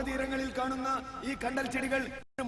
സമുദ്രതീരങ്ങളിൽ കാണുന്ന ഈ കണ്ടൽ ചെടികൾ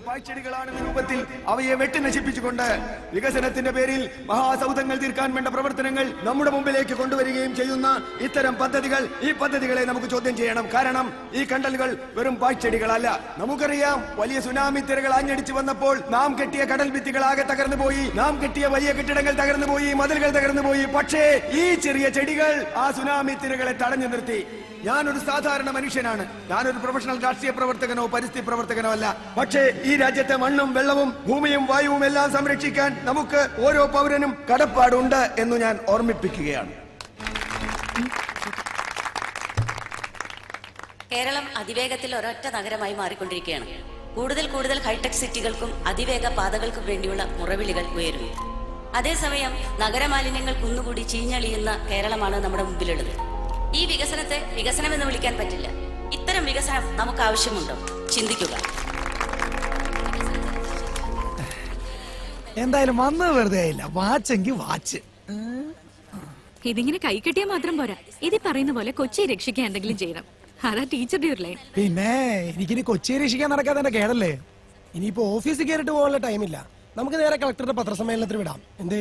പായ്ച്ചെടികളാണെന്ന രൂപത്തിൽ അവയെ വെട്ടി നശിപ്പിച്ചുകൊണ്ട് വികസനത്തിന്റെ പേരിൽ മഹാസൗധങ്ങൾ തീർക്കാൻ വേണ്ട പ്രവർത്തനങ്ങൾ നമ്മുടെ മുമ്പിലേക്ക് കൊണ്ടുവരികയും ചെയ്യുന്ന ഇത്തരം പദ്ധതികൾ, ഈ പദ്ധതികളെ നമുക്ക് ചോദ്യം ചെയ്യണം. കാരണം ഈ കണ്ടലുകൾ വെറും പായ്ച്ചെടികളല്ല. നമുക്കറിയാം, വലിയ സുനാമി തിരകൾ ആഞ്ഞടിച്ചു വന്നപ്പോൾ നാം കെട്ടിയ കടൽ ഭിത്തികൾ ആകെ തകർന്നു പോയി, നാം കെട്ടിയ വലിയ കെട്ടിടങ്ങൾ തകർന്നു പോയി, മതിലുകൾ തകർന്നു പോയി. പക്ഷേ ഈ ചെറിയ ചെടികൾ ആ സുനാമി തിരകളെ തടഞ്ഞു നിർത്തി. ഞാനൊരു സാധാരണ മനുഷ്യനാണ്, ഞാനൊരു പ്രൊഫഷണൽ രാഷ്ട്രീയ പ്രവർത്തകനോ പരിസ്ഥിതി പ്രവർത്തകനോ അല്ല. പക്ഷേ ഈ രാജ്യത്തെ മണ്ണും വെള്ളവും ഭൂമിയും വായുവും എല്ലാം സംരക്ഷിക്കാൻ നമുക്ക് ഓരോ പൗരനും കടപ്പാടുണ്ട് എന്ന് ഞാൻ ഓർമ്മിപ്പിക്കുകയാണ്. കേരളം അതിവേഗത്തിൽ ഒരൊറ്റ നഗരമായി മാറിക്കൊണ്ടിരിക്കുകയാണ്. കൂടുതൽ ഹൈടെക് സിറ്റികൾക്കും അതിവേഗ പാതകൾക്കും വേണ്ടിയുള്ള മുറവിളികൾ ഉയരുന്നു. അതേസമയം നഗരമാലിന്യങ്ങൾ കുന്നുകൂടി ചീഞ്ഞളിയുന്ന കേരളമാണ് നമ്മുടെ മുമ്പിലുള്ളത്. ഈ വികസനത്തെ വികസനമെന്ന് വിളിക്കാൻ പറ്റില്ല. ഇത്തരം വികസനം നമുക്ക് ആവശ്യമുണ്ടോ? ചിന്തിക്കുക. എന്തായാലും വന്നത് വെറുതെ ആയില്ല. വാച്ചെങ്കിൽ വാച്ച്. ഇതിങ്ങനെ കൈ കെട്ടിയാൽ മാത്രം പോരാ, ഇത് പറയുന്ന പോലെ കൊച്ചിയെ രക്ഷിക്കാൻ എന്തെങ്കിലും ചെയ്യണം. അതാ ടീച്ചറുടെ ഒരു ലൈൻ. പിന്നെ എനിക്കിനി കൊച്ചിയെ രക്ഷിക്കാൻ നടക്കാതെ എന്റെ കേടല്ലേ. ഇനിയിപ്പോ ഓഫീസിൽ കയറിട്ട് പോകാനുള്ള ടൈമില്ല. നമുക്ക് നേരെ കളക്ടറുടെ പത്രസമ്മേളനത്തിന് വിടാം. എന്തേ?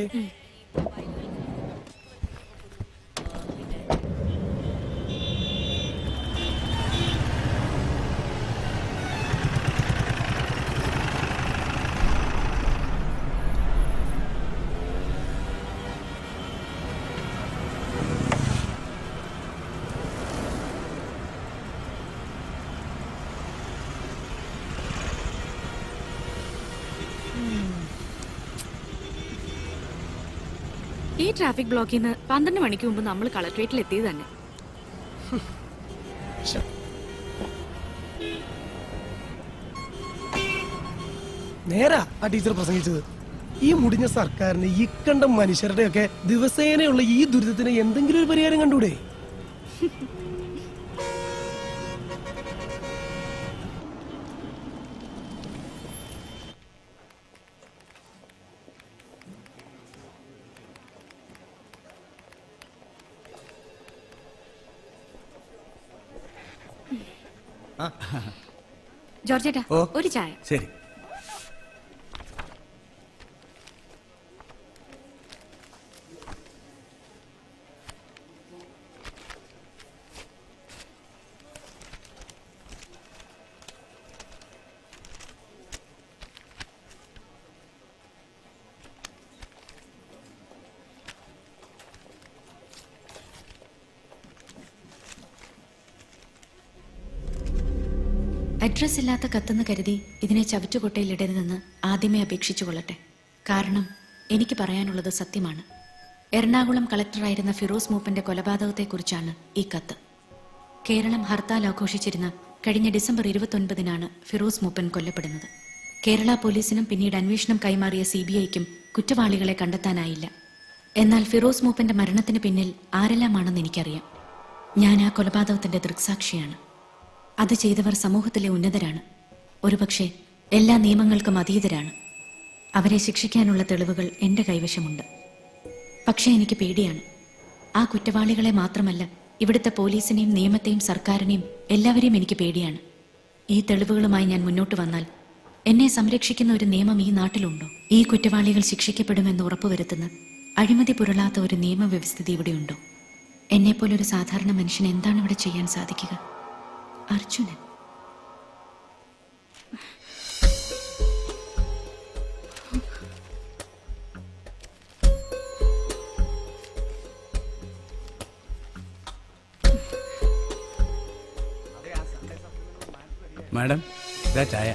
ഈ ട്രാഫിക് ബ്ലോക്കിൽ നിന്ന് 12 മണിക്ക് മുമ്പ് നമ്മൾ കളക്ട്രേറ്റിൽ എത്തിയത് തന്നെ. നേരാ ആ ടീച്ചർ പ്രസംഗിച്ചത്. ഈ മുടിഞ്ഞ സർക്കാരിന് ഈ കണ്ട മനുഷ്യരുടെ ഒക്കെ ദിവസേനയുള്ള ഈ ദുരിതത്തിന് എന്തെങ്കിലും ഒരു പരിഹാരം കണ്ടൂടെ? ജോർജേട്ടാ, ഒരു ചായ. ശരി. അഡ്രസ് ഇല്ലാത്ത കത്തെന്ന് കരുതി ഇതിനെ ചവറ്റുകൊട്ടയിലിടരുതെന്ന് ആദ്യമേ അപേക്ഷിച്ചു കൊള്ളട്ടെ. കാരണം എനിക്ക് പറയാനുള്ളത് സത്യമാണ്. എറണാകുളം കളക്ടറായിരുന്ന ഫിറോസ് മൂപ്പന്റെ കൊലപാതകത്തെക്കുറിച്ചാണ് ഈ കത്ത്. കേരളം ഹർത്താൽ ആഘോഷിച്ചിരുന്ന കഴിഞ്ഞ ഡിസംബർ 29-നാണ് ഫിറോസ് മൂപ്പൻ കൊല്ലപ്പെടുന്നത്. കേരള പോലീസിനും പിന്നീട് അന്വേഷണം കൈമാറിയ CBIക്കും കുറ്റവാളികളെ കണ്ടെത്താനായില്ല. എന്നാൽ ഫിറോസ് മൂപ്പന്റെ മരണത്തിന് പിന്നിൽ ആരെല്ലാമാണെന്ന് എനിക്കറിയാം. ഞാൻ ആ കൊലപാതകത്തിന്റെ ദൃക്സാക്ഷിയാണ്. അത് ചെയ്തവർ സമൂഹത്തിലെ ഉന്നതരാണ്. ഒരുപക്ഷെ എല്ലാ നിയമങ്ങൾക്കും അതീതരാണ്. അവരെ ശിക്ഷിക്കാനുള്ള തെളിവുകൾ എൻ്റെ കൈവശമുണ്ട്. പക്ഷേ എനിക്ക് പേടിയാണ്. ആ കുറ്റവാളികളെ മാത്രമല്ല, ഇവിടുത്തെ പോലീസിനെയും നിയമത്തെയും സർക്കാരിനെയും എല്ലാവരെയും എനിക്ക് പേടിയാണ്. ഈ തെളിവുകളുമായി ഞാൻ മുന്നോട്ട് വന്നാൽ എന്നെ സംരക്ഷിക്കുന്ന ഒരു നിയമം ഈ നാട്ടിലുണ്ടോ? ഈ കുറ്റവാളികൾ ശിക്ഷിക്കപ്പെടുമെന്ന് ഉറപ്പുവരുത്തുന്ന അഴിമതി പുരളാത്ത ഒരു നിയമവ്യവസ്ഥിതി ഇവിടെയുണ്ടോ? എന്നെപ്പോലൊരു സാധാരണ മനുഷ്യന് എന്താണ് ഇവിടെ ചെയ്യാൻ സാധിക്കുക? അർജുനൻ. മാഡം, ഇതാ ചായ.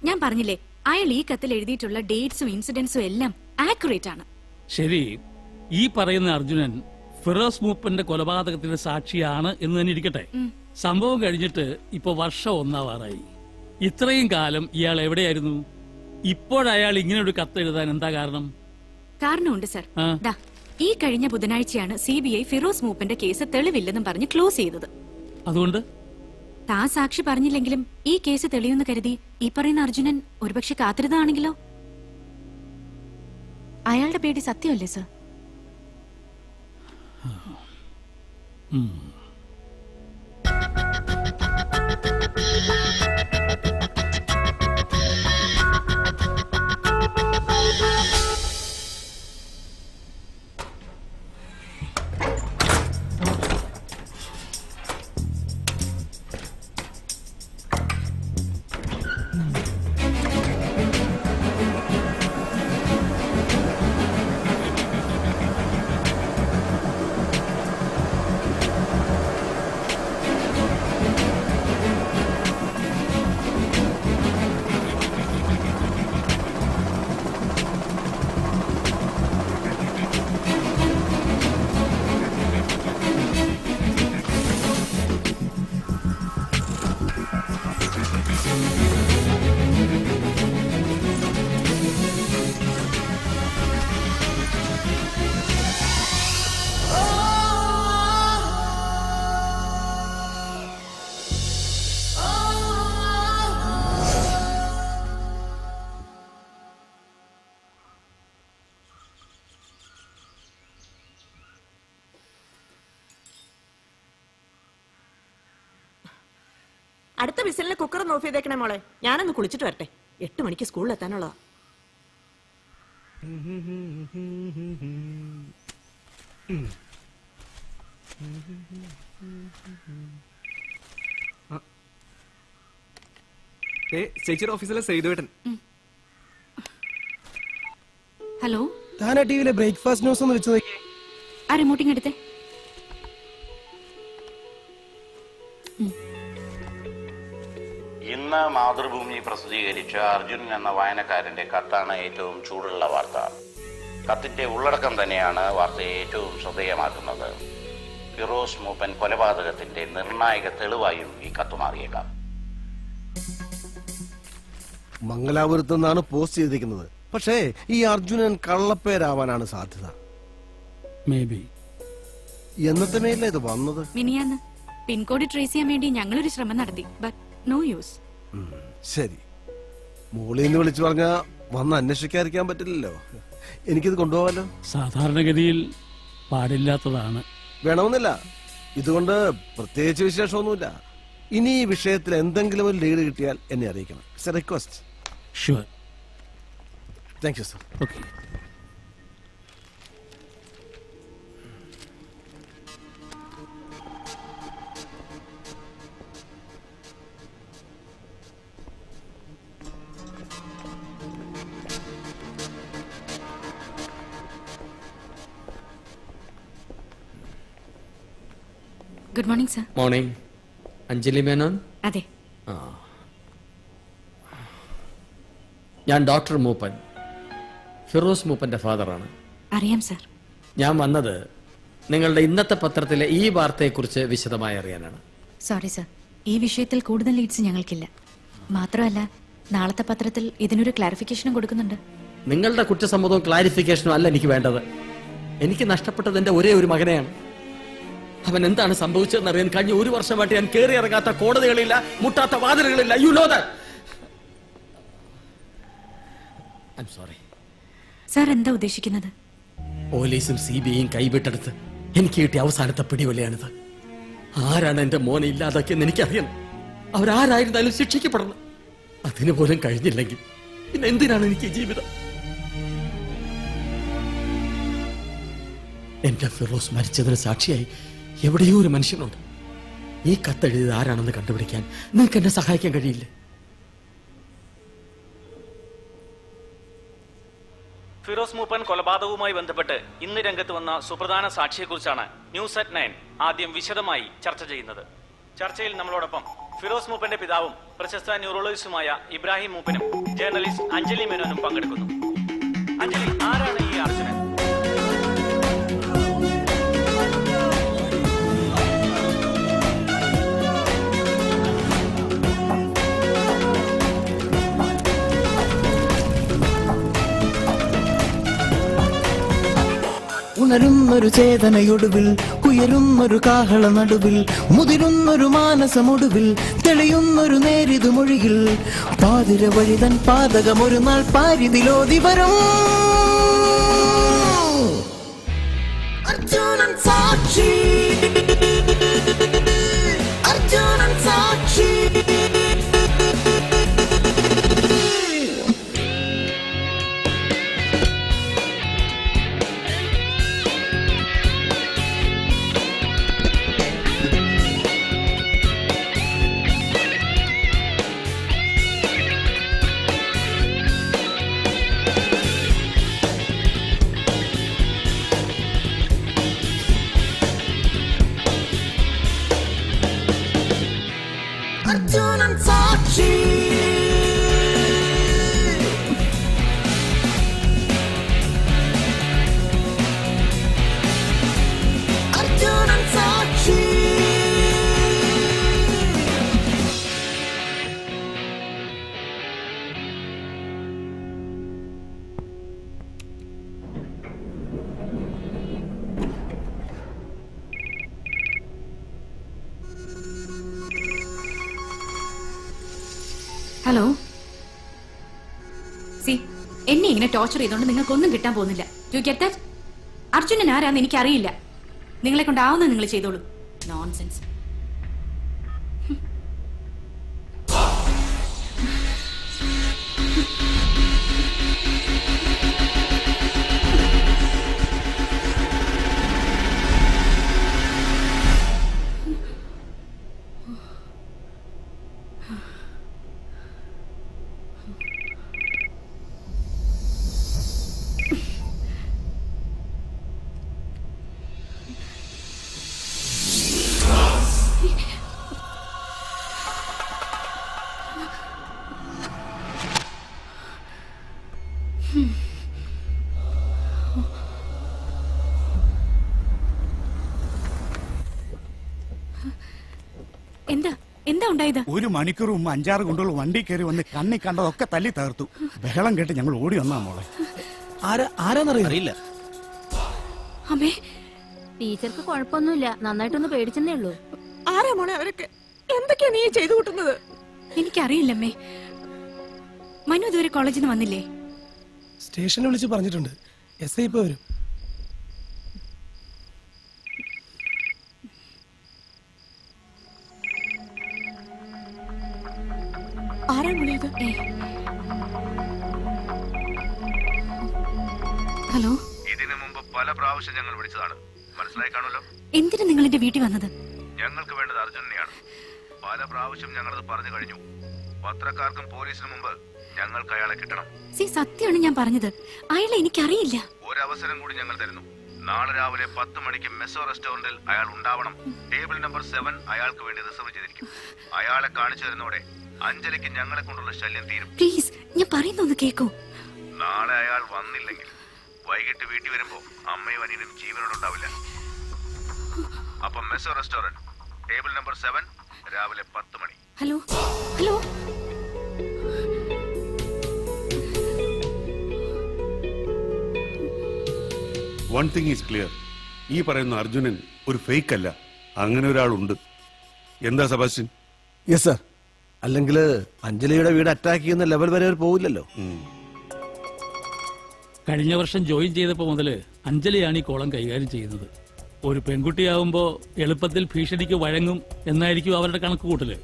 ഞാൻ പറഞ്ഞില്ലേ, അയാൾ ഈ കത്തിൽ എഴുതിയിട്ടുള്ള ഡേറ്റ്സും ഇൻസിഡൻസും എല്ലാം ആക്യുറേറ്റ് ആണ്. ശരി, ഈ പറയുന്ന അർജുനൻ ഫിറോസ് മൂപ്പന്റെ കൊലപാതകത്തിന്റെ സാക്ഷിയാണ് എന്ന് തന്നെ ഇരിക്കട്ടെ. സംഭവം കഴിഞ്ഞിട്ട് ഇപ്പൊ വർഷം 1 ഇത്രയും കാലം ഇയാൾ എവിടെയായിരുന്നു? ഇപ്പോഴയാൾ ഇങ്ങനെ ഒരു കത്ത് എഴുതാൻ എന്താ കാരണം? കാരണമുണ്ട് സർ. ആ. ദാ ഈ കഴിഞ്ഞ ബുധനാഴ്ചയാണ് CBI ഫിറോസ് മൂപ്പന്റെ കേസ് തെളിവില്ലെന്നും പറഞ്ഞ് ക്ലോസ് ചെയ്തത്. അതുകൊണ്ട് താ സാക്ഷി പറഞ്ഞില്ലെങ്കിലും ഈ കേസ് തെളിയുമെന്ന് കരുതി ഈ പറയുന്ന അർജുനൻ ഒരുപക്ഷെ കാത്തിരുന്നാണെങ്കിലോ? അയാളുടെ പേടി സത്യമല്ലേ സർ? അടുത്ത വിസിലിന് കുക്കർ ഒന്ന് ഓഫ് ചെയ്തേക്കണേ മോളെ. ഞാനൊന്ന് കുളിച്ചിട്ട് വരട്ടെ. 8 മണിക്ക് സ്കൂളിൽ എത്താനുള്ളതാ. ചേച്ചിയുടെ ഓഫീസിലെ സൈദുവേട്ടൻ. ഹലോ, താനാ ടിവിയിലെ ബ്രേക്ക്ഫാസ്റ്റ് ന്യൂസ് ഒന്ന് വെച്ച് നോക്കി. ആ റിമോട്ടിങ് എടുത്തേ. ഇന്ന് മാതൃഭൂമി പ്രസിദ്ധീകരിച്ച അർജുൻ എന്ന വായനക്കാരന്റെ കത്താണ് ഏറ്റവും ചൂടുള്ള വാർത്ത. കത്തിന്റെ ഉള്ളടക്കം തന്നെയാണ് വാർത്തയെ ഏറ്റവും ശ്രദ്ധേയമാക്കുന്നത്. ഫിറോസ് മൂപ്പൻ കൊലപാതകത്തിന്റെ നിർണായക തെളിവായും ഈ കത്ത് മാറിയേക്കാം. മംഗലാപുരത്ത് നിന്നാണ് പോസ്റ്റ് ചെയ്തിരിക്കുന്നത്. പക്ഷേ ഈ അർജുനൻ കള്ളപ്പേരാവാനാണ് സാധ്യത. Maybe. എന്നത്തെ മേലേ ഇത് വന്നത്? മിനിയാന്ന് പിൻകോഡ് ട്രേസ് ചെയ്യാൻ വേണ്ടി ഞങ്ങളൊരു ശ്രമം നടത്തി. But no use. ശരി, മോളിന്ന് വിളിച്ചു പറഞ്ഞാ വന്ന് അന്വേഷിക്കാതിരിക്കാൻ പറ്റില്ലല്ലോ. എനിക്കിത് കൊണ്ടുപോകാലോ? സാധാരണഗതിയിൽ പാടില്ലാത്തതാണ്. വേണമെന്നില്ല. ഇതുകൊണ്ട് പ്രത്യേകിച്ച് വിശേഷമൊന്നുമില്ല. ഇനി ഈ വിഷയത്തിൽ എന്തെങ്കിലും ഒരു ലീഡ് കിട്ടിയാൽ എന്നെ അറിയിക്കണം. It's A request. Sure. Thank you sir. Okay. Good morning sir. Morning. Anjali Menon? അതെ. ഞാൻ ഡോക്ടർ മൂപ്പൻ, ഫിറോസ് മൂപ്പന്റെ ഫാദറാണ്. അറിയാം സർ. ഞാൻ വന്നത് നിങ്ങളുടെ ഇന്നത്തെ പത്രത്തിലെ ഈ വാർത്തയെക്കുറിച്ച് വിശദമായി അറിയാനാണ്. സോറി സർ, ഈ വിഷയത്തിൽ കൂടുതൽ ലീഡ്സ് ഞങ്ങൾക്കില്ല. മാത്രമല്ല നാളത്തെ പത്രത്തിൽ ഇതിനൊരു ക്ലാരിഫിക്കേഷനും കൊടുക്കുന്നുണ്ട്. നിങ്ങളുടെ കുറ്റസമ്മതവും ക്ലാരിഫിക്കേഷനും അല്ല എനിക്ക് വേണ്ടത്. എനിക്ക് നഷ്ടപ്പെട്ടത് എന്റെ ഒരേ ഒരു മകനെയാണ്. അവൻ എന്താണ് സംഭവിച്ചതെന്ന് അറിയാൻ കഴിഞ്ഞ 1 വർഷമായിട്ട് ഞാൻ കയറി ഇറങ്ങാത്ത കോടതികളില്ല, മുട്ടാത്ത വാതിലുകളില്ല. You know that. I am sorry. Sir എന്താ ഉദ്ദേശിക്കുന്നത്? പോലീസും CBIയും കൈവിട്ടെടുത്ത് എനിക്ക് കിട്ടിയ അവസാനത്തെ പിടിവലിയാണിത്. ആരാണ് എന്റെ മോനെ ഇല്ലാതാക്കിയെന്ന് എനിക്കറിയണം. അവരാരായിരുന്നാലും ശിക്ഷിക്കപ്പെടണം. അതിനു പോലും കഴിഞ്ഞില്ലെങ്കിൽ പിന്നെ എന്തിനാണ് എനിക്ക് ജീവിതം? എന്റെ ഫിറോസ് മരിച്ചതിന് സാക്ഷിയായി എവിടെയോ ഒരു മനുഷ്യനുണ്ട്. ഈ കത്തെഴുതിയത് ആരാണെന്ന് കണ്ടുപിടിക്കാൻ നിങ്ങൾക്ക് എന്നെ സഹായിക്കാൻ കഴിയില്ലേ? ഫിറോസ് മൂപ്പൻ കൊലപാതകവുമായി ബന്ധപ്പെട്ട് ഇന്ന് രംഗത്ത് വന്ന സുപ്രധാന സാക്ഷിയെക്കുറിച്ചാണ് ന്യൂസ് അറ്റ് 9 ആദ്യം വിശദമായി ചർച്ച ചെയ്യുന്നത്. ചർച്ചയിൽ നമ്മളോടൊപ്പം ഫിറോസ് മൂപ്പന്റെ പിതാവും പ്രശസ്ത ന്യൂറോളജിസ്റ്റുമായ ഇബ്രാഹിം മൂപ്പനും ജേർണലിസ്റ്റ് അഞ്ജലി മേനോനും പങ്കെടുക്കുന്നു. അഞ്ജലി, ആരാണ് ഈ അർജുനൻ? ഉണരുന്നൊരു ചേതനയൊടുവിൽ ഉയരുന്നൊരു കാഹള നടുവിൽ മുതിരുന്നൊരു മാനസമൊടുവിൽ തെളിയുന്നൊരു നേരിതു മൊഴിയിൽ പാതിര വഴിതൻ പാതകമൊരു നാൾ പാരിതിലോതി വരും. അർജുനൻ സാക്ഷി, അർജുനൻ സാക്ഷി. അർജുനൻ സാക്ഷി. അർജുനൻ സാക്ഷി. ഹലോ സി, എന്നെ ഇങ്ങനെ ടോർച്ചർ ചെയ്തോണ്ട് നിങ്ങൾക്കൊന്നും കിട്ടാൻ പോകുന്നില്ല. You get that? അർജുനൻ ആരാന്ന് എനിക്കറിയില്ല. നിങ്ങളെ കൊണ്ടാവുന്ന നിങ്ങൾ ചെയ്തോളൂ. നോൺസെൻസ്. എന്താ എന്താ ഉണ്ടായത്? 1 മണിക്കൂർ മുമ്പ് 5-6 ഗുണ്ടകൾ വണ്ടി കയറി വന്ന് കണ്ണി കണ്ടതൊക്കെ തല്ലി തകർത്തു. ബഹളം കേട്ട് ഞങ്ങൾ ഓടി വന്നാ മോളെ. ആരാന്നറിയില്ല. അമ്മേ, ടീച്ചർക്ക് കുഴപ്പമൊന്നുമില്ല, നന്നായിട്ടൊന്ന് പേടിച്ചെന്നേ ഉള്ളൂ. ആരാ മോളെ അവരൊക്കെ? എന്തൊക്കെയാ നീ ചെയ്തു കൂട്ടുന്നത്? എനിക്കറിയില്ലമ്മേ. മനു ഇതുവരെ കോളേജിൽ നിന്ന് വന്നില്ലേ? സ്റ്റേഷനിൽ വിളിച്ച് പറഞ്ഞിട്ടുണ്ട്. SI ഇപ്പൊ വരും. ആരാ മോളെ ഇത്? ഹലോ, ഇതിനു മുമ്പ് പല പ്രാവശ്യം ഞങ്ങൾ വിളിച്ചതാണ്, മനസ്സിലായി കാണുമല്ലോ. എന്തിനാ നിങ്ങൾ എന്റെ വീട്ടിൽ വന്നത്? ഞങ്ങൾക്ക് വേണ്ടത് അർജുനെയാണ്. പല പ്രാവശ്യം ഞങ്ങളത് പറഞ്ഞു കഴിഞ്ഞു. പത്രക്കാർക്കും പോലീസിനും മുമ്പ് ഞങ്ങൾക്ക് അയാളെ കിട്ടണം. സി, സത്യമാണ് ഞാൻ പറഞ്ഞത്. അയാളെ എനിക്കറിയില്ല. ഒരവസരം കൂടി ഞങ്ങൾ തരുന്നു. നാളെ രാവിലെ 10 മണിക്ക് മെസോ റെസ്റ്റോറന്റിൽ അയാൾ ഉണ്ടാവണം. ടേബിൾ നമ്പർ 7 അയാൾക്ക് വേണ്ടി റിസർവ് ചെയ്തിരിക്കും. അയാളെ കാണിച്ചു തരുന്നോടെ അഞ്ജലിക്ക് ഞങ്ങളെ കൊണ്ടുള്ള ശല്യം തീരും. പ്ലീസ്, ഞാൻ പറയുന്നൊന്ന് കേക്കോ. നാളെ അയാൾ വന്നില്ലെങ്കിൽ വൈകിട്ട് വീട്ടിൽ വരുമ്പോ അമ്മയും അനിയനും ജീവനോടുണ്ടാവില്ല. അപ്പം മെസോ റെസ്റ്റോറന്റ്, ടേബിൾ നമ്പർ 7, രാവിലെ 10 മണി. Hello hello. One thing is clear. ഈ പറയുന്ന അർജുനൻ ഒരു ഫേക്ക് അല്ല. അങ്ങനെ ഒരാളുണ്ട്. എന്താ സെബാസ്റ്റ്യൻ? Yes sir. അല്ലെങ്കിൽ അഞ്ജലിയുടെ വീട് അറ്റാക്ക് ചെയ്യുന്ന ലെവൽ വരെ അവർ പോവില്ലല്ലോ. കഴിഞ്ഞ വർഷം ജോയിൻ ചെയ്തപ്പോ മുതല് അഞ്ജലിയാണ് ഈ കോളം കൈകാര്യം ചെയ്യുന്നത്. ഒരു പെൺകുട്ടിയാവുമ്പോ എളുപ്പത്തിൽ ഭീഷണിക്ക് വഴങ്ങും എന്നായിരിക്കും അവരുടെ കണക്ക് കൂട്ടല്.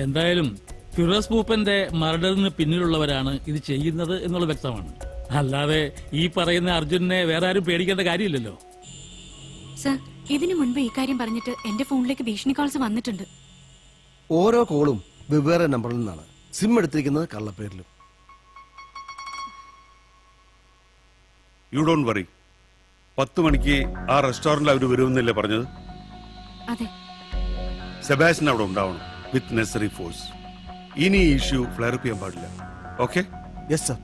എന്തായാലും ഫിറോസ് മൂപ്പന്റെ മർഡറിന് പിന്നിലുള്ളവരാണ് ഇത് ചെയ്യുന്നത് എന്നുള്ള വ്യക്തമാണ്. അല്ലാതെ ഈ പറയുന്ന അർജുനെ വേറെ ആരും പേടിക്കേണ്ട കാര്യമില്ലല്ലോ. സർ, ഇതിനു മുൻപ് ഈ കാര്യം പറഞ്ഞിട്ട് എന്റെ ഫോണിലേക്ക് ഭീഷണി കോൾസ് വന്നിട്ടുണ്ട്. ഓരോ കോളും വെവ്വേറെ നമ്പറിൽ നിന്നാണ്. സിം എടുത്തിരിക്കുന്നത് കള്ളപ്പേരിലും. You don't worry. 10 മണിക്ക് ആ റെസ്റ്റോറന്റിൽ അവർ വരുമെന്നല്ലേ പറഞ്ഞത്? അതെ. സെബാസ്റ്റ്യൻ അവിടെ ഉണ്ടാവണം വിത്ത് നെസറി ഫോഴ്സ്. ഇനി ഈ ഇഷ്യൂ ഫ്ലെയർ അപ്പ് ചെയ്യാൻ പാടില്ല. Okay? Yes sir.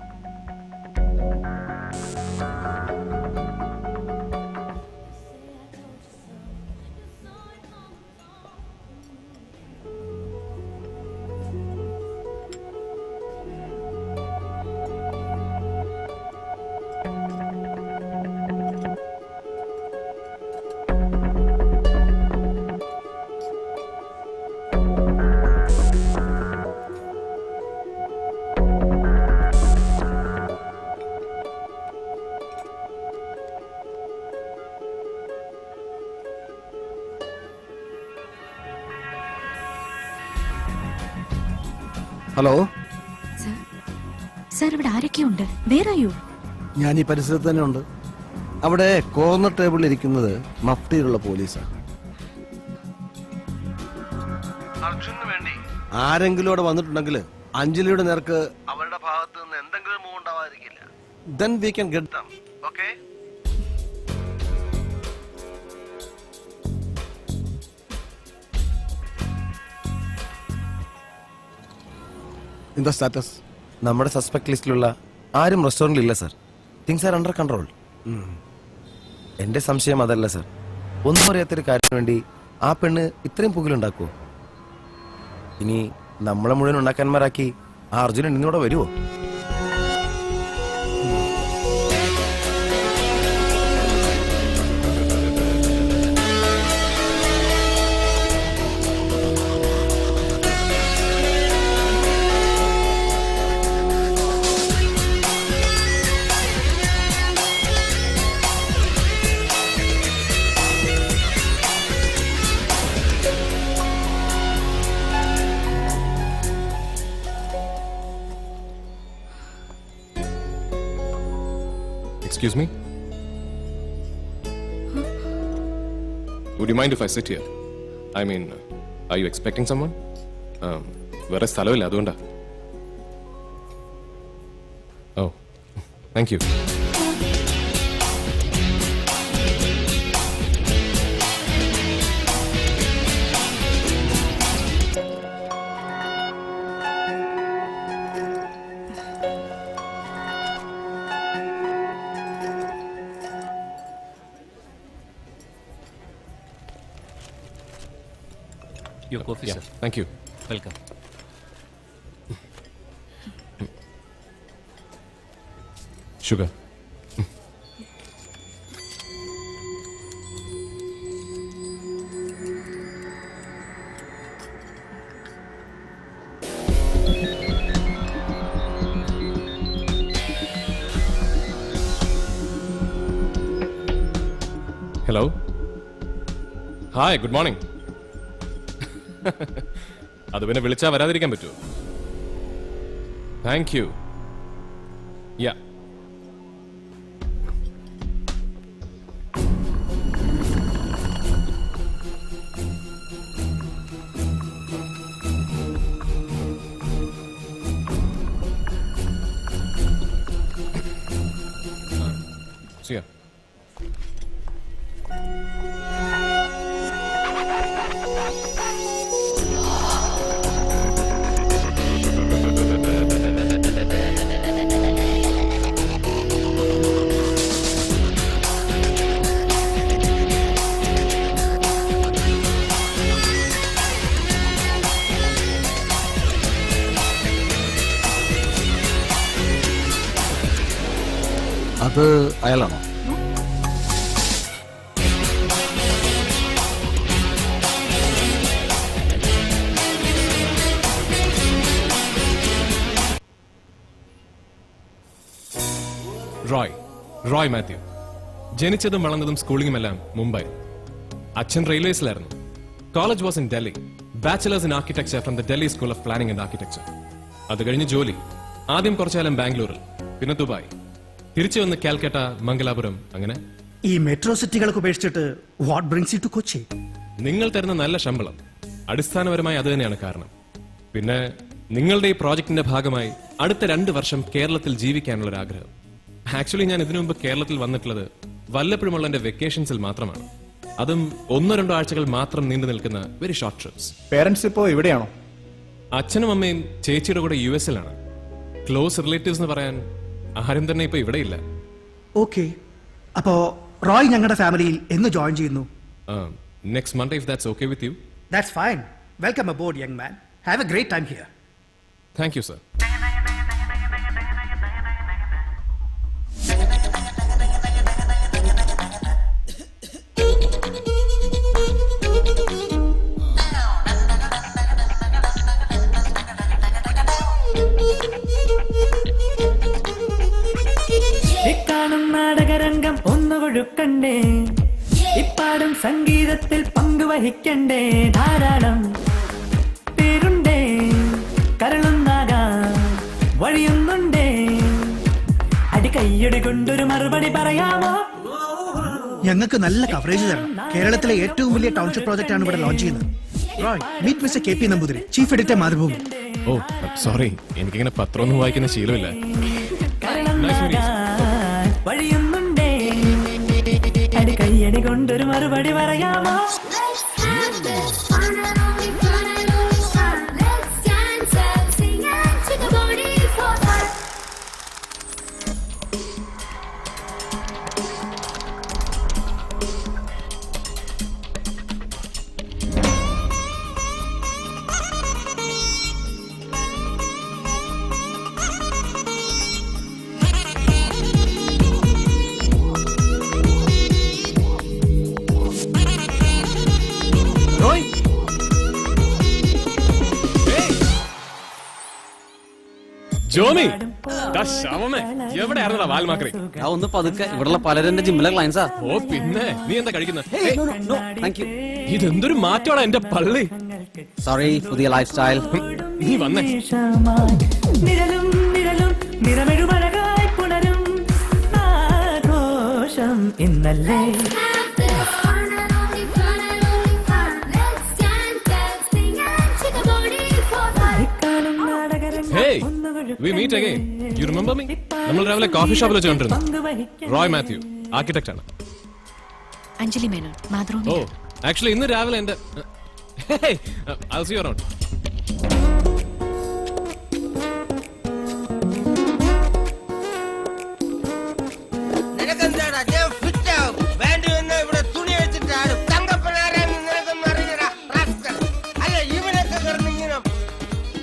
Hello, sir ഇവിടെ ആരൊക്കെയുണ്ട്? Where are you? ഞാൻ ഈ പരിസരത്ത് തന്നെ ഉണ്ട്. അവിടെ കോർണർ ടേബിളിൽ ഇരിക്കുന്നത് മഫ്തിയിലുള്ള പോലീസാണ്. അർജുനു വേണ്ടി ആരെങ്കിലും അവിടെ വന്നിട്ടുണ്ടെങ്കിൽ അഞ്ജലിയുടെ നേർക്ക് അവരുടെ ഭാഗത്ത് നിന്ന് എന്തെങ്കിലും മൂവ് ഉണ്ടാവാതിരിക്കില്ല. Then we can get them. Okay? എന്താ സ്റ്റാറ്റസ്? നമ്മുടെ സസ്പെക്ട് ലിസ്റ്റിലുള്ള ആരും റെസ്റ്റോറന്റിൽ ഇല്ല sir. Things are under control. എന്റെ സംശയം അതല്ല സർ. ഒന്നും അറിയാത്തൊരു കാര്യത്തിന് വേണ്ടി ആ പെണ്ണ് ഇത്രയും പുകലുണ്ടാക്കുവോ? ഇനി നമ്മളെ മുഴുവൻ ഉണ്ടാക്കാന്മാരാക്കി ആ അർജുനൻ ഇന്നിവിടെ വരുമോ? Excuse me? Would you mind if I sit here? I mean, are you expecting someone? വേറെ സ്ഥലമില്ല, അതുകൊണ്ടാ. Oh, thank you. Your coffee, sir. Thank you. Welcome. Sugar. Hello. Hi, good morning. അത് പിന്നെ വിളിച്ചാൽ വരാതിരിക്കാൻ പറ്റുമോ? Thank you. Yeah. See ya. അത് അയാളാണോ? റോയ് മാത്യു. ജനിച്ചതും വളർന്നതും സ്കൂളിങ്ങുമെല്ലാം മുംബൈ. അച്ഛൻ റെയിൽവേസിലായിരുന്നു. College was in Delhi. Bachelors in architecture from the Delhi school of planning and architecture. അത് കഴിഞ്ഞ് ജോലി. ആദ്യം കുറച്ചാലം ബാംഗ്ലൂരിൽ, പിന്നെ ദുബായ്, തിരിച്ചു വന്ന് കാൽക്കട്ട, മംഗലാപുരം, അങ്ങനെ. ഈ മെട്രോ സിറ്റികളൊക്കെ ഉപേക്ഷിച്ചിട്ട് what brings you to Kochi? നിങ്ങൾ തരുന്ന നല്ല ശമ്പളം. അടിസ്ഥാനപരമായി അത് തന്നെയാണ് കാരണം. പിന്നെ നിങ്ങളുടെ ഈ പ്രോജക്ടിന്റെ ഭാഗമായി അടുത്ത 2 വർഷം കേരളത്തിൽ ജീവിക്കാനുള്ള ഒരു ആഗ്രഹം. ആക്ച്വലി ഞാൻ ഇതിനു മുമ്പ് കേരളത്തിൽ വന്നിട്ടുള്ളത് വല്ലപ്പോഴുമുള്ള എന്റെ വെക്കേഷൻസിൽ മാത്രമാണ്. അതും 1-2 ആഴ്ചകൾ മാത്രം നീണ്ടു നിൽക്കുന്ന വെരി ഷോർട്ട് ട്രിപ്സ്. പേരൻസ് ഇപ്പോ ഇവിടെയാണോ? അച്ഛനും അമ്മയും ചേച്ചിയുടെ കൂടെ US-ലാണ്. ക്ലോസ് റിലേറ്റീവ്സ് എന്ന് പറയാൻ ആരും തന്നെ ഇപ്പൊ ഇവിടെയില്ല. ഓക്കെ, അപ്പോ റോയ് ഞങ്ങളുടെ ഫാമിലിയിൽ എന്ന് ജോയിൻ ചെയ്യുന്നു? Next Monday, if that's okay with you. That's fine. Welcome aboard young man. Have a great time here. Thank you sir. ഇക്കാണും നാടകരംഗം ഒന്നുകൊഴുക്കണ്ടേ, ഇപ്പാടും സംഗീതത്തിൽ പങ്കുവഹിക്കണ്ടേ, ധാരാളം പേരുണ്ടേ കരളുന്നാകാൻ വഴിയുന്നുണ്ടേ അടി കൈയ്യടി കൊണ്ടൊരു മറുപടി പറയാമോ? ഞങ്ങൾക്ക് നല്ല കവറേജ് തരണം. കേരളത്തിലെ ഏറ്റവും വലിയ ടൗൺഷിപ്പ് പ്രോജക്റ്റ് ആണ് ഇവിടെ ലോഞ്ച് ചെയ്യുന്നത്. Roy, meet mister K P Namboothiri, chief editor Mathrubhumi. Oh sorry, എനിക്കിങ്ങനെ പത്രമൊന്നും വായിക്കുന്ന ശീലമില്ല. വഴിയുന്നുണ്ടേ അടി കൈയ്യടി കൊണ്ടൊരു മറുപടി പറയാമോ? ജോമി, എവിടെയായിരുന്നടാ വാൽമാക്രി? ഒന്ന് പതുക്കെ, ഇവിടെയുള്ള പലരും ജിമ്മിലെ ക്ലയൻസാ. ഓ പിന്നെ, നീ എന്താ കഴിക്കുന്നത്? ഇതെന്തൊരു മാറ്റോടാ എന്റെ പള്ളി. സോറി, പുതിയ ലൈഫ് സ്റ്റൈൽ. നീ വന്നേ. നിഴലും നിഴലും നിറമെഴുമഴകായി പുണരും ആഘോഷം ഇന്നല്ലേ. Hey, we meet again. You remember me? നമ്മൾ രാവിലെ കോഫി ഷോപ്പിൽ വെച്ച് കണ്ടിരുന്നു. റോയ് മാത്യു, ആർക്കിടെക്ട് ആണ്. അഞ്ജലി മേനോൻ, മാതൃഭൂമി. ഓ, ആക്ച്വലി ഇന്ന് രാവിലെ എന്റെ I'll see you around.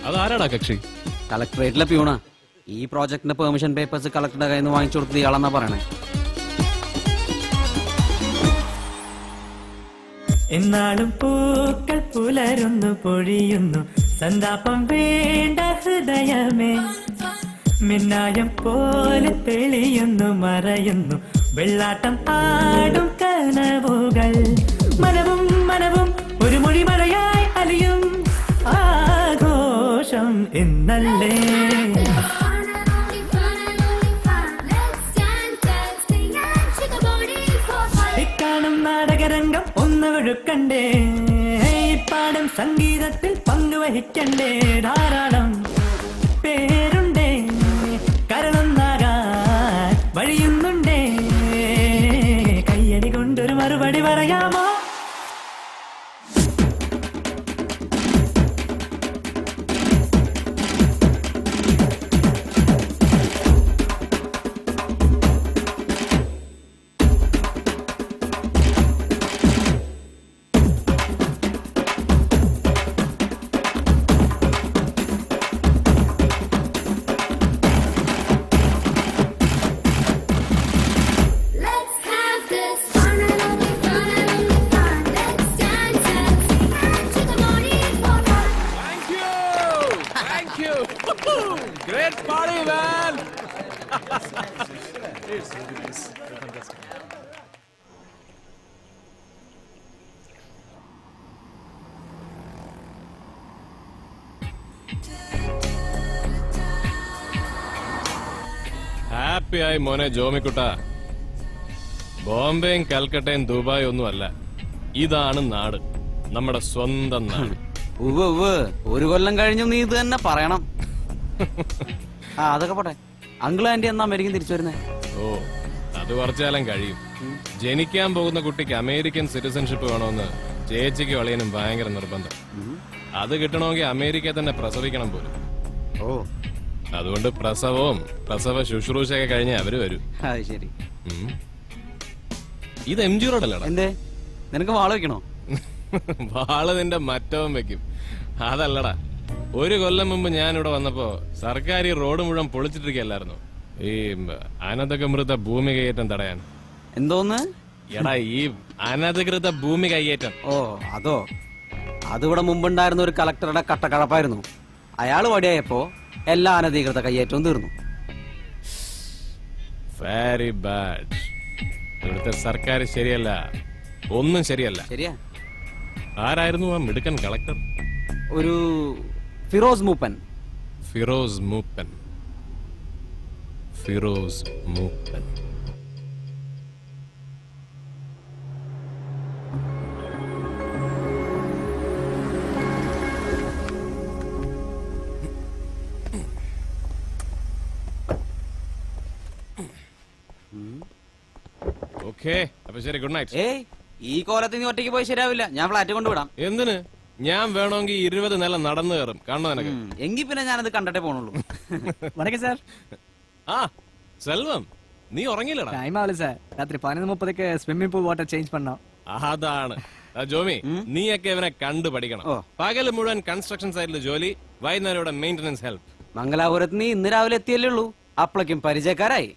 അതാരാടാ കക്ഷി? കളക്ടറേറ്റിലെ പ്യൂണാ. ഈ പ്രോജക്ടിന്റെ പെർമിഷൻ പേപ്പേഴ്സ് കളക്ടറുടെ കയ്യിൽ നിന്ന് വാങ്ങിച്ചു കൊടുത്തത് ഇയാളെന്നാ പറയണേ. എന്നാളും പൂക്കൾ പുലരുന്നു പൊഴിയുന്നു സന്താപം വേണ്ട ഹൃദയമേ. മിന്നായം പോലെ തെളിയുന്നു മറയുന്നു വെള്ളാട്ടം ആടും കനവുകൾ. മനവും മനവും ഒരു മൊഴി മഴയായി അലിയും ആഘോഷം എന്നല്ലേ. ഇക്കാണും നാടകരംഗം ഒന്ന് ഒഴുക്കണ്ടേ, പാടും സംഗീതത്തിൽ പങ്കുവഹിക്കണ്ടേ. ധാരാളം പേരുണ്ടേ കരളൊന്നാകാൻ വഴിയുന്നുണ്ടേ. കയ്യടി കൊണ്ടൊരു മറുപടി പറയാമോ? Great party, man. ഹാപ്പി ആയി മോനെ ജോമിക്കുട്ട. ബോംബെയും കൽക്കട്ടയും ദുബായ് ഒന്നും അല്ല, ഇതാണ് നാട്, നമ്മുടെ സ്വന്തം നാട്. ഒരു കൊല്ലം കഴിഞ്ഞു നീ ഇത് തന്നെ പറയണം. അതൊക്കെ പോട്ടെ. അങ്കിൾ ആന്റി എന്നാ അമേരിക്കൻ തിരിച്ചു വരുന്നേ? ഓ, അത് കുറച്ചാലും കഴിയും. ജനിക്കാൻ പോകുന്ന കുട്ടിക്ക് അമേരിക്കൻ സിറ്റിസൺഷിപ്പ് വേണമെന്ന് ചേച്ചിക്ക് വളയനും ഭയങ്കര നിർബന്ധം. അത് കിട്ടണമെങ്കിൽ അമേരിക്കയിൽ തന്നെ പ്രസവിക്കണം പോലും. ഓ, അതുകൊണ്ട് പ്രസവവും പ്രസവ ശുശ്രൂഷയൊക്കെ കഴിഞ്ഞേ അവര് വരൂ. ശരി. ഇത് MG റോഡല്ലടാ. എന്തേ, നിനക്ക് വാള് വെക്കണോ? വാള് നിന്റെ മറ്റവൻ വെക്കും. അതല്ലടാ, ഒരു കൊല്ലം മുമ്പ് ഞാൻ ഇവിടെ വന്നപ്പോ സർക്കാർ ഈ റോഡ് മുഴുവൻ പൊളിച്ചിട്ടിരിക്കല്ലായിരുന്നു, ഈ അനധികൃത ഭൂമി കൈയേറ്റം തടയാൻ. എന്തോന്ന്? എടാ, ഈ അനധികൃത ഭൂമി കൈയേറ്റം. ഓ, അതോ? അതിവിടെ മുമ്പുണ്ടായിരുന്ന ഒരു കളക്ടറുടെ കട്ടക്കഴപ്പായിരുന്നു. അയാള് വടിയായപ്പോ എല്ലാ അനധികൃത കയ്യേറ്റവും തീർന്നു. Very bad. ഇവിടുത്തെ സർക്കാർ ശരിയല്ല, ഒന്നും ശരിയല്ല. ശരിയാ. ആരായിരുന്നു ആ മിടുക്കൻ കളക്ടർ? ഒരു ഫിറോസ് മൂപ്പൻ. ഫിറോസ് മൂപ്പൻ. ഫിറോസ് മൂപ്പൻ. ഓക്കേ, അപ്പൊ ശരി, ഗുഡ് നൈറ്റ്. ഏയ് ഈ കോലത്തിൽ നീ ഒറ്റയ്ക്ക് പോയി ശരിയാവില്ല, ഞാൻ ഫ്ലാറ്റ് കൊണ്ടുവിടാം. എന്തിന്? ഞാൻ വേണമെങ്കിൽ 20 നില നടന്നു കയറും. കാണണോ നിനക്ക്? എങ്കിൽ പിന്നെ ഞാനത് കണ്ടിട്ടേ പോണുള്ളൂ. வணக்கம் சார். ആ സെൽവം, നീ ഉറങ്ങിയില്ലടാ? டைம் ஆகல சார். ராத்திரி 11:30க்கு ஸ்விம்மிங் പൂൾ വാട്ടർ ചേഞ്ച് பண்ணோம். അതാണ് ജോമി, നീയൊക്കെ ഇവനെ കണ്ടു പഠിക്കണം. പകല് മുഴുവൻ കൺസ്ട്രക്ഷൻ സൈറ്റിൽ ജോലി, വൈകുന്നേരം ഇവിടെ മെയിന്റനൻസ് ഹെൽപ്പ്. മംഗലാപുരത്ത് നീ ഇന്ന് രാവിലെ എത്തിയല്ലേ ഉള്ളൂ, അപ്പളേക്കും പരിചയക്കാരായി.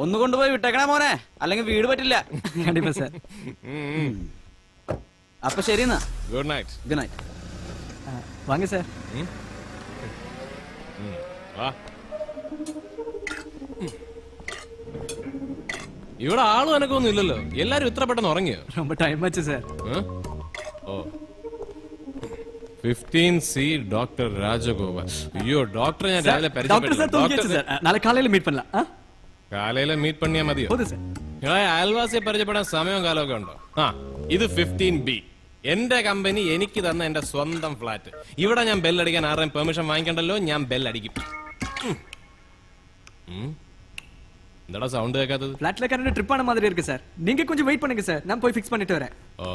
ഒന്ന് കൊണ്ടുപോയി വിട്ടേക്കണേ മോനെ, അല്ലെങ്കിൽ വീട് പറ്റില്ല. கண்டிப்பா சார். അപ്പൊ ശരി എന്നാ, ഗുഡ് നൈറ്റ്. Good night. வாங்க சார். വാ. ഇവിടെ ആളും എനക്കൊന്നും ഇല്ലല്ലോ, എല്ലാരും ഇത്ര പെട്ടെന്ന് ഉറങ്ങിയോ? ரொம்ப டைம் ஆச்சு சார். ഓ 15C ഡോക്ടർ രാജഗോപാൽ. അയ്യോ, ഡോക്ടറെ ഞാൻ രാവിലെ டாக்டர் சார் தூங்கியாச்சு சார். நாளை காலையில மீட் பண்ணலாம். കാലയിലെ മീറ്റ് പണിയാ മതിയോ? சார். അയൽവാസിയെ പരിചയപ്പെടാൻ സമയവും കാലമൊക്കെ ഉണ്ടോ? ആ, ഇത് 15B, എന്റെ കമ്പനി എനിക്ക് തന്ന എന്റെ സ്വന്തം ഫ്ലാറ്റ്. ഇവിടെ ഞാൻ ബെല്ലടിക്കാൻ ആരുടെയും പെർമിഷൻ വാങ്ങിക്കണ്ടല്ലോ, ഞാൻ ബെല്ലടിക്കും. എന്താടാ സൗണ്ട് കേൾക്കാത്തത്? ஃபிளாட்ல கரண்ட் ட்ரிப் ஆன மாதிரி இருக்கு சார். நீங்க கொஞ்சம் வெயிட் பண்ணுங்க சார், நான் போய் ஃபிக்ஸ் பண்ணிட்டு வரேன். ഓ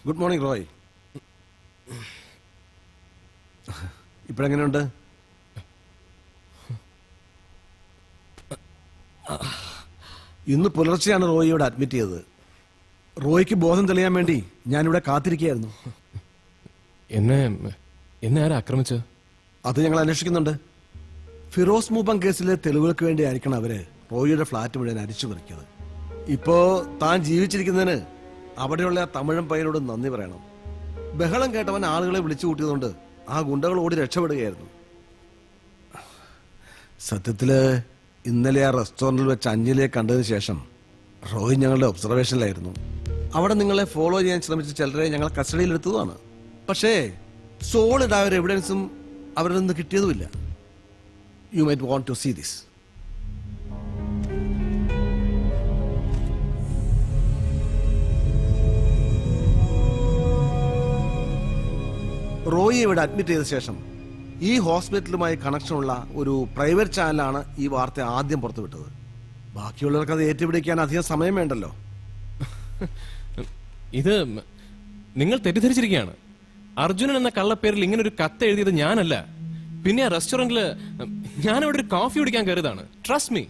ഗുഡ് മോർണിംഗ് റോയ്. ഇപ്പോഴെങ്ങനെയുണ്ട്? ഇന്ന് പുലർച്ചെയാണ് റോയി ഇവിടെ അഡ്മിറ്റ് ചെയ്തത്. റോയ്ക്ക് ബോധം തെളിയാൻ വേണ്ടി ഞാനിവിടെ കാത്തിരിക്കുകയായിരുന്നു. എന്നെ ആരാ ആക്രമിച്ചത്? അത് ഞങ്ങൾ അന്വേഷിക്കുന്നുണ്ട്. ഫിറോസ് മൂപ്പൻ കേസിലെ തെളിവുകൾക്ക് വേണ്ടി ആയിരിക്കണം അവര് റോയിയുടെ ഫ്ലാറ്റ് മുഴുവൻ അരിച്ചു പറിക്കുന്നത്. ഇപ്പോ താൻ ജീവിച്ചിരിക്കുന്നതിന് അവിടെയുള്ള ആ തമിഴൻ പയ്യനോട് നന്ദി പറയണം. ബഹളം കേട്ടവൻ ആളുകളെ വിളിച്ചു കൂട്ടിയതുകൊണ്ട് ആ ഗുണ്ടകൾ ഓടി രക്ഷപ്പെടുകയായിരുന്നു. സത്യത്തില് ഇന്നലെ ആ റെസ്റ്റോറന്റിൽ വെച്ച് അഞ്ജലിയെ കണ്ടതിന് ശേഷം റോയ് ഞങ്ങളുടെ ഒബ്സർവേഷനിലായിരുന്നു. അവിടെ നിങ്ങളെ ഫോളോ ചെയ്യാൻ ശ്രമിച്ച ചിലരെ ഞങ്ങൾ കസ്റ്റഡിയിലെടുത്തതുമാണ്. പക്ഷേ സോളിഡ് ആയ ഒരു എവിഡൻസും അവരിൽ നിന്ന് കിട്ടിയതുമില്ല. You might want to see this. Roy ഇവിടെ അഡ്മിറ്റ് ചെയ്ത ശേഷം ഈ ഹോസ്പിറ്റലുമായി കണക്ഷനുള്ള ഒരു പ്രൈവറ്റ് ചാനലാണ് ഈ വാർത്ത ആദ്യം പുറത്തുവിട്ടത്. ബാക്കിയുള്ളവർക്ക് അത് ഏറ്റുപിടിക്കാൻ അധികം സമയം വേണ്ടല്ലോ. ഇത് നിങ്ങൾ തെറ്റിദ്ധരിച്ചിരിക്കുകയാണ്. അർജുനൻ എന്ന കള്ളപ്പേരിൽ ഇങ്ങനെ ഒരു കത്ത് എഴുതിയത് ഞാനല്ല. പിന്നെ ആ റെസ്റ്റോറന്റില് ഞാൻ അവിടെ ഒരു കോഫി കുടിക്കാൻ കയറിയതാണ്. Trust me.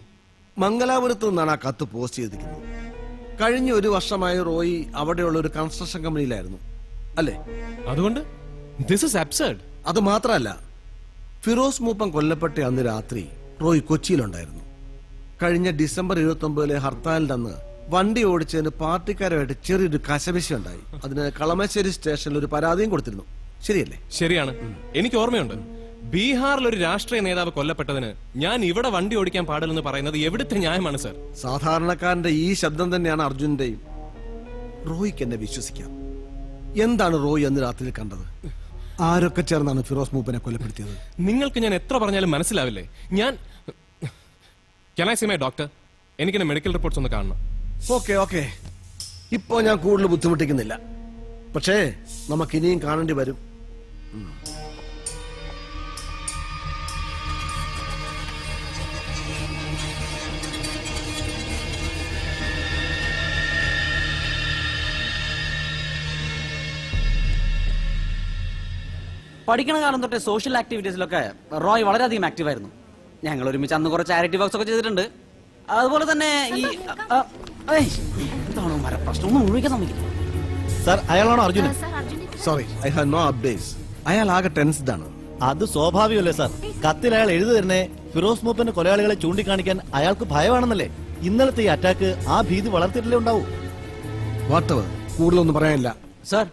മംഗലാപുരത്ത് നിന്നാണ് ആ കത്ത് പോസ്റ്റ് ചെയ്തിരിക്കുന്നത്. കഴിഞ്ഞ ഒരു വർഷമായി റോയി അവിടെയുള്ള ഒരു കൺസ്ട്രക്ഷൻ കമ്പനിയിലായിരുന്നു അല്ലേ? അതുകൊണ്ട് ദിസ് ഈസ് അബ്സർഡ്. അത് മാത്രമല്ല, ഫിറോസ് മൂപ്പൻ കൊല്ലപ്പെട്ട അന്ന് രാത്രി റോയ് കൊച്ചിയിലുണ്ടായിരുന്നു. കഴിഞ്ഞ ഡിസംബർ 29 ഹർത്താലിന്റെ അന്ന് വണ്ടി ഓടിച്ചതിന് പാർട്ടിക്കാരുമായിട്ട് ചെറിയൊരു കശപിശ ഉണ്ടായി. അതിന് കളമശ്ശേരി സ്റ്റേഷനിൽ ഒരു പരാതിയും കൊടുത്തിരുന്നു. ശരിയല്ലേ? ശരിയാണ്, എനിക്ക് ഓർമ്മയുണ്ട്. ബീഹാറിൽ ഒരു രാഷ്ട്രീയ നേതാവ് കൊല്ലപ്പെട്ടതിന് ഞാൻ ഇവിടെ വണ്ടി ഓടിക്കാൻ പാടില്ലെന്ന് പറയുന്നത് എവിടുത്തെ ന്യായമാണ് സർ? സാധാരണക്കാരന്റെ ഈ ശബ്ദം തന്നെയാണ് അർജുന്റെയും. റോയ്ക്ക് എന്നെ വിശ്വസിക്കാം. എന്താണ് റോയ് അന്ന് രാത്രിയിൽ കണ്ടത്? ആരൊക്കെ ചേർന്നാണ് ഫിറോസ് മൂപ്പനെ കൊലപ്പെടുത്തിയത്? നിങ്ങൾക്ക് ഞാൻ എത്ര പറഞ്ഞാലും മനസ്സിലാവില്ലേ? ഞാൻ Can I see my doctor? എനിക്കെന്നെ മെഡിക്കൽ റിപ്പോർട്ട്സ് ഒന്ന് കാണണം. ഓക്കെ ഇപ്പോ ഞാൻ കൂടുതൽ ബുദ്ധിമുട്ടിക്കുന്നില്ല. പക്ഷേ നമുക്ക് ഇനിയും കാണേണ്ടി വരും. പഠിക്കണ കാലം തൊട്ടേ സോഷ്യൽ ആക്ടിവിറ്റീസിലൊക്കെ റോയ് വളരെയധികം ആക്റ്റീവ് ആയിരുന്നു. ഞങ്ങൾ ഒരുമിച്ച് അന്ന് കുറച്ച് ചാരിറ്റി വർക്ക്സ് ഒക്കെ ചെയ്തിട്ടുണ്ട്. അതുപോലെ തന്നെ ഈ എന്താണോ മരപ്രശ്നം ഒന്നും ഒഴിക്കാൻ സമ്മതിക്കില്ല. സാർ, അയാളാണോ Arjunan? Sorry, I have no updates. അയാൾ ആകെ ടെൻസ്ഡ് ആണ്. അത് സ്വാഭാവികമല്ലേ സാർ? കത്തിൽ അയാൾ എഴുതി തന്നെ ഫിറോസ് മൂപ്പന്റെ കൊലയാളികളെ ചൂണ്ടിക്കാണിക്കാൻ അയാൾക്ക് ഭയമാണെന്നല്ലേ? ഇന്നലത്തെ ഈ അറ്റാക്ക് ആ ഭീതി വളർത്തിയിട്ടല്ലേ ഉണ്ടാവൂ. വാട്ടവർ, കൂടുതലൊന്നും പറയാനില്ല. സാർ,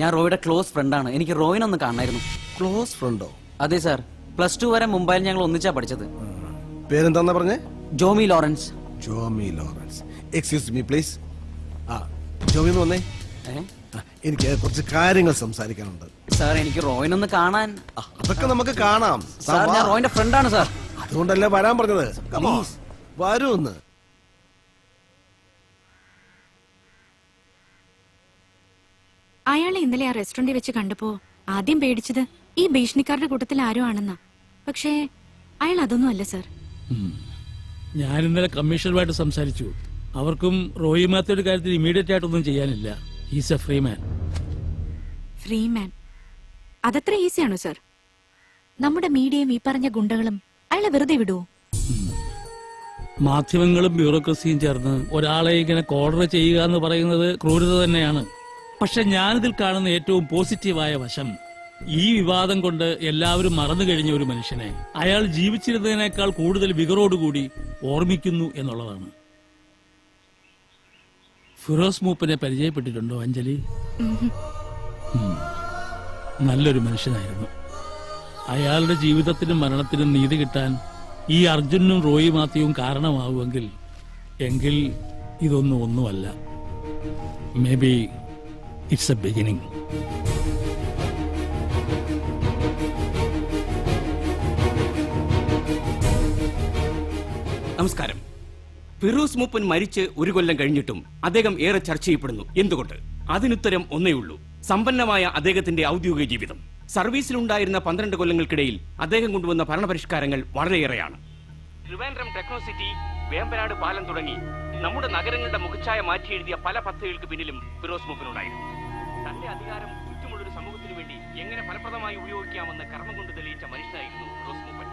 ഞാൻ റോയുടെ ക്ലോസ് ഫ്രണ്ടാണ്. എനിക്ക് റോയിനൊന്ന് കാണായിരുന്നു. ക്ലോസ് ഫ്രണ്ടോ? അതെ സാർ, +2 വരെ മുംബൈയിൽ ഞങ്ങൾ ഒന്നിച്ചാ പഠിച്ചത്. പേരെന്താ പറഞ്ഞേ? Jomy Lawrence. Jomy Lawrence, excuse me please. Jomy ഒന്ന് വന്നേ. എനിക്ക് കുറച്ച് കാര്യങ്ങൾ സംസാരിക്കാനുണ്ട്. സാർ, എനിക്ക് റോയിനൊന്ന് കാണാൻ. അതൊക്കെ നമുക്ക് കാണാം. സാർ, ഞാൻ റോയിന്റെ ഫ്രണ്ടാണ് സാർ. അതുകൊണ്ടല്ലേ വരാൻ പറഞ്ഞത്. വരൂ ഒന്ന്. അയാളെ ഇന്നലെ ആ റെസ്റ്റോറന്റിൽ വെച്ച് കണ്ടപ്പോ ആദ്യം പേടിച്ചത് ഈ ഭീഷണിക്കാരുടെ കൂട്ടത്തിൽ ആരോ ആണെന്നാ. പക്ഷേ അയാൾ അതൊന്നും അല്ല സാർ. ഞാൻ ഇന്നലെ കമ്മീഷണറുമായിട്ട് സംസാരിച്ചു. അവർക്കും റോയി മാത്തയുടെ കാര്യത്തിൽ ഇമീഡിയറ്റ് ആയിട്ടൊന്നും ചെയ്യാനില്ല. He's a free man. Free man? അതത്ര ഈസിയാണോ സാർ? നമ്മുടെ മീഡിയയും ഈ പറഞ്ഞ ഗുണ്ടകളും അയാളെ വെറുതെ വിടുവോ? മാധ്യമങ്ങളും ബ്യൂറോക്രസിയും ചേർന്ന് ഒരാളെ ഇങ്ങനെ കോർഡർ ചെയ്യുക എന്ന് പറയുന്നത് ക്രൂരത തന്നെയാണ്. പക്ഷെ ഞാനിതിൽ കാണുന്ന ഏറ്റവും പോസിറ്റീവായ വശം, ഈ വിവാദം കൊണ്ട് എല്ലാവരും മറന്നു കഴിഞ്ഞ ഒരു മനുഷ്യനെ അയാൾ ജീവിച്ചിരുന്നതിനേക്കാൾ കൂടുതൽ വികറോടുകൂടി ഓർമ്മിക്കുന്നു എന്നുള്ളതാണ്. ഫിറോസ് മൂപ്പനെ പരിചയപ്പെട്ടിട്ടുണ്ടോ അഞ്ജലി? നല്ലൊരു മനുഷ്യനായിരുന്നു. അയാളുടെ ജീവിതത്തിനും മരണത്തിനും നീതി കിട്ടാൻ ഈ അർജുനും റോയി മാത്യുവും കാരണമാവുമെങ്കിൽ ഇതൊന്നും ഒന്നുമല്ല. May be it's A beginning. നമസ്കാരം. ഫിറോസ് മൂപ്പൻ മരിച്ച് 1 കൊല്ലം കഴിഞ്ഞിട്ടും അദ്ദേഹം ഏറെ ചർച്ച ചെയ്യപ്പെടുന്നു. എന്തുകൊണ്ട്? അതിനുത്തരം ഒന്നേ ഉള്ളൂ. സമ്പന്നമായ അദ്ദേഹത്തിന്റെ ഔദ്യോഗിക ജീവിതം. സർവീസിലുണ്ടായിരുന്ന 12 കൊല്ലങ്ങൾക്കിടയിൽ അദ്ദേഹം കൊണ്ടുവന്ന ഭരണപരിഷ്കാരങ്ങൾ വളരെയേറെയാണ്. ട്രിവാൻഡ്രം ടെക്നോസിറ്റി, വേമ്പനാട് പാലം തുടങ്ങി നമ്മുടെ നഗരങ്ങളുടെ മുഖച്ഛായ മാറ്റിയെഴുതിയ പല പദ്ധതികൾക്ക് പിന്നിലും ഫിറോസ് മൂപ്പനുണ്ടായിരുന്നു. തന്റെ അധികാരം ചുറ്റുമുള്ളൊരു സമൂഹത്തിനു വേണ്ടി എങ്ങനെ ഫലപ്രദമായി ഉപയോഗിക്കാമെന്ന് കർമ്മം കൊണ്ട് തെളിയിച്ച മനുഷ്യനായിരുന്നു ഫിറോസ് മൂപ്പൻ.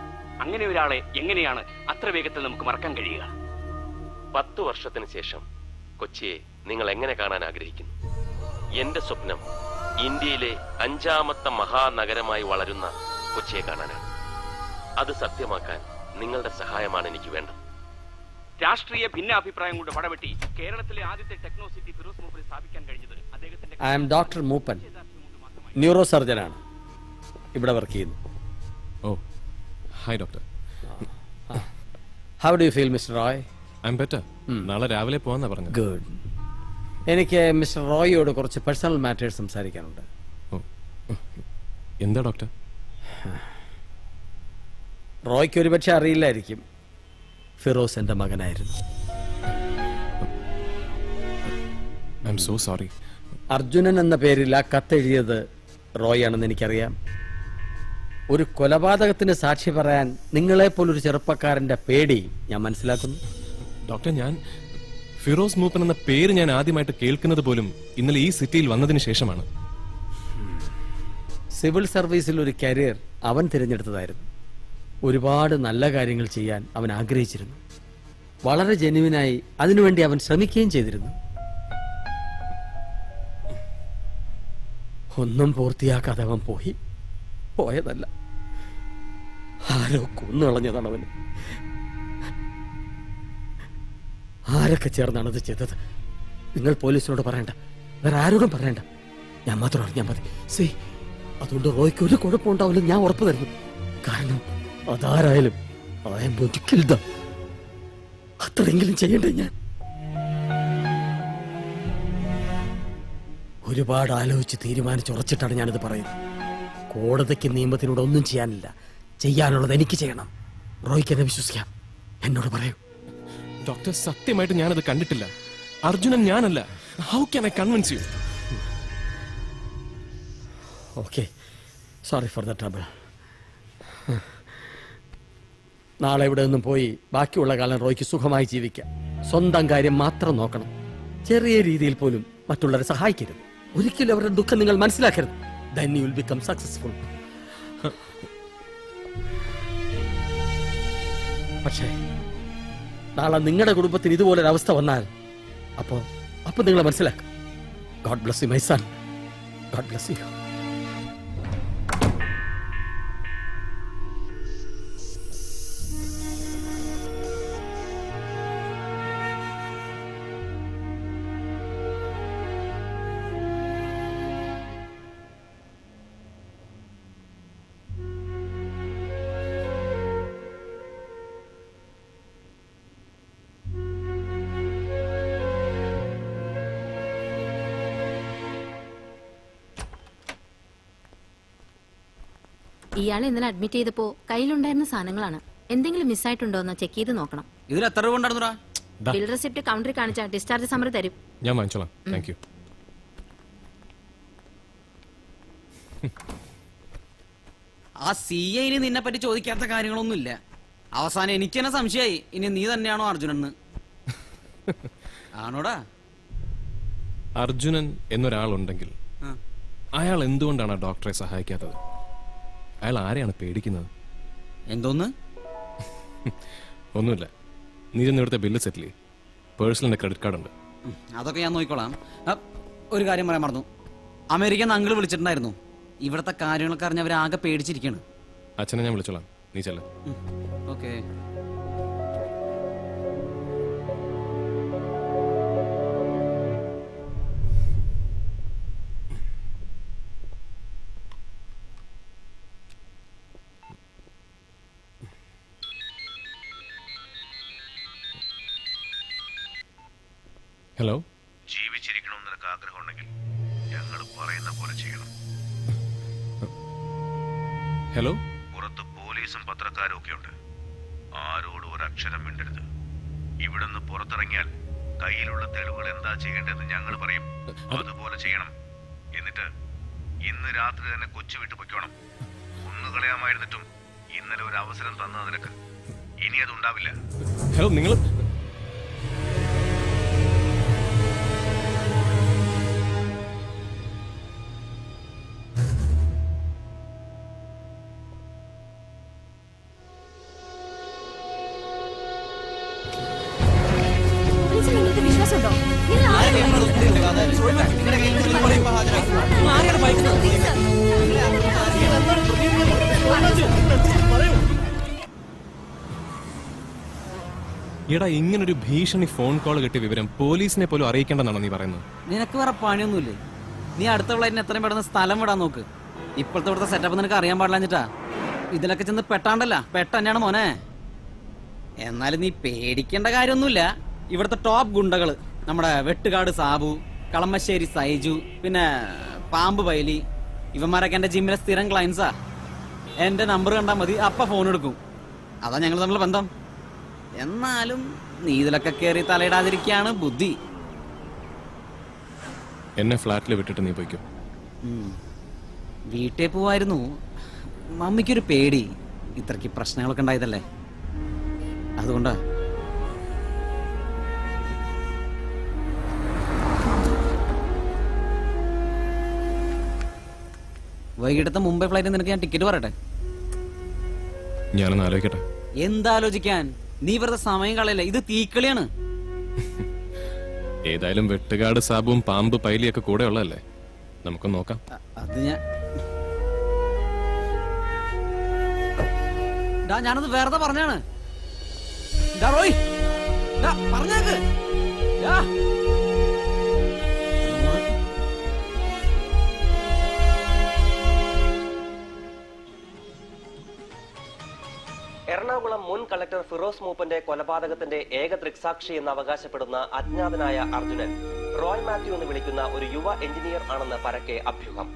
അങ്ങനെ ഒരാളെ എങ്ങനെയാണ് അത്ര വേഗത്തിൽ നമുക്ക് മറക്കാൻ കഴിയുക? 10 വർഷത്തിന് ശേഷം കൊച്ചിയെ നിങ്ങൾ എങ്ങനെ കാണാൻ ആഗ്രഹിക്കുന്നു? എന്റെ സ്വപ്നം ഇന്ത്യയിലെ 5ാമത്തെ മഹാനഗരമായി വളരുന്ന കൊച്ചിയെ കാണാനാണ്. അത് സത്യമാക്കാൻ നിങ്ങളുടെ സഹായമാണ് എനിക്ക് വേണ്ടത്. രാഷ്ട്രീയ ഭിന്നാഭിപ്രായം കൊണ്ട് പടവെട്ടി കേരളത്തിലെ ആദ്യത്തെ ടെക്നോ സിറ്റി ഫിറോസ് മൂപ്പന് സ്ഥാപിക്കാൻ കഴിഞ്ഞത് അദ്ദേഹത്തിന്റെ. I am doctor Mooppan, neuro സർജനാണ്. ഇവിടെ വർക്ക് ചെയ്യുന്നു. Oh, hi doctor. How do you feel mister Roy? I'm better. നാളെ രാവിലെ പോവാന്നാ പറഞ്ഞത്. ഗുഡ്. എനിക്ക് മിസ്റ്റർ റോയിയോട് കുറച്ച് പേഴ്സണൽ മാറ്റേഴ്സ് സംസാരിക്കാനുണ്ട്. എന്താ ഡോക്ടർ? റോയ്ക്ക് ഒരുപക്ഷെ അറിയില്ലായിരിക്കും, ഫിറോസ് എന്റെ മകനായിരുന്നു. I'm so sorry. Arjunan എന്ന പേരിൽ ആ കത്തെഴുതിയത് റോയ് ആണെന്ന് എനിക്കറിയാം. ഒരു കൊലപാതകത്തിന് സാക്ഷി പറയാൻ നിങ്ങളെപ്പോലൊരു ചെറുപ്പക്കാരന്റെ പേടി ഞാൻ മനസ്സിലാക്കുന്നു. ഡോക്ടർ, ഞാൻ ഫിറോസ് മൂപ്പൻ എന്ന പേര് ഞാൻ ആദ്യമായിട്ട് കേൾക്കുന്നത് പോലും ഇന്നലെ ഈ സിറ്റിയിൽ വന്നതിന് ശേഷമാണ്. സിവിൽ സർവീസിൽ ഒരു കരിയർ അവൻ തിരഞ്ഞെടുത്തതായിരുന്നു. ഒരുപാട് നല്ല കാര്യങ്ങൾ ചെയ്യാൻ അവൻ ആഗ്രഹിച്ചിരുന്നു. വളരെ ജെന്യുവിനായി അതിനുവേണ്ടി അവൻ ശ്രമിക്കുകയും ചെയ്തിരുന്നു. ഒന്നും പൂർത്തിയാക്കാതെ അവൻ പോയതല്ല, ആരോ കൊന്നുകളഞ്ഞതാണ് അവന്. ആരൊക്കെ ചേർന്നാണ് അത് ചെയ്തത്? നിങ്ങൾ പോലീസിനോട് പറയണ്ട, വേറെ ആരോടും പറയണ്ട, ഞാൻ മാത്രം അറിഞ്ഞാൽ മതി. സി, അതുകൊണ്ട് റോയ്ക്ക് ഒരു കുഴപ്പമുണ്ടാവില്ല, ഞാൻ ഉറപ്പ് തരുന്നു. കാരണം അതാരായാലും അത്രയെങ്കിലും ചെയ്യണ്ടേ ഞാൻ? ഒരുപാട് ആലോചിച്ച് തീരുമാനിച്ചുറച്ചിട്ടാണ് ഞാനിത് പറയുന്നത്. കോടതിക്ക് നിയമത്തിനോട് ഒന്നും ചെയ്യാനില്ല. ചെയ്യാനുള്ളത് എനിക്ക് ചെയ്യണം. റോയ്ക്ക് എന്നെ വിശ്വസിക്കാം. എന്നോട് പറയൂ. ഡോക്ടർ, സത്യമായിട്ട് ഞാനത് കണ്ടിട്ടില്ല. അർജുനൻ ഞാനല്ല. How can I convince U? Okay, sorry for the trouble. നാളെ ഇവിടെ നിന്നും പോയി ബാക്കിയുള്ള കാലം റോയ്ക്ക് സുഖമായി ജീവിക്കാം. സ്വന്തം കാര്യം മാത്രം നോക്കണം. ചെറിയ രീതിയിൽ പോലും മറ്റുള്ളവരെ സഹായിക്കരുത്. ഒരിക്കലും അവരുടെ ദുഃഖം നിങ്ങൾ മനസ്സിലാക്കരുത്. Then you will become successful. പക്ഷേ നാളെ നിങ്ങളുടെ കുടുംബത്തിന് ഇതുപോലൊരു അവസ്ഥ വന്നാൽ അപ്പൊ നിങ്ങൾ മനസ്സിലാക്കും. God bless you, my son. God bless you. ഇയാളെ ഇന്നലെ അഡ്മിറ്റ് ചെയ്തപ്പോ കയ്യിലുണ്ടായിരുന്ന സാധനങ്ങളാണ്. എന്തെങ്കിലും മിസ്സായിട്ടുണ്ടോ എന്ന് ചെക്ക് ചെയ്ത് നോക്കണം. ഇതിൽ എത്ര രൂപ ഉണ്ടായിരുന്നുടാ? ബിൽ റെസിപ്റ്റ് കൗണ്ടറിൽ കാണിച്ചാ ഡിസ്ചാർജ് സമ്മറി തരും. ഞാൻ വാങ്ങിച്ചോളാം. Thank you. ആ CI ഇനി നിന്നെ പറ്റി ചോദിക്കാത്ത കാര്യങ്ങളൊന്നുമില്ല. അവസാനം എനിക്ക് തന്നെ സംശയമായി ഇനി നീ തന്നെയാണോ അർജുനൻ? ആണോടാ? അർജുനൻ എന്നൊരാളുണ്ടെങ്കിൽ അയാൾ എന്തുകൊണ്ടാണ് ആ ഡോക്ടറെ സഹായിക്കാത്തത്? അയാൾ ആരെയാണ് പേടിക്കുന്നത്? എന്തോന്ന്? ഒന്നുമില്ല. നീ ചെന്ന് ഇവിടുത്തെ ബില്ല് സെറ്റിൽ ചെയ്യും. പേഴ്സണലിന്റെ ക്രെഡിറ്റ് കാർഡ് ഉണ്ട്. അതൊക്കെ ഞാൻ നോക്കിക്കോളാം. ഒരു കാര്യം പറയാൻ മറന്നു. അമേരിക്കൻ അങ്കിൾ വിളിച്ചിട്ടുണ്ടായിരുന്നു. ഇവിടുത്തെ കാര്യങ്ങളൊക്കെ അറിഞ്ഞ് അവരാകെ പേടിച്ചിരിക്കുകയാണ്. അച്ഛനെ ഞാൻ വിളിച്ചോളാം. നീ ചെല്ല. ഓക്കെ. ഹലോ. ജീവിച്ചിരിക്കണമെന്ന് നിനക്ക് ആഗ്രഹമുണ്ടെങ്കിൽ ഞങ്ങൾ പറയുന്ന പോലെ ചെയ്യണം. ഹലോ. പുറത്ത് പോലീസും പത്രക്കാരും ഒക്കെ ഉണ്ട്. ആരോടും ഒരക്ഷരം മിണ്ടരുത്. ഇവിടുന്ന് പുറത്തിറങ്ങിയാൽ കയ്യിലുള്ള തെളിവുകൾ എന്താ ചെയ്യേണ്ടതെന്ന് ഞങ്ങൾ പറയും. അതുപോലെ ചെയ്യണം. എന്നിട്ട് ഇന്ന് രാത്രി തന്നെ കൊച്ചു വിട്ടു പൊയ്ക്കോണം. ഒന്നുകളയാമായിരുന്നിട്ടും ഇന്നലെ ഒരു അവസരം തന്നത് നിനക്ക്. ഇനി അത് ഉണ്ടാവില്ല. ഹലോ, നിങ്ങൾ വിശ്വാസമുണ്ടോ? എടാ, ഇങ്ങനൊരു ഭീഷണി ഫോൺ കോൾ കിട്ടിയ വിവരം പോലീസിനെ പോലും അറിയിക്കേണ്ടെന്നാണോ നീ പറയുന്നത്? നിനക്ക് വേറെ പണിയൊന്നുമില്ലേ? നീ അടുത്ത ഫ്ലൈറ്റിന് എത്രയും പെട്ടെന്ന് സ്ഥലം വിടാൻ നോക്ക്. ഇപ്പോഴത്തെ ഇവിടുത്തെ സെറ്റപ്പ് നിനക്ക് അറിയാൻ പാടില്ലാഞ്ഞിട്ടാ. ഇതിലൊക്കെ ചെന്ന് പെട്ടാണ്ടല്ല, പെട്ടെന്നാണ് മോനെ. എന്നാലും നീ പേടിക്കേണ്ട കാര്യമൊന്നുമില്ല. ഇവിടുത്തെ ടോപ്പ് ഗുണ്ടകള് നമ്മുടെ വെട്ടുകാട് സാബു, കളമശ്ശേരി സൈജു, പിന്നെ പാമ്പ് പൈലി, ഇവന്മാരൊക്കെ എന്റെ ജിമ്മിലെ സ്ഥിരം ക്ലയൻസാ. എന്റെ നമ്പർ കണ്ടാൽ മതി, അപ്പ ഫോൺ എടുക്കും. അതാ ഞങ്ങൾ തമ്മിലുള്ള ബന്ധം. എന്നാലും നീ ഇതിലൊക്കെ കയറി തലയിടാതിരിക്കാണ് ബുദ്ധി. എന്നെ ഫ്ലാറ്റിൽ വിട്ടിട്ട് നീ പോയിക്കോ. വീട്ടിൽ പോവായിരുന്നു. മമ്മിക്കൊരു പേടി. ഇത്രയ്ക്ക് പ്രശ്നങ്ങളൊക്കെ ഉണ്ടായതല്ലേ, അതുകൊണ്ടാ. വൈകിട്ടത്തെ മുംബൈ ഫ്ലൈറ്റിൽ നിനക്ക് ഞാൻ ടിക്കറ്റ് പറയട്ടെ? ഞാനൊന്ന് ആലോചിക്കട്ടെ. എന്താലോചിക്കാൻ? നീ വെറുതെ സമയം കളയല്ലേ, ഇത് തീക്കളിയാണ്. ഏതായാലും വെട്ടുകാട് സാബുവും പാമ്പ് പൈലിയൊക്കെ കൂടെ ഉള്ളതല്ലേ, നമുക്ക് നോക്കാം. അത് ഞാനത് വെറുതെ പറഞ്ഞാണ്. പറഞ്ഞേക്ക്. കളക്ടർ ഫിറോസ് മൂപ്പന്റെ കൊലപാതകത്തിന്റെ ഏക ദൃക്സാക്ഷി എന്ന് അവകാശപ്പെടുന്ന അജ്ഞാതനായ അർജുനൻ റോയ് മാത്യു എന്ന് വിളിക്കുന്ന ഒരു യുവ എഞ്ചിനീയർ ആണെന്ന് പരക്കെ അഭ്യൂഹം.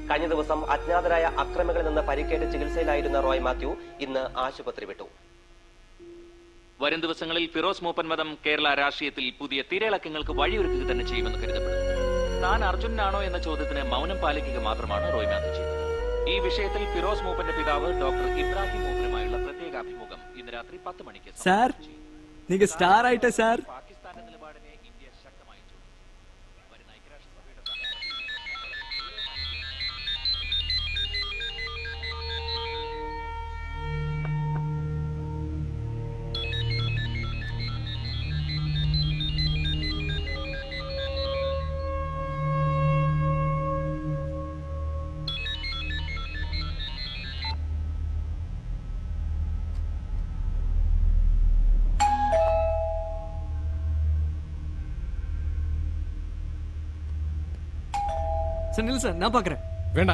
കഴിഞ്ഞ ദിവസം അജ്ഞാതരായ അക്രമികളിൽ നിന്ന് പരിക്കേറ്റ് ചികിത്സയിലായിരുന്ന റോയ് മാത്യു ഇന്ന് ആശുപത്രി വിട്ടു. വരും ദിവസങ്ങളിൽ ഫിറോസ് മൂപ്പൻ വധം കേരള രാഷ്ട്രീയത്തിൽ പുതിയ തിരയിളക്കങ്ങൾക്ക് വഴിയൊരുക്കുക തന്നെ ചെയ്യുമെന്ന് കരുതപ്പെടുന്നു. താൻ അർജുനാണോ എന്ന ചോദ്യത്തിന് മൗനം പാലിക്കുക മാത്രമാണ് റോയ് മാത്യു ചെയ്തത്. ഈ വിഷയത്തിൽ ഫിറോസ് മൂപ്പന്റെ പിതാവ് ഡോക്ടർ ഇബ്രാഹിം മൂപ്പനുമായുള്ള പ്രത്യേക അഭിമുഖം ഇന്ന് രാത്രി 10 മണിക്ക് സാർ നീங்க സ്റ്റാർ ആയിട്ടേ സാർ. പാകിസ്ഥാന്റെ നിലപാടിനെ ഇന്ത്യ ശക്തമായി ചോദിച്ചു. വരുന്ന ഐക്യരാഷ്ട്രസഭയുടെ சனில் சார் நான் பாக்குறேன். വേണ്ട.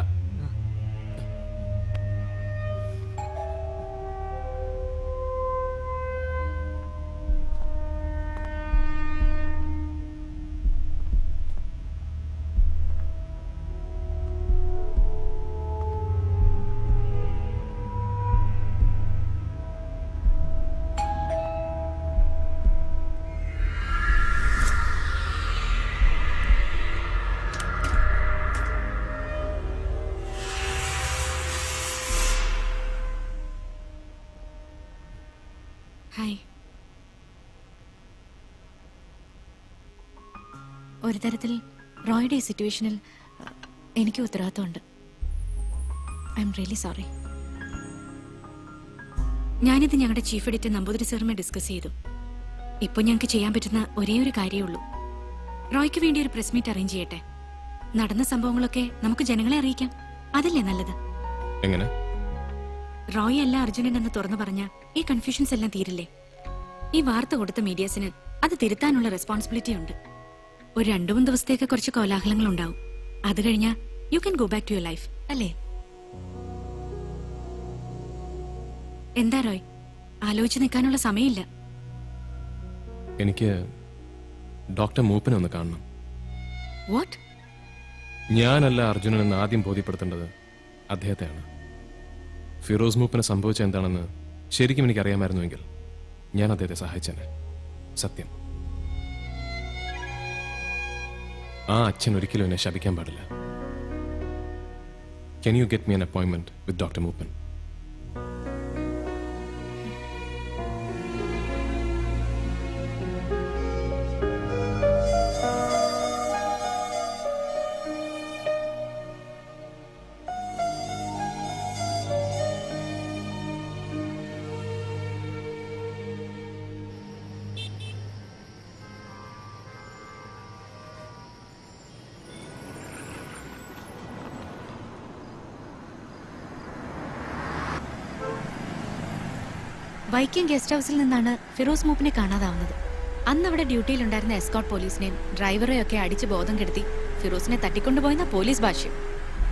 ഹായ്. ഒരു തരത്തിൽ റോയുടെ ഈ സിറ്റുവേഷനിൽ എനിക്ക് ഉത്തരവാദിത്തമുണ്ട്. I'm really sorry. ഞാനിത് ഞങ്ങളുടെ ചീഫ് എഡിറ്റർ നമ്പൂതിരി സാറുമായി ഡിസ്കസ് ചെയ്തു. ഇപ്പോൾ ഞങ്ങൾക്ക് ചെയ്യാൻ പറ്റുന്ന ഒരേ ഒരു കാര്യമേ ഉള്ളൂ. റോയ്ക്ക് വേണ്ടി ഒരു പ്രസ് മീറ്റ് അറേഞ്ച് ചെയ്യട്ടെ. നടന്ന സംഭവങ്ങളൊക്കെ നമുക്ക് ജനങ്ങളെ അറിയിക്കാം. അതല്ലേ നല്ലത്? എങ്ങനെ? റോയ് അല്ല അർജുനൻ എന്ന് തുറന്നു പറഞ്ഞ ഈ കൺഫ്യൂഷൻസ് എല്ലാം തീരില്ലേ? ഈ വാർത്ത കൊടുത്ത മീഡിയാസിന് അത് തിരുത്താനുള്ള റെസ്പോൺസിബിലിറ്റി ഉണ്ട്. ഒരു 2-3 ദിവസത്തേക്ക് കുറച്ച് കോലാഹലങ്ങൾ ഉണ്ടാവും. അത് കഴിഞ്ഞാൽ you can go back to your life, അല്ലേ? എന്താ റോയ്, ആലോചിച്ച് നിൽക്കാനുള്ള സമയമില്ല. എനിക്ക് ഡോക്ടർ മൂപ്പനെ ഒന്ന് കാണണം. വാട്ട്? ഞാനല്ല അർജുനൻ എന്ന് ആദ്യം ബോധ്യപ്പെടുത്തേണ്ടത് അദ്ദേഹത്തെയാണ്. ഫിറോസ് മൂപ്പന് സംഭവിച്ച എന്താണെന്ന് ശരിക്കും എനിക്ക് അറിയാമായിരുന്നുവെങ്കിൽ ഞാൻ അദ്ദേഹത്തെ സഹായിച്ചേനെ. സത്യം. ആ അച്ഛൻ ഒരിക്കലും എന്നെ ശപിക്കാൻ പാടില്ല. Can you get me an appointment with Dr. Moopan? Vaikom guest ഹൗസിൽ നിന്നാണ് ഫിറോസ് മൂപ്പിനെ കാണാതാവുന്നത്. അന്ന് അവിടെ ഡ്യൂട്ടിയിലുണ്ടായിരുന്ന എസ്കോട്ട് പോലീസിനെയും ഡ്രൈവറെയും ഒക്കെ അടിച്ച് ബോധം കെടുത്തി ഫിറോസിനെ തട്ടിക്കൊണ്ടുപോയെന്ന പോലീസ് ഭാഷ്യം.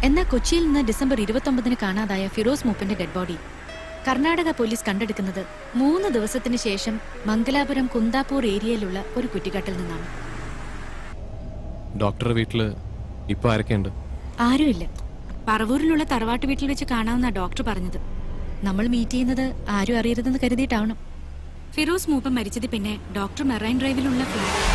എന്നാൽ കൊച്ചിയിൽ നിന്ന് ഡിസംബർ 29-ന് കാണാതായ ഫിറോസ് മൂപ്പിന്റെ ഡെഡ് ബോഡി കർണാടക പോലീസ് കണ്ടെടുക്കുന്നത് 3 ദിവസത്തിന് ശേഷം മംഗലാപുരം കുന്താപൂർ ഏരിയയിലുള്ള ഒരു കുറ്റിക്കാട്ടിൽ നിന്നാണ്. ഡോക്ടറുടെ വീട്ടില് ഇപ്പൊ ആരൊക്കെയുണ്ട്? ആരുമില്ല. പറവൂരിലുള്ള തറവാട്ട് വീട്ടിൽ വെച്ച് കാണാമെന്നാ ഡോക്ടർ പറഞ്ഞത്. നമ്മൾ മീറ്റ് ചെയ്യുന്നത് ആരും അറിയരുതെന്ന് കരുതിയിട്ടാവണം. ഫിറോസ് മൂപ്പൻ മരിച്ചത് പിന്നെ ഡോക്ടർ മെറൈൻ ഡ്രൈവിലുള്ള ഫ്ലാറ്റ്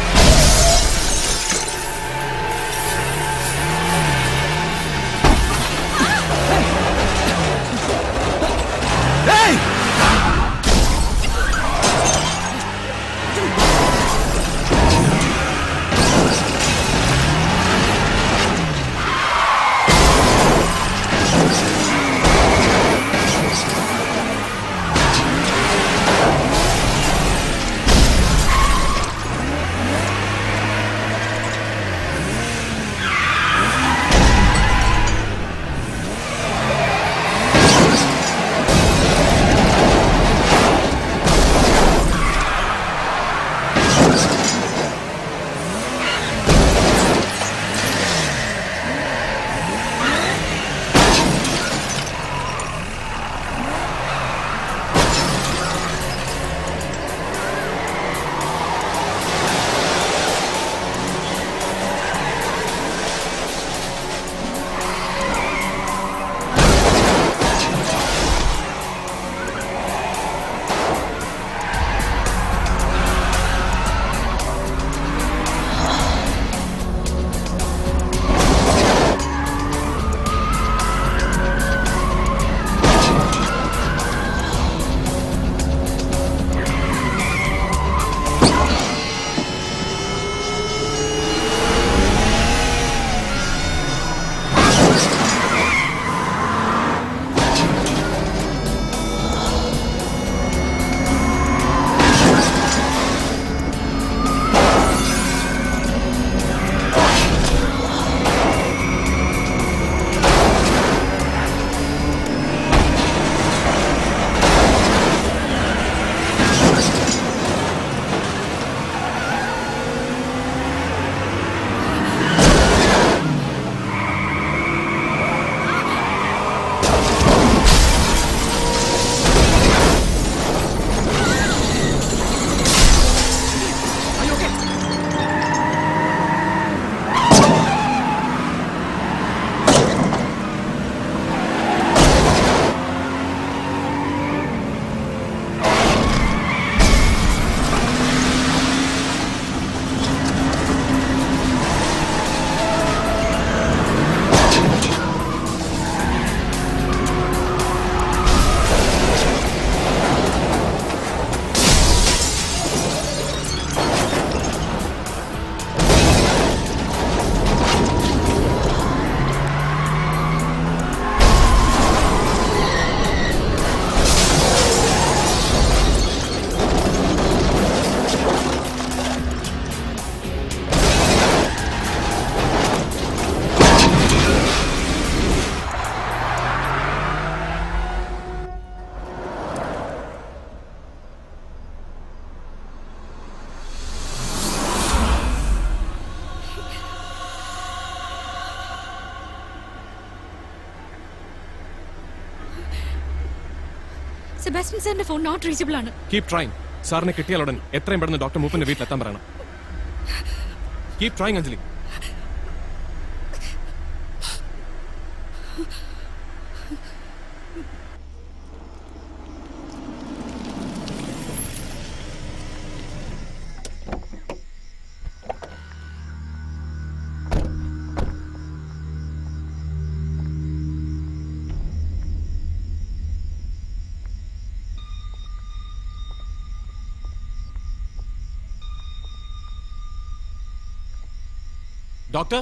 സെബാസ്റ്റ്യൻ സാറിന്റെ ഫോൺ നോട്ട് റീച്ചബിൾ ആണ്. Keep trying. സാറിനെ കിട്ടിയാലുടൻ എത്രയും പെട്ടെന്ന് ഡോക്ടർ മൂപ്പന്റെ വീട്ടിലെത്താൻ പറയണം. Keep trying Anjali. Doctor,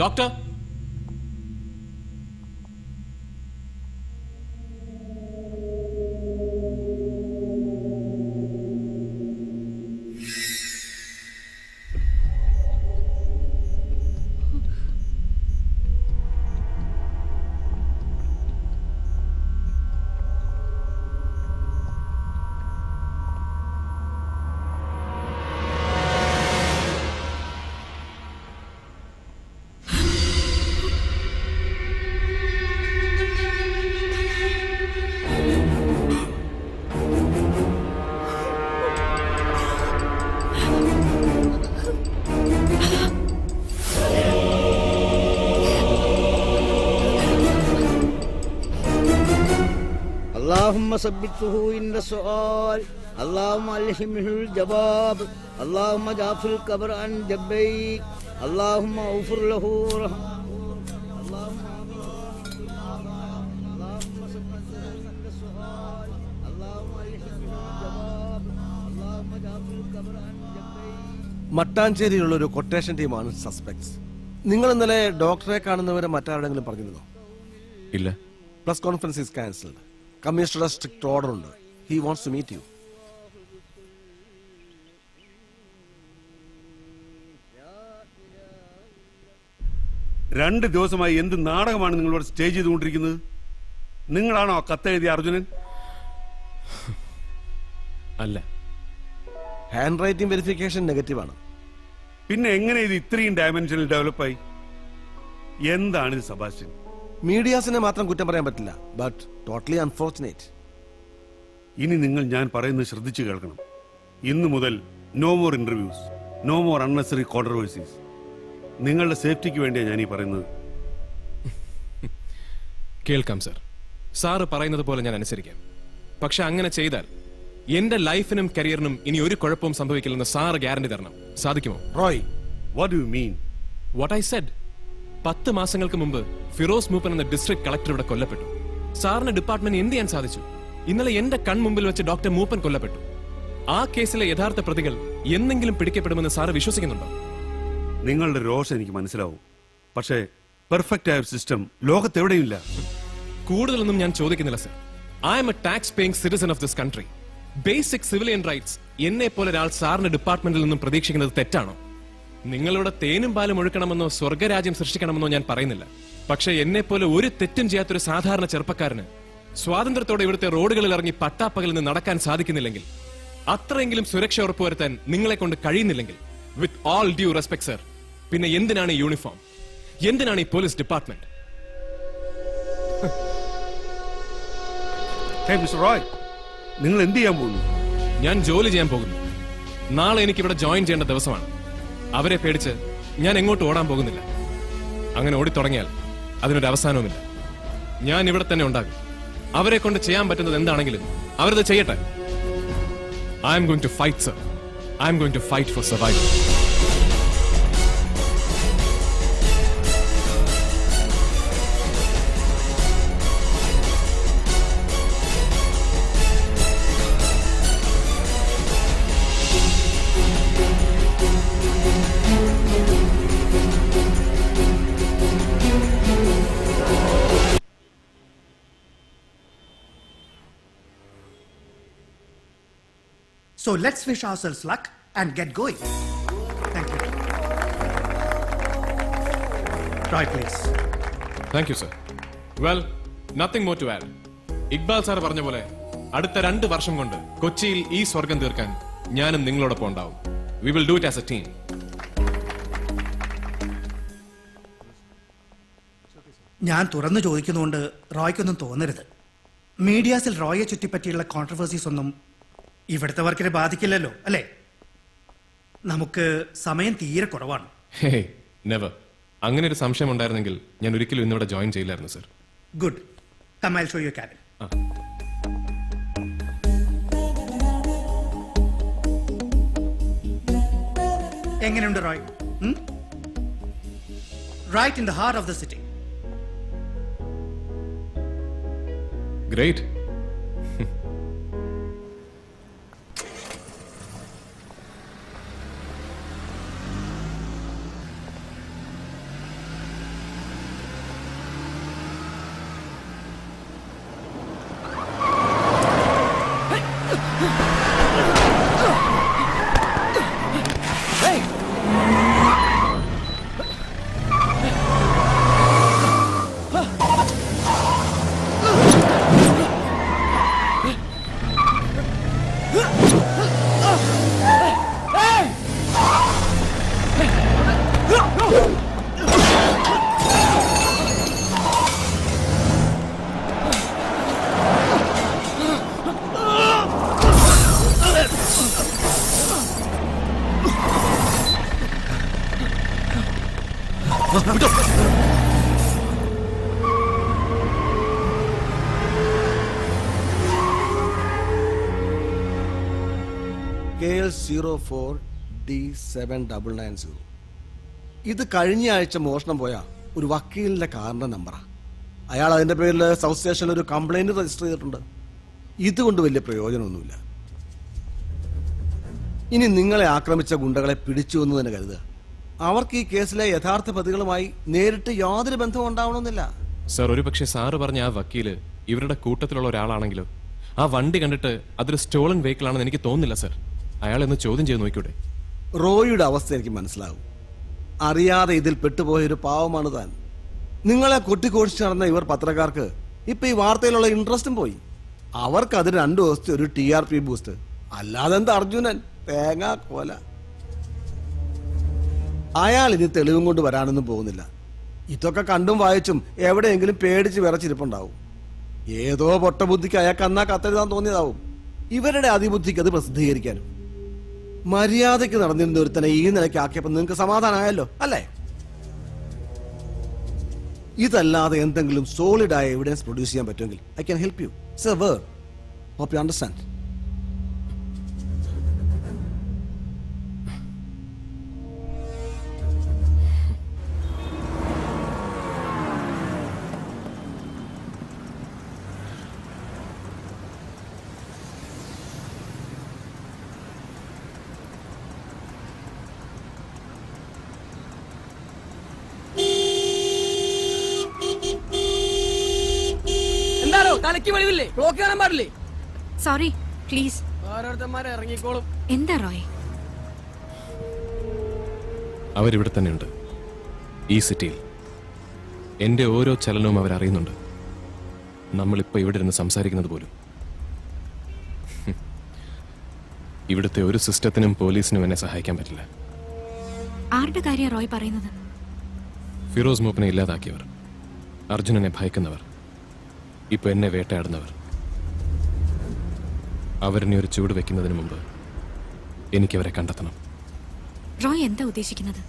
doctor, اللهم ثبته عند السؤال اللهم ألهمه الجواب اللهم جعف القبر عن جبيك اللهم اغفر له മട്ടാഞ്ചേരിയിലുള്ള ഒരു കൊട്ടേഷൻ ടീമാണ് സസ്പെക്ട്സ്. നിങ്ങൾ ഇന്നലെ ഡോക്ടറെ കാണുന്നവരെ മറ്റാരെങ്കിലും പറഞ്ഞിരുന്നോ? ഇല്ല. Press conference is cancelled. കമ്മീഷണറുടെ സ്ട്രിക്റ്റ് ഓർഡർ ഉണ്ട്. He wants to meet you. രണ്ട് ദിവസമായി എന്ത് നാടകമാണ് നിങ്ങളോട് സ്റ്റേജ് ചെയ്തുകൊണ്ടിരിക്കുന്നത്? നിങ്ങളാണോ കത്തെഴുതിയ അർജുനൻ? അല്ല. ഹാൻഡ് റൈറ്റിംഗ് വെരിഫിക്കേഷൻ നെഗറ്റീവ് ആണ്. പിന്നെ എങ്ങനെ ഇത് ഇത്രയും ഡയമെൻഷനിൽ ഡെവലപ്പായി? എന്താണ് ഇത് സെബാസ്റ്റ്യൻ? മീഡിയാസിനെ മാത്രം കുറ്റം പറയാൻ പറ്റില്ല. But totally unfortunate. ഇനി നിങ്ങൾ ഞാൻ പറയുന്നത് ശ്രദ്ധിച്ചു കേൾക്കണം. ഇന്നു മുതൽ no more interviews, no more unnecessary controversies. നിങ്ങളുടെ സേഫ്റ്റിക്ക് വേണ്ടിയാണ് ഞാൻ ഈ പറയുന്നത്. കേൾക്കാം സർ. സാറ് പറയുന്നത് പോലെ ഞാൻ അനുസരിക്കാം. പക്ഷെ അങ്ങനെ ചെയ്താൽ എന്റെ ലൈഫിനും കരിയറിനും ഇനി ഒരു കുഴപ്പവും സംഭവിക്കില്ലെന്ന് സാറ് ഗ്യാരണ്ടി തരണം. സാധിക്കുമോ? Roy, what do you mean? What I said. 10 മാസങ്ങൾക്ക് മുമ്പ് ഫിറോസ് മൂപ്പൻ എന്ന ഡിസ്ട്രിക്ട് കളക്ടർ ഇവിടെ കൊല്ലപ്പെട്ടു. സാറിന് ഡിപ്പാർട്ട്മെന്റ് എന്ത് ചെയ്യാൻ സാധിച്ചു? ഇന്നലെ എന്റെ കൺമുമ്പിൽ വെച്ച് ഡോക്ടർ മൂപ്പൻ കൊല്ലപ്പെട്ടു. ആ കേസിലെ യഥാർത്ഥ പ്രതികൾ എന്തെങ്കിലും പിടിക്കപ്പെടുമെന്ന് സാറ് വിശ്വസിക്കുന്നുണ്ടോ? നിങ്ങളുടെ രോഷം എനിക്ക് മനസ്സിലാവും. പക്ഷേ പെർഫെക്റ്റ് ആയ ഒരു സിസ്റ്റം ലോകത്തെവിടെയില്ല. കൂടുതലൊന്നും ഞാൻ ചോദിക്കുന്നില്ല sir. I M A tax paying citizen of this country. Basic civilian rights എന്നെ പോലെ ഒരാൾ സാറിന്റെ ഡിപ്പാർട്ട്മെന്റിൽ നിന്നും പ്രതീക്ഷിക്കുന്നത് തെറ്റാണോ? നിങ്ങളുടെ തേനും പാലും ഒഴുക്കണമെന്നോ സ്വർഗരാജ്യം സൃഷ്ടിക്കണമെന്നോ ഞാൻ പറയുന്നില്ല. പക്ഷെ എന്നെ പോലെ ഒരു തെറ്റും ചെയ്യാത്തൊരു സാധാരണ ചെറുപ്പക്കാരന് സ്വാതന്ത്ര്യത്തോടെ ഇവിടുത്തെ റോഡുകളിൽ ഇറങ്ങി പട്ടാപ്പകലിൽ നിന്ന് നടക്കാൻ സാധിക്കുന്നില്ലെങ്കിൽ, അത്രയെങ്കിലും സുരക്ഷ ഉറപ്പുവരുത്താൻ നിങ്ങളെ കൊണ്ട് കഴിയുന്നില്ലെങ്കിൽ, with all due respect sir, പിന്നെ എന്തിനാണ് ഈ യൂണിഫോം? എന്തിനാണ് ഈ പോലീസ് ഡിപ്പാർട്ട്മെന്റ്? നിങ്ങൾ എന്ത് ചെയ്യാൻ പോകുന്നു? ഞാൻ ജോലി ചെയ്യാൻ പോകുന്നു. നാളെ എനിക്ക് ഇവിടെ ജോയിൻ ചെയ്യേണ്ട ദിവസമാണ്. അവരെ പേടിച്ച് ഞാൻ എങ്ങോട്ട് ഓടാൻ പോകുന്നില്ല. അങ്ങനെ ഓടിത്തുടങ്ങിയാൽ അതിനൊരു അവസാനവുമില്ല. ഞാൻ ഇവിടെ തന്നെ ഉണ്ടാകും. അവരെ കൊണ്ട് ചെയ്യാൻ പറ്റുന്നത് എന്താണെങ്കിലും അവരത് ചെയ്യട്ടെ. I'm going to fight sir. I'm going to fight for survival. So let's wish ourselves luck and get going. Thank you. Roy, please. Thank you, sir. Well, nothing more to add. Iqbal sir പറഞ്ഞ പോലെ അടുത്ത 2 വർഷം കൊണ്ട് കൊച്ചിയിൽ ഈ സ്വർഗം തീർക്കാൻ ഞാനും നിങ്ങളോടൊപ്പം ഉണ്ടാവും. We will do it as A team. ഞാൻ തുറന്നു ചോദിക്കുന്നതുകൊണ്ട് റോയ്ക്കൊന്നും തോന്നരുത്. മീഡിയാസിൽ റോയെ ചുറ്റിപ്പറ്റിയുള്ള കോൺട്രവേഴ്സീസ് ഒന്നും ഇവിടുത്തെ വർക്കിനെ ബാധിക്കില്ലല്ലോ, അല്ലേ? നമുക്ക് സമയം തീരെ കുറവാണ്. Hey never. അങ്ങനെ ഒരു സംശയം ഉണ്ടായിരുന്നെങ്കിൽ ഞാൻ ഒരിക്കലും ഇന്നിവിടെ ജോയിൻ ചെയ്യില്ലായിരുന്നു sir. Good. Come I show you cabin. എങ്ങനെയുണ്ട് Roy? Right in the heart of the city. Great. KL04D7990. ഇത് കഴിഞ്ഞ ആഴ്ച മോഷണം പോയ ഒരു വക്കീലിന്റെ കാറിന്റെ നമ്പറാ. അയാൾ അതിന്റെ പേരിൽ സൗത്ത് സ്റ്റേഷനിൽ ഒരു കംപ്ലൈന്റ് രജിസ്റ്റർ ചെയ്തിട്ടുണ്ട്. ഇതുകൊണ്ട് വലിയ പ്രയോജനമൊന്നുമില്ല. ഇനി നിങ്ങളെ ആക്രമിച്ച ഗുണ്ടകളെ പിടിച്ചു എന്ന് തന്നെ കരുതുക. അവർക്ക് ഈ കേസിലെ യഥാർത്ഥ പ്രതികളുമായി നേരിട്ട് യാതൊരു ബന്ധവും ഉണ്ടാവണമെന്നില്ല. സർ, ഒരു പക്ഷേ സാറ് പറഞ്ഞ ആ വക്കീല് ഇവരുടെ കൂട്ടത്തിലുള്ള ഒരാളാണെങ്കിലോ? ആ വണ്ടി കണ്ടിട്ട് അതൊരു സ്റ്റോളൻ വെഹിക്കിൾ ആണെന്ന് എനിക്ക് തോന്നുന്നില്ല സർ. അയാളെന്ന് ചോദ്യം ചെയ്ത് നോക്കൂടെ? റോയിയുടെ അവസ്ഥ എനിക്ക് മനസ്സിലാവും. അറിയാതെ ഇതിൽ പെട്ടുപോയൊരു പാവമാണ് താൻ. നിങ്ങളെ കൊട്ടിക്കോഷിച്ച് നടന്ന ഇവർ പത്രക്കാർക്ക് ഇപ്പൊ ഈ വാർത്തയിലുള്ള ഇൻട്രസ്റ്റും പോയി. അവർക്ക് അതിന് 2 ദിവസത്തെ ഒരു TRP ബൂസ്റ്റ്. അല്ലാതെ എന്താ അർജുനൻ തേങ്ങാ കോല. അയാൾ ഇനി തെളിവും കൊണ്ട് വരാനൊന്നും പോകുന്നില്ല. ഇതൊക്കെ കണ്ടും വായിച്ചും എവിടെയെങ്കിലും പേടിച്ച് വിറച്ചിരിപ്പുണ്ടാവും. ഏതോ പൊട്ടബുദ്ധിക്ക് അയാൾക്ക് അന്നാ കത്തെഴുതാൻ തോന്നിയതാവും. ഇവരുടെ അതിബുദ്ധിക്ക് അത് പ്രസിദ്ധീകരിക്കാനും. മര്യാദയ്ക്ക് നടന്നിരുന്ന ഒരുത്തനെ ഈ നിലയ്ക്ക് ആക്കിയപ്പോൾ നിങ്ങൾക്ക് സമാധാനമായല്ലോ, അല്ലേ? ഇതല്ലാതെ എന്തെങ്കിലും സോളിഡായ എവിഡൻസ് പ്രൊഡ്യൂസ് ചെയ്യാൻ പറ്റുമെങ്കിൽ I can help you. It's a word. Hope you understand. തലയ്ക്ക് വെളിവില്ലേ? ബ്ലോക്ക് കാണാൻ പാടില്ലേ? Sorry, please. ഓരോരുത്തന്മാരെ ഇറങ്ങിക്കോളും. എന്താ റോയ്? അവരിവിടെ തന്നെയുണ്ട്, ഈ സിറ്റിയിൽ. എന്റെ ഓരോ ചലനവും അവരറിയുന്നുണ്ട്. നമ്മളിപ്പോ ഇവിടെ ഇരുന്ന് സംസാരിക്കുന്നത് പോലും. ഇവിടുത്തെ ഒരു സിസ്റ്റത്തിനും പോലീസിനും എന്നെ സഹായിക്കാൻ പറ്റില്ല. ആരുടെ കാര്യം റോയ് പറയുന്നത്? ഫിറോസ് മൂപ്പനെ ഇല്ലാതാക്കിയവർ, അർജുനനെ ഭയക്കുന്നവർ, ഇപ്പൊ എന്നെ വേട്ടയാടുന്നവർ. അവരെന്നെ ഒരു ചൂട് വെക്കുന്നതിന് മുമ്പ് എനിക്കവരെ കണ്ടെത്തണം. റോയ് എന്താ ഉദ്ദേശിക്കുന്നത്?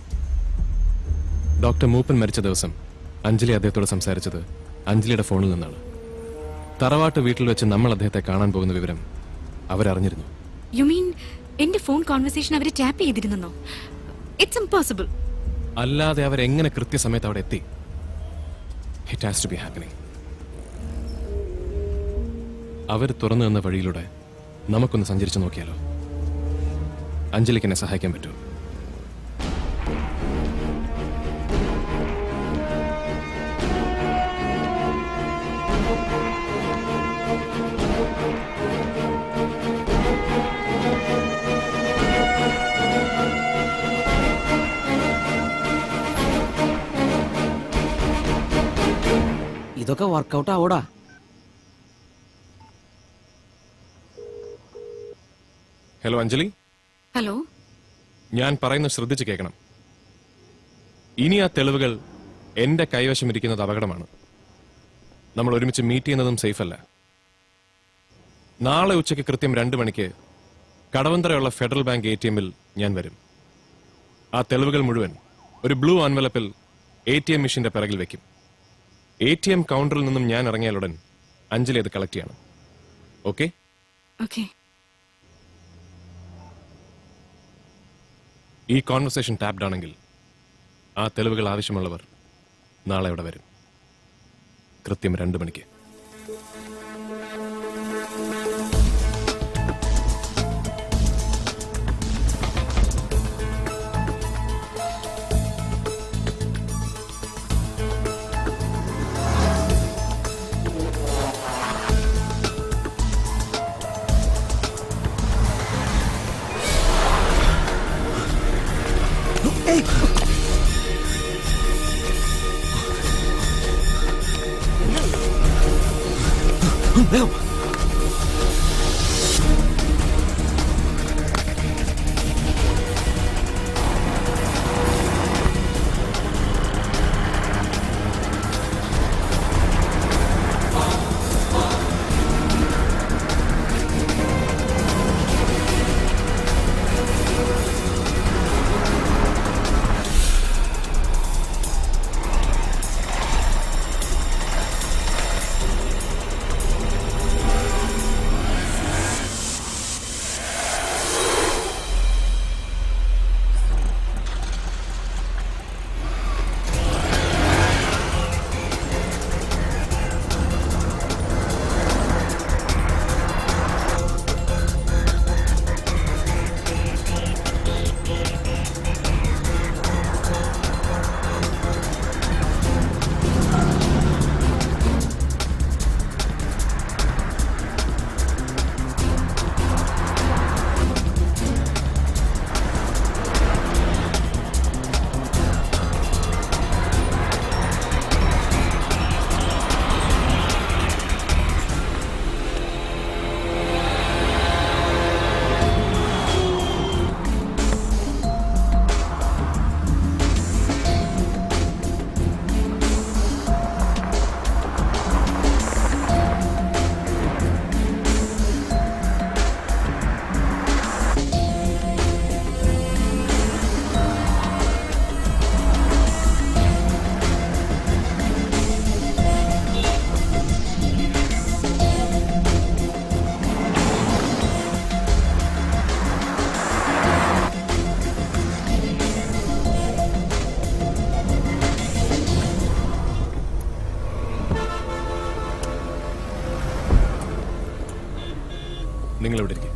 ഡോക്ടർ മൂപ്പൻ മരിച്ച ദിവസം അഞ്ജലി അദ്ദേഹത്തോട് സംസാരിച്ചത് അഞ്ജലിയുടെ ഫോണിൽ നിന്നാണ്. തറവാട്ട് വീട്ടിൽ വെച്ച് നമ്മൾ അദ്ദേഹത്തെ കാണാൻ പോകുന്ന വിവരം അവരറിഞ്ഞിരുന്നു. യു മീൻ എന്റെ ഫോൺ കോൺവെർസേഷൻ അവരെ ടാപ്പ് ചെയ്തിരുന്നോ? It's impossible. അല്ലാതെ അവരെങ്ങനെ കൃത്യസമയത്ത് അവിടെ എത്തി? It has to be happening. അവർ തുറന്നു തന്ന വഴിയിലൂടെ നമുക്കൊന്ന് സഞ്ചരിച്ചു നോക്കിയാലോ? അഞ്ജലിക്ക് എന്നെ സഹായിക്കാൻ പറ്റുമോ? ഇതൊക്കെ വർക്കൗട്ട് ആവൂടാ. Hello Anjali, hello. ഞാൻ പറയുന്നത് ശ്രദ്ധിച്ച് കേൾക്കണം. ഇനി ആ തെളിവുകൾ എന്റെ കൈവശം ഇരിക്കുന്നത് അപകടമാണ്. നമ്മൾ ഒരുമിച്ച് മീറ്റ് ചെയ്യുന്നതും സേഫ് അല്ല. നാളെ ഉച്ചയ്ക്ക് കൃത്യം 2 മണിക്ക് കടവന്തറയുള്ള ഫെഡറൽ ബാങ്ക് ATM-ൽ ഞാൻ വരും. ആ തെളിവുകൾ മുഴുവൻ ഒരു ബ്ലൂ ആൻവലപ്പിൽ ATM മെഷീന്റെ പിറകിൽ വെക്കും. ATM കൗണ്ടറിൽ നിന്നും ഞാൻ ഇറങ്ങിയാലുടൻ അഞ്ജലി അത് കളക്ട് ചെയ്യണം. ഓക്കെ? ഓക്കെ. ഈ കോൺവെർസേഷൻ ടാപ്ഡ് ആണെങ്കിൽ ആ തെളിവുകൾ ആവശ്യമുള്ളവർ നാളെ അവിടെ വരും, കൃത്യം 2 മണിക്ക്. നിങ്ങൾ ഇവിടെ ഇരിക്കും.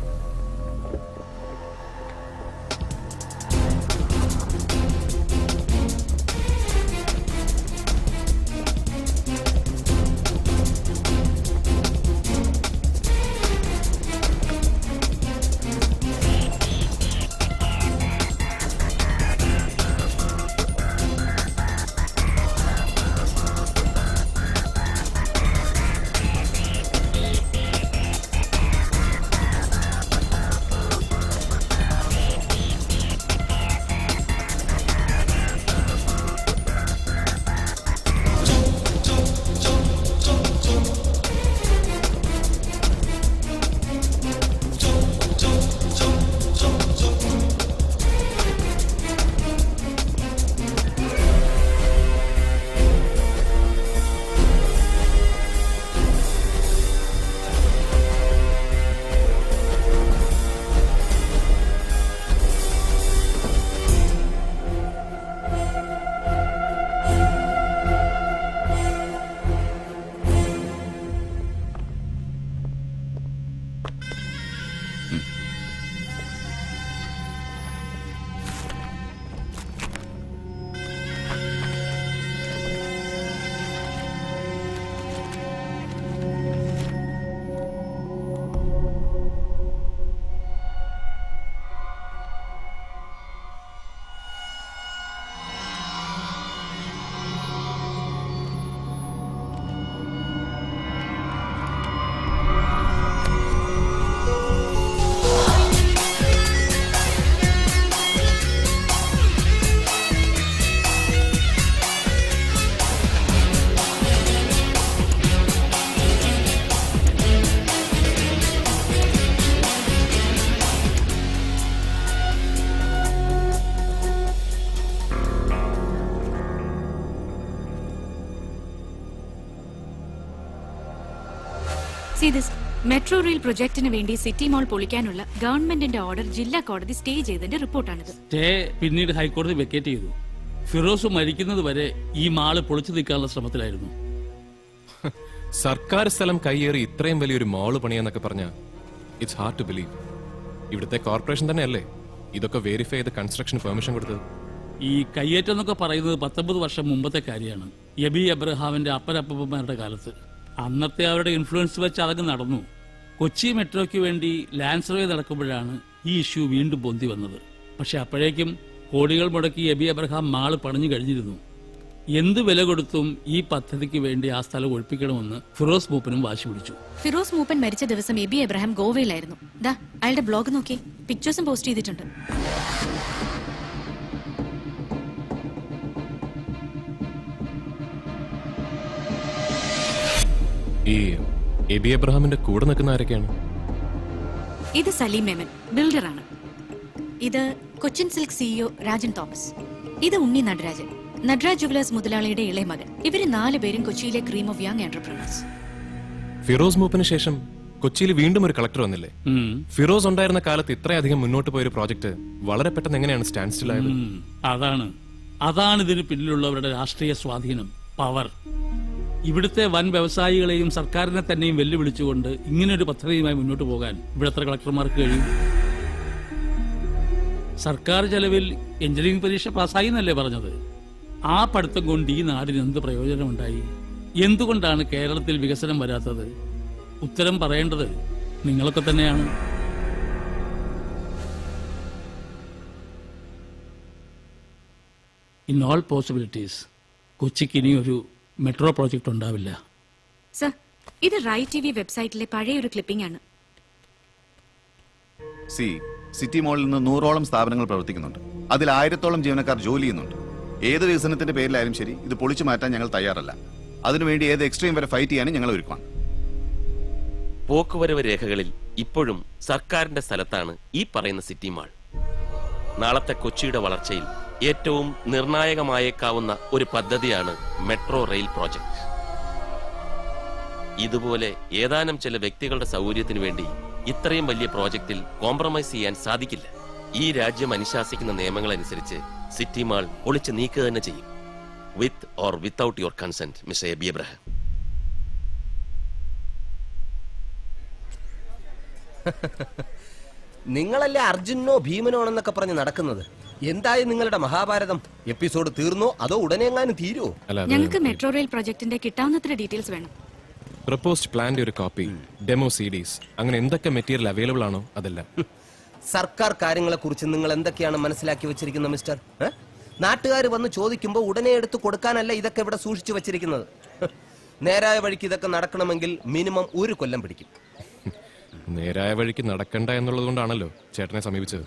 See this. മെട്രോ റെയിൽ പ്രൊജക്ടിന് വേണ്ടി സിറ്റി മോൾ പൊളിക്കാനുള്ള ഗവൺമെന്റിന്റെ ഓർഡർ ജില്ലാ കോടതി സ്റ്റേ ചെയ്തതിന്റെ റിപ്പോർട്ടാണിത്. സ്റ്റേ പിന്നീട് ഹൈക്കോടതി വെക്കേറ്റ് ചെയ്തു. ഫിറോസ് മരിക്കുന്നത് വരെ ഈ മാള് പൊളിച്ചു നീക്കാനുള്ള ശ്രമത്തിലായിരുന്നു. സർക്കാർ സ്ഥലം കയ്യേറി ഇത്രയും വലിയൊരു മാള് പണിയാന്നൊക്കെ പറഞ്ഞ ഇറ്റ്സ് ഹാർഡ് ടു ബിലീവ്. ഇവിടുത്തെ കോർപ്പറേഷൻ തന്നെയല്ലേ ഇതൊക്കെ വെരിഫൈ ചെയ്ത് കൺസ്ട്രക്ഷൻ പെർമിഷൻ കൊടുത്തത്? ഈ കയ്യേറ്റം എന്നൊക്കെ പറയുന്നത് 19 വർഷം മുമ്പത്തെ കാര്യമാണ്. എബി എബ്രഹാമിന്റെ അപ്പനപ്പന്മാരുടെ കാലത്ത്. അന്നത്തെ അവരുടെ ഇൻഫ്ലുവൻസ് വെച്ച് അതങ്ങ് നടന്നു. കൊച്ചി മെട്രോയ്ക്ക് വേണ്ടി ലാൻഡ് സർവേ നടക്കുമ്പോഴാണ് ഈ ഇഷ്യൂ വീണ്ടും പൊന്തി വന്നത്. പക്ഷെ അപ്പോഴേക്കും കോടികൾ മുടക്കി എബി എബ്രഹാം മാള് പണിഞ്ഞു കഴിഞ്ഞിരുന്നു. എന്ത് വില കൊടുത്തും ഈ പദ്ധതിക്ക് വേണ്ടി ആ സ്ഥലം ഒഴിപ്പിക്കണമെന്ന് ഫിറോസ് മൂപ്പനും വാശി പിടിച്ചു. ഫിറോസ് മൂപ്പൻ മരിച്ച ദിവസം എബി എബ്രഹാം ഗോവയിലായിരുന്നു. ദാ അയാളുടെ ബ്ലോഗ് നോക്കി, പിക്ചേഴ്സും പോസ്റ്റ് ചെയ്തിട്ടുണ്ട്. ഈ എബി എബ്രഹാമിന്റെ കൂടെ നിൽക്കുന്ന ആരൊക്കെയാണ്? ഇത് സലീം മേമൻ, ബിൽഡറാണ്. ഇത് Cochin silk CEO Rajan Thomas. ഇത് ഉണ്ണി നടരാജൻ, നടരാജ് ജുവലേഴ്സ് മുതലാളിയുടെ ഇളയ മകൻ. ഇവര് 4 പേരും കൊച്ചിയിലെ cream of young entrepreneurs. Firoz മൂപ്പന് ശേഷം കൊച്ചിയിൽ വീണ്ടും ഒരു കളക്ടർ വന്നില്ലേ? ഫിറോസ് ഉണ്ടായിരുന്ന കാലത്ത് ഇത്രയധികം മുന്നോട്ട് പോയൊരു പ്രോജക്ട് വളരെ പെട്ടെന്ന് എങ്ങനെയാണ് സ്റ്റാൻഡ് സ്റ്റിൽ ആയത്? അതാണ് ഇതിന് പിന്നിലുള്ളവരുടെ രാഷ്ട്രീയ സ്വാധീനം, പവർ. ഇവിടുത്തെ വൻ വ്യവസായികളെയും സർക്കാരിനെ തന്നെയും വെല്ലുവിളിച്ചുകൊണ്ട് ഇങ്ങനൊരു പദ്ധതിയുമായി മുന്നോട്ട് പോകാൻ ഇവിടുത്തെ കളക്ടർമാർക്ക് കഴിയും. സർക്കാർ ചെലവിൽ എഞ്ചിനീയറിംഗ് പരീക്ഷ പാസ്സായി എന്നല്ലേ പറഞ്ഞത്? ആ പഠിത്തം കൊണ്ട് ഈ നാടിന് എന്ത് പ്രയോജനമുണ്ടായി? എന്തുകൊണ്ടാണ് കേരളത്തിൽ വികസനം വരാത്തത്? ഉത്തരം പറയേണ്ടത് നിങ്ങളൊക്കെ തന്നെയാണ്. ഇൻ ഓൾ പോസിബിലിറ്റീസ് കൊച്ചിക്ക് ഇനിയൊരു മെട്രോ പ്രോജക്റ്റ് ഉണ്ടാവില്ല. സർ, ഇത് റൈറ്റ് ടിവി വെബ്സൈറ്റിലെ പഴയ ഒരു ക്ലിപ്പിംഗ് ആണ്. സിറ്റി മോളിൽ നിന്ന് 100ഓളം സ്ഥാപനങ്ങൾ പ്രവർത്തിക്കുന്നുണ്ട്. അതിൽ 1000ഓളം ജീവനക്കാർ ജോലി ചെയ്യുന്നുണ്ട്. ഏത് വികസനത്തിന്റെ പേരിലായാലും ശരി, ഇത് പൊളിച്ചു മാറ്റാൻ ഞങ്ങൾ തയ്യാറല്ല. അതിനുവേണ്ടി ഏത് എക്സ്ട്രീം വരെ ഫൈറ്റ് ചെയ്യാനും ഞങ്ങൾ ഒരുക്കണം. പോക്കുവരവ് രേഖകളിൽ ഇപ്പോഴും സർക്കാരിന്റെ സ്ഥലത്താണ് ഈ പറയുന്ന സിറ്റി മാൾ. നാളത്തെ കൊച്ചിയുടെ വളർച്ചയിൽ ഏറ്റവും നിർണായകമായേക്കാവുന്ന ഒരു പദ്ധതിയാണ് മെട്രോ റെയിൽ പ്രോജക്ട്. ഇതുപോലെ ഏതാനും ചില വ്യക്തികളുടെ സൗകര്യത്തിനു വേണ്ടി ഇത്രയും വലിയ പ്രോജക്റ്റിൽ കോംപ്രമൈസ് ചെയ്യാൻ സാധിക്കില്ല. ഈ രാജ്യം അനുശാസിക്കുന്ന നിയമങ്ങൾ അനുസരിച്ച് സിറ്റി മാൾ പൊളിച്ചു നീക്കുക തന്നെ ചെയ്യും. With or without your consent, mister Aby Abraham. നിങ്ങളല്ലേ അർജുനോ ഭീമനോ ആണെന്നൊക്കെ പറഞ്ഞ് നടക്കുന്നത്? എന്തായി നിങ്ങളുടെ മഹാഭാരതം? എപ്പിസോഡ് തീർന്നോ അതോ ഉടനെ എങ്ങാനും തീരുവോ? ഞങ്ങൾക്ക് മെട്രോ റെയിൽ പ്രൊജക്ടിന്റെ കിട്ടാവുന്നത്ര ഡീറ്റെയിൽസ് വേണം. പ്രപ്പോസ്ഡ് പ്ലാന്റെ ഒരു കോപ്പി, ഡെമോ സിഡീസ്, അങ്ങനെ എന്തൊക്കെ മെറ്റീരിയൽ അവൈലബിൾ ആണോ അതെല്ലാം. സർക്കാർ കാര്യങ്ങളെ കുറിച്ച് നിങ്ങൾ എന്തൊക്കെയാണ് മനസ്സിലാക്കി വെച്ചിരിക്കുന്നത് മിസ്റ്റർ? നാട്ടുകാർ വന്ന് ചോദിക്കുമ്പോൾ ഉടനെ എടുത്ത് കൊടുക്കാനല്ല ഇതൊക്കെ ഇവിടെ സൂക്ഷിച്ചു വെച്ചിരിക്കുന്നത്. നേരായ വഴിക്ക് ഇതൊക്കെ നടക്കണമെങ്കിൽ മിനിമം 1 കൊല്ലം പിടിക്കും. നേരായ വഴിക്ക് നടക്കണ്ട എന്നുള്ളത് കൊണ്ടാണല്ലോ ചേട്ടനെ സമീപിച്ചത്.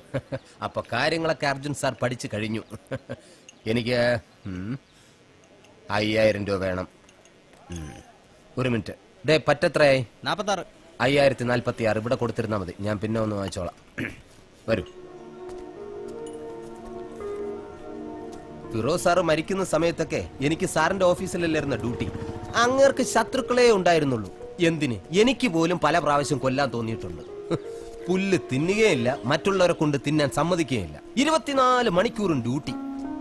അപ്പൊ കാര്യങ്ങളൊക്കെ അർജുൻ സാർ പഠിച്ചു കഴിഞ്ഞു. എനിക്ക് 5000 രൂപ വേണം. ഒരു മിനിറ്റ്. ഡേ പറ്റത്രയായി? 46. 5046 ഇവിടെ കൊടുത്തിരുന്നാ മതി. ഞാൻ പിന്നെ ഒന്ന് വാങ്ങിച്ചോളാം. വരൂ. ഫിറോസ് സാറ് മരിക്കുന്ന സമയത്തൊക്കെ എനിക്ക് സാറിന്റെ ഓഫീസിലല്ലായിരുന്ന ഡ്യൂട്ടി. അങ്ങേർക്ക് ശത്രുക്കളെ ഉണ്ടായിരുന്നുള്ളൂ. എന്തിന്? എനിക്ക് പോലും പല പ്രാവശ്യം കൊല്ലാൻ തോന്നിയിട്ടുണ്ട്. പുല്ല് തിന്നുകയില്ല, മറ്റുള്ളവരെ കൊണ്ട് തിന്നാൻ സമ്മതിക്കുകയില്ല. 24 മണിക്കൂറും ഡ്യൂട്ടി.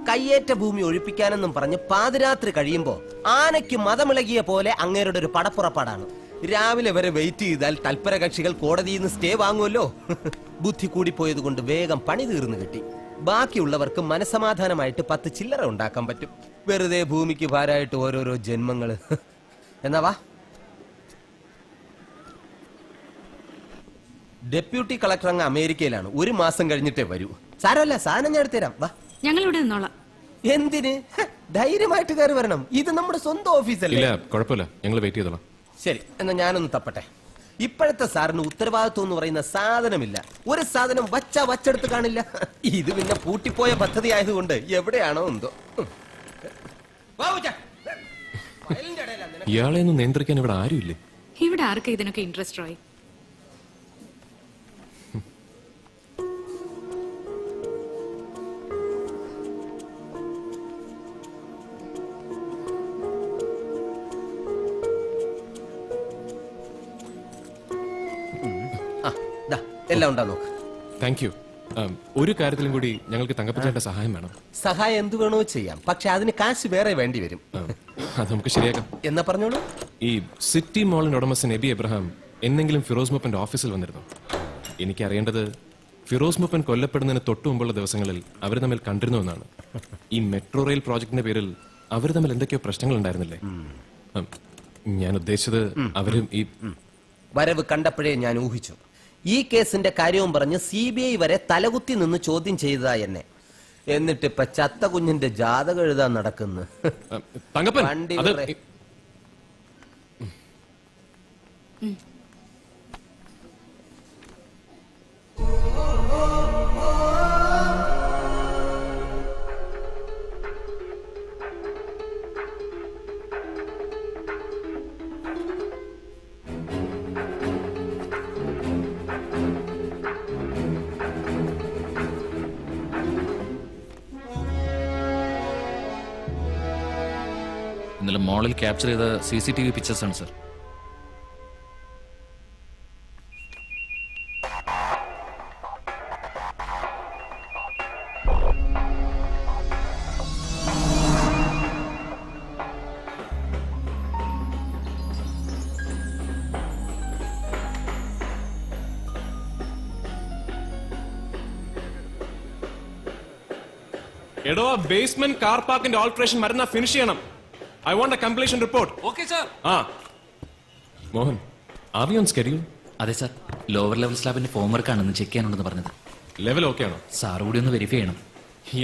കയ്യേറ്റ ഭൂമി ഒഴിപ്പിക്കാനെന്നും പറഞ്ഞ് പാതിരാത്രി കഴിയുമ്പോ ആനയ്ക്ക് മതമിളകിയ പോലെ അങ്ങേരുടെ ഒരു പടപ്പുറപ്പാടാണ്. രാവിലെ വരെ വെയിറ്റ് ചെയ്താൽ തൽപര കക്ഷികൾ കോടതിയിൽ നിന്ന് സ്റ്റേ വാങ്ങുമല്ലോ. ബുദ്ധി കൂടിപ്പോയത് കൊണ്ട് വേഗം പണി തീർന്നു കിട്ടി. ബാക്കിയുള്ളവർക്ക് മനസമാധാനമായിട്ട് 10 ചില്ലറ ഉണ്ടാക്കാൻ പറ്റും. വെറുതെ ഭൂമിക്ക് ഭാരമായിട്ട് ഓരോരോ ജന്മങ്ങള്. എന്നാ വാ. ഡെപ്യൂട്ടി കളക്ടർ അങ്ങ് അമേരിക്കയിലാണ്. 1 മാസം കഴിഞ്ഞിട്ടേ വരൂ. സാരമല്ല, സാധനം ഞാൻ എടുത്തുതരാം. വാ. ഞങ്ങളിവിടെ നിന്നോളാം. എന്തിന്? ധൈര്യമായിട്ട് കയറി വരണം. ഇത് നമ്മുടെ സ്വന്തം ഓഫീസല്ലേ. ഇല്ല, കുഴപ്പമില്ല, ഞങ്ങൾ വെയിറ്റ് ചെയ്തോളാം. ശരി, എന്നാ ഞാനൊന്ന് തപ്പട്ടെ. ഇപ്പോഴത്തെ സാറിന് ഉത്തരവാദിത്വം എന്ന് പറയുന്ന സാധനമില്ല. ഒരു സാധനം വച്ചെടുത്ത് കാണില്ല. ഇത് പിന്നെ പൂട്ടിപ്പോയ പദ്ധതി ആയതുകൊണ്ട് എവിടെയാണോ എന്തോ. ഇയാളെ ഒന്നും നിയന്ത്രിക്കാൻ ഇവിടെ ആരുമില്ലേ? ഇവിടെ ആർക്കും ഇതിനൊക്കെ ഇൻട്രസ്റ്റ് ആയി? എല്ലാം ഉണ്ടാ നോക്ക്. Thank you. ഒരു കാര്യത്തിലും കൂടി ഞങ്ങൾക്ക് തങ്കപ്പച്ചേട്ടന്റെ സഹായം വേണം. സഹായം എന്ത് വേണോ ചെയ്യാം, പക്ഷെ അതിന് കാശ് വേറെ വേണ്ടി വരും. അത് നമുക്ക് ശരിയാക്കാം. എന്നാ പറഞ്ഞോളൂ. ഈ സിറ്റി മോളിന്റെ ഉടമസ്ഥൻ നബി എബ്രഹാം എന്നെങ്കിലും ഫിറോസ് മൂപ്പന്റെ ഓഫീസിൽ വന്നിരുന്നു? എനിക്കറിയേണ്ടത് ഫിറോസ് മൂപ്പൻ കൊല്ലപ്പെടുന്നതിന് തൊട്ടു മുമ്പുള്ള ദിവസങ്ങളിൽ അവർ തമ്മിൽ കണ്ടിരുന്നു എന്നാണ്. ഈ മെട്രോ റെയിൽ പ്രോജക്ടിന്റെ പേരിൽ അവർ തമ്മിൽ എന്തൊക്കെയോ പ്രശ്നങ്ങൾ ഉണ്ടായിരുന്നില്ലേ? ഞാൻ ഉദ്ദേശിച്ചത് അവരും ഈ വരവ് കണ്ടപ്പോഴേ ഞാൻ ഊഹിച്ചു. ഈ കേസിന്റെ കാര്യവും പറഞ്ഞ് CBI വരെ തലകുത്തി നിന്ന് ചോദ്യം ചെയ്തതാ എന്നെ. എന്നിട്ട് ഇപ്പൊ ചത്ത കുഞ്ഞിന്റെ ജാതകം എഴുതാൻ നടക്കുന്നു. വണ്ടി വേറെ. ഇന്നലെ മോളിൽ ക്യാപ്ചർ ചെയ്ത CCTV പിക്ചേഴ്സ് ആണ് സർ. എടോ, ബേസ്മെന്റ് കാർ പാർക്കിന്റെ ഓൾട്രേഷൻ മരുന്ന ഫിനിഷ് ചെയ്യണം. I want a completion report. Okay, sir. Mohan, are we on schedule? അതെ സർ, ലോവർ ലെവൽ സ്ലാബിന്റെ ഫോം വർക്ക് ആണെന്ന് ചെക്ക് ചെയ്യാനുണ്ടെന്ന് പറഞ്ഞത്. ലെവൽ ഓക്കെ ആണോ? സാർ കൂടി ഒന്ന് വെരിഫൈ ചെയ്യണം.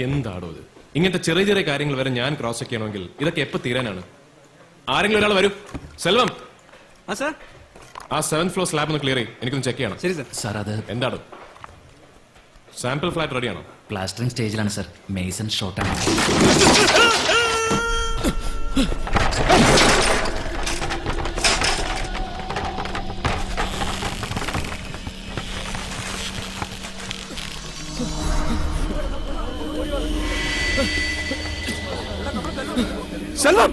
എന്താടോ ഇത്? ഇങ്ങനത്തെ ചെറിയ ചെറിയ കാര്യങ്ങൾ വരെ ഞാൻ ക്രോസ് ചെക്ക് ചെയ്യണമെങ്കിൽ ഇതൊക്കെ എപ്പോ തീരാനാണ്? ആരെങ്കിലും ഒരാൾ വരൂ. സെൽവം, ആ 7th ഫ്ലോർ സ്ലാബ് ഒന്ന് ക്ലിയർ ചെയ്യും. എനിക്കൊന്ന് ചെക്ക് ചെയ്യണം. ശരി സർ. സാർ അത് എന്താടോ? സാമ്പിൾ ഫ്ലാറ്റ് റെഡിയാണോ? പ്ലാസ്റ്ററിംഗ് സ്റ്റേജിലാണ് സർ. മേസൺ ഷോർട്ടാണ്. സെൽവം,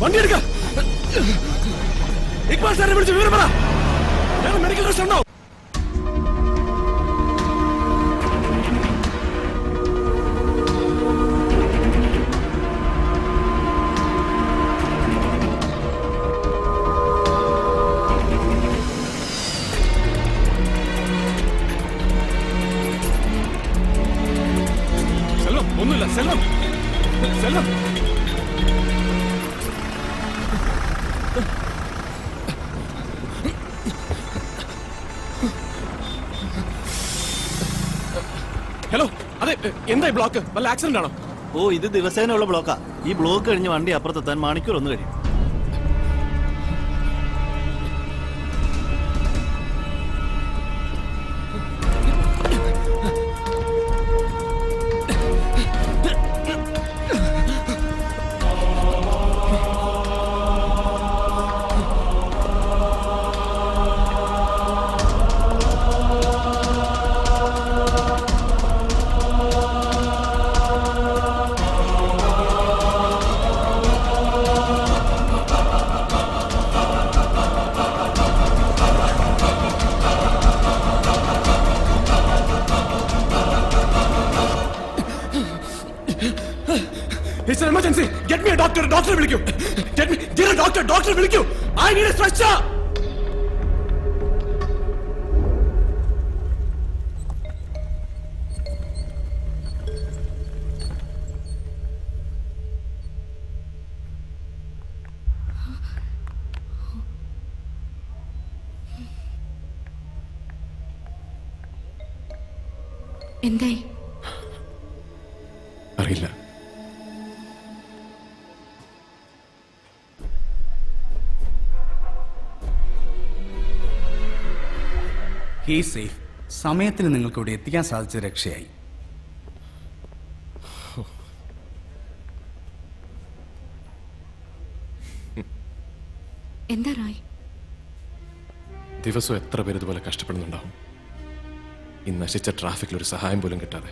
വണ്ടി എടുക്ക. ഇക്ബാൽ സാറിനെ വിളിച്ച് വിവരം പറ. ഞാൻ മെഡിക്കൽ റെസ്റ്റ് ഉണ്ടോ? സെൽവം, ഒന്നുമില്ല. സെൽവം, സെൽവം. ഹലോ, അതെ, എന്തായി ബ്ലോക്ക്? വല്ല ആക്സിഡന്റ് ആണോ? ഇത് ദിവസേന ഉള്ള ബ്ലോക്കാ. ഈ ബ്ലോക്ക് കഴിഞ്ഞ് വണ്ടി അപ്പുറത്തെത്താൻ മണിക്കൂർ ഒന്ന് കഴിയും. It's an emergency. Get me a doctor. Doctor വിളിക്കൂ. Get me, dear doctor. Doctor വിളിക്കൂ. I need a stretcher. എന്തായി? അറിയില്ല. He safe. സമയത്തിന് നിങ്ങൾക്ക് ഇവിടെ എത്തിക്കാൻ സാധിച്ച രക്ഷയായി. എന്താ റായ്? ദിവസവും എത്ര പേര് ഇതുപോലെ കഷ്ടപ്പെടുന്നുണ്ടാവും. ഈ നശിച്ച ട്രാഫിക്കിൽ ഒരു സഹായം പോലും കിട്ടാതെ.